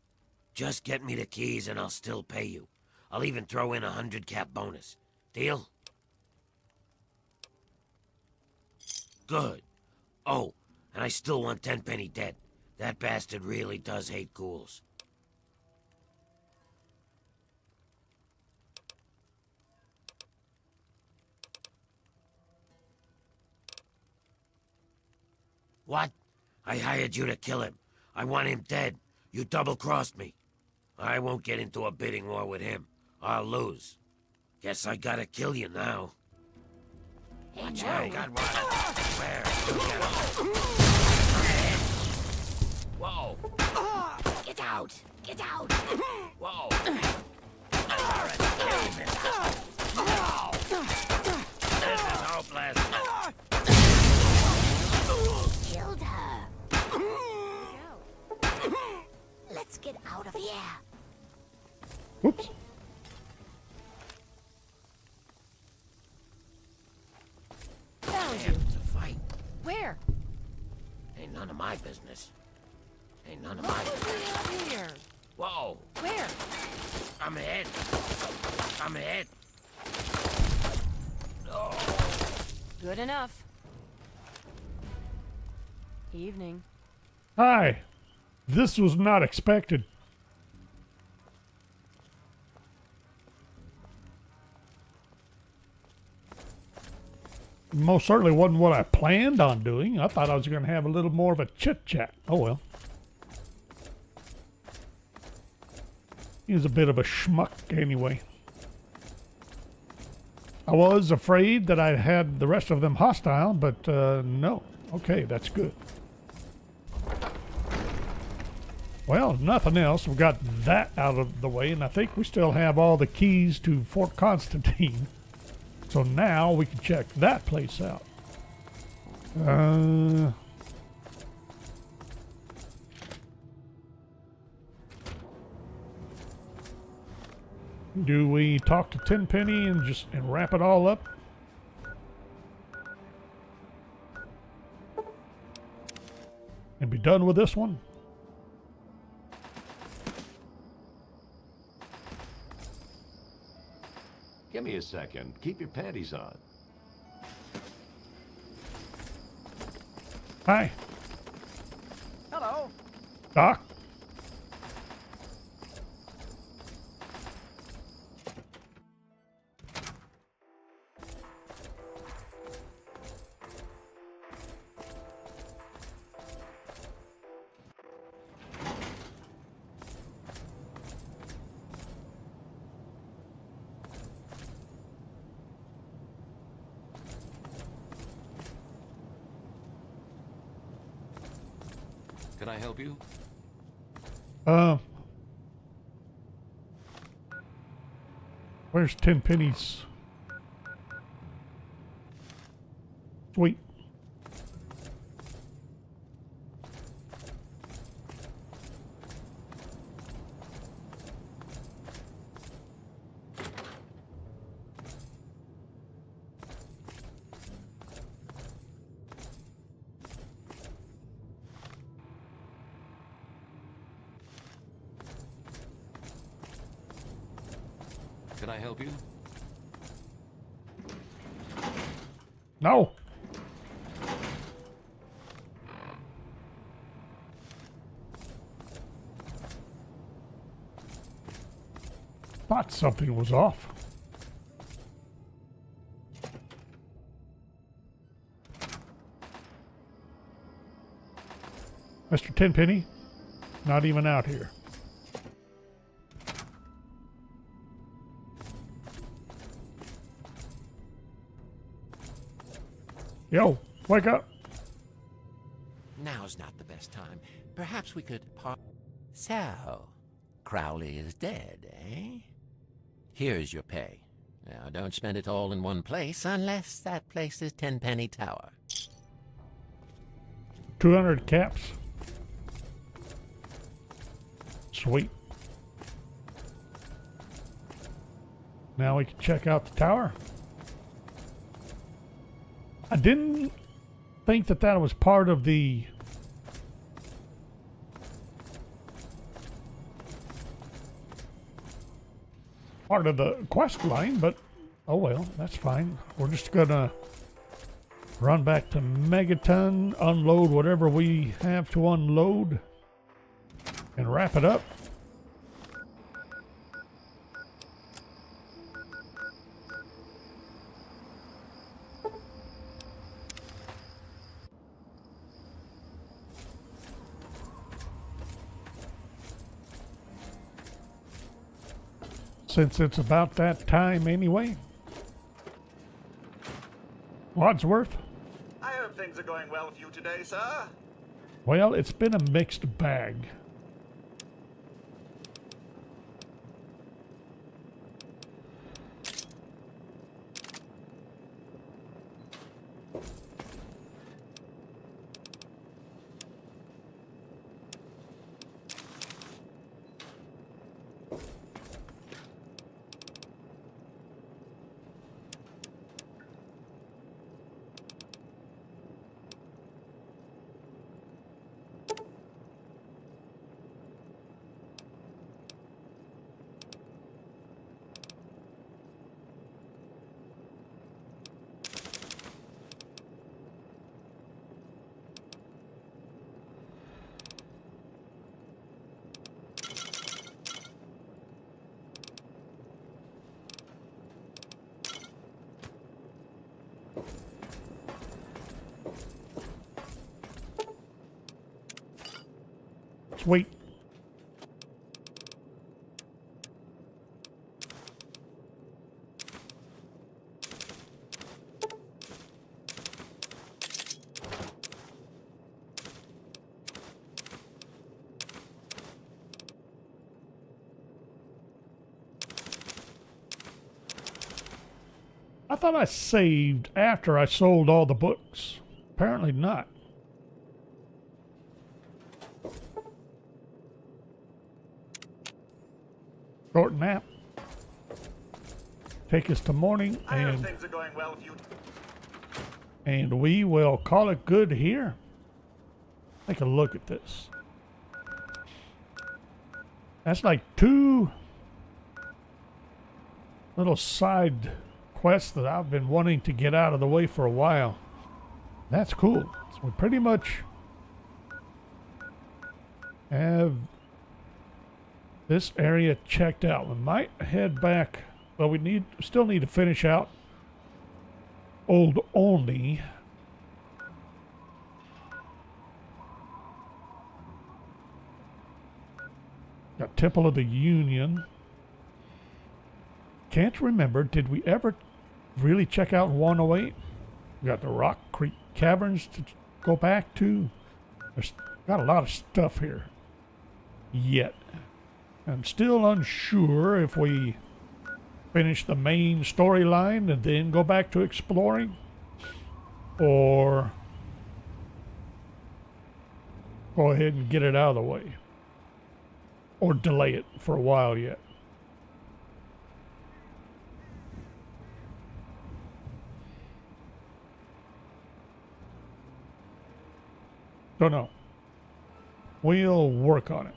Speaker 5: Just get me the keys and I'll still pay you. I'll even throw in 100 cap bonus. Deal? Good. Oh, and I still want Tenpenny dead. That bastard really does hate ghouls. What? I hired you to kill him. I want him dead. You double-crossed me. I won't get into a bidding war with him. I'll lose. Guess I gotta kill you now. Watch out. Got one. Where? Whoa. Get out. Get out. Whoa. This is hopeless.
Speaker 15: Killed her. Let's get out of here.
Speaker 1: Whoops.
Speaker 3: Found you.
Speaker 5: To fight.
Speaker 3: Where?
Speaker 5: Ain't none of my business. Ain't none of my business.
Speaker 3: Up here.
Speaker 5: Whoa.
Speaker 3: Where?
Speaker 5: I'm hit. I'm hit.
Speaker 3: Good enough. Evening.
Speaker 1: Hi. This was not expected. most certainly wasn't what I planned on doing. I thought I was going to have a little more of a chit-chat. Oh well. He was a bit of a schmuck anyway. I was afraid that I had the rest of them hostile, but no. Okay, that's good. Well, if nothing else, we got that out of the way, and I think we still have all the keys to Fort Constantine. So now we can check that place out. Do we talk to Tenpenny and wrap it all up? And be done with this one?
Speaker 17: Give me a second. Keep your panties on.
Speaker 1: Hi.
Speaker 2: Hello.
Speaker 1: Doc.
Speaker 17: Can I help you?
Speaker 1: Where's Tenpenny's? Sweet.
Speaker 17: Can I help you?
Speaker 1: No. Thought something was off. Mr. Tenpenny, not even out here. Yo, wake up.
Speaker 18: Now's not the best time. Perhaps we could So, Crowley is dead, eh? Here's your pay. Now, don't spend it all in one place unless that place is Tenpenny Tower.
Speaker 1: 200 caps. Sweet. Now we can check out the tower. I didn't think that that was part of the quest line, but oh well, that's fine. We're just gonna run back to Megaton, unload whatever we have to unload, and wrap it up. Since it's about that time anyway. Wadsworth?
Speaker 7: I hope things are going well with you today, sir.
Speaker 1: Well, it's been a mixed bag. Sweet. I thought I saved after I sold all the books. Apparently not. Short nap. Take us to morning,
Speaker 7: I hope things are going well with you.
Speaker 1: and we will call it good here. Take a look at this. That's like 2 little side quests that I've been wanting to get out of the way for a while. That's cool. So we pretty much have this area checked out. We might head back. Well, we still need to finish out Old Olney. Got Temple of the Union. Can't remember, did we ever really check out 108? We got the Rock Creek Caverns to go back to. There's got a lot of stuff here yet. I'm still unsure if we finish the main storyline and then go back to exploring, or go ahead and get it out of the way, or delay it for a while yet. Don't know. We'll work on it.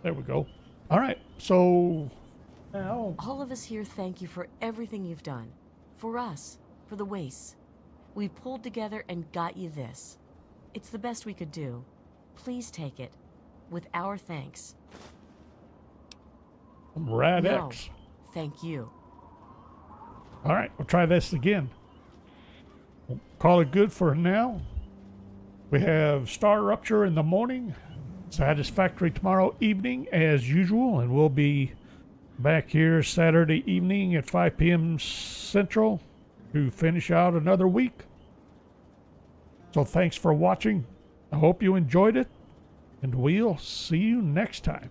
Speaker 1: There we go. All right, so now
Speaker 9: all of us here thank you for everything you've done. For us, for the Wastes. We pulled together and got you this. It's the best we could do. Please take it. With our thanks.
Speaker 1: Rad
Speaker 9: No,
Speaker 1: X.
Speaker 9: thank you.
Speaker 1: All right, we'll try this again. We'll call it good for now. We have Star Rupture in the morning, Satisfactory tomorrow evening as usual, and we'll be back here Saturday evening at 5 p.m. Central to finish out another week. So thanks for watching. I hope you enjoyed it, and we'll see you next time.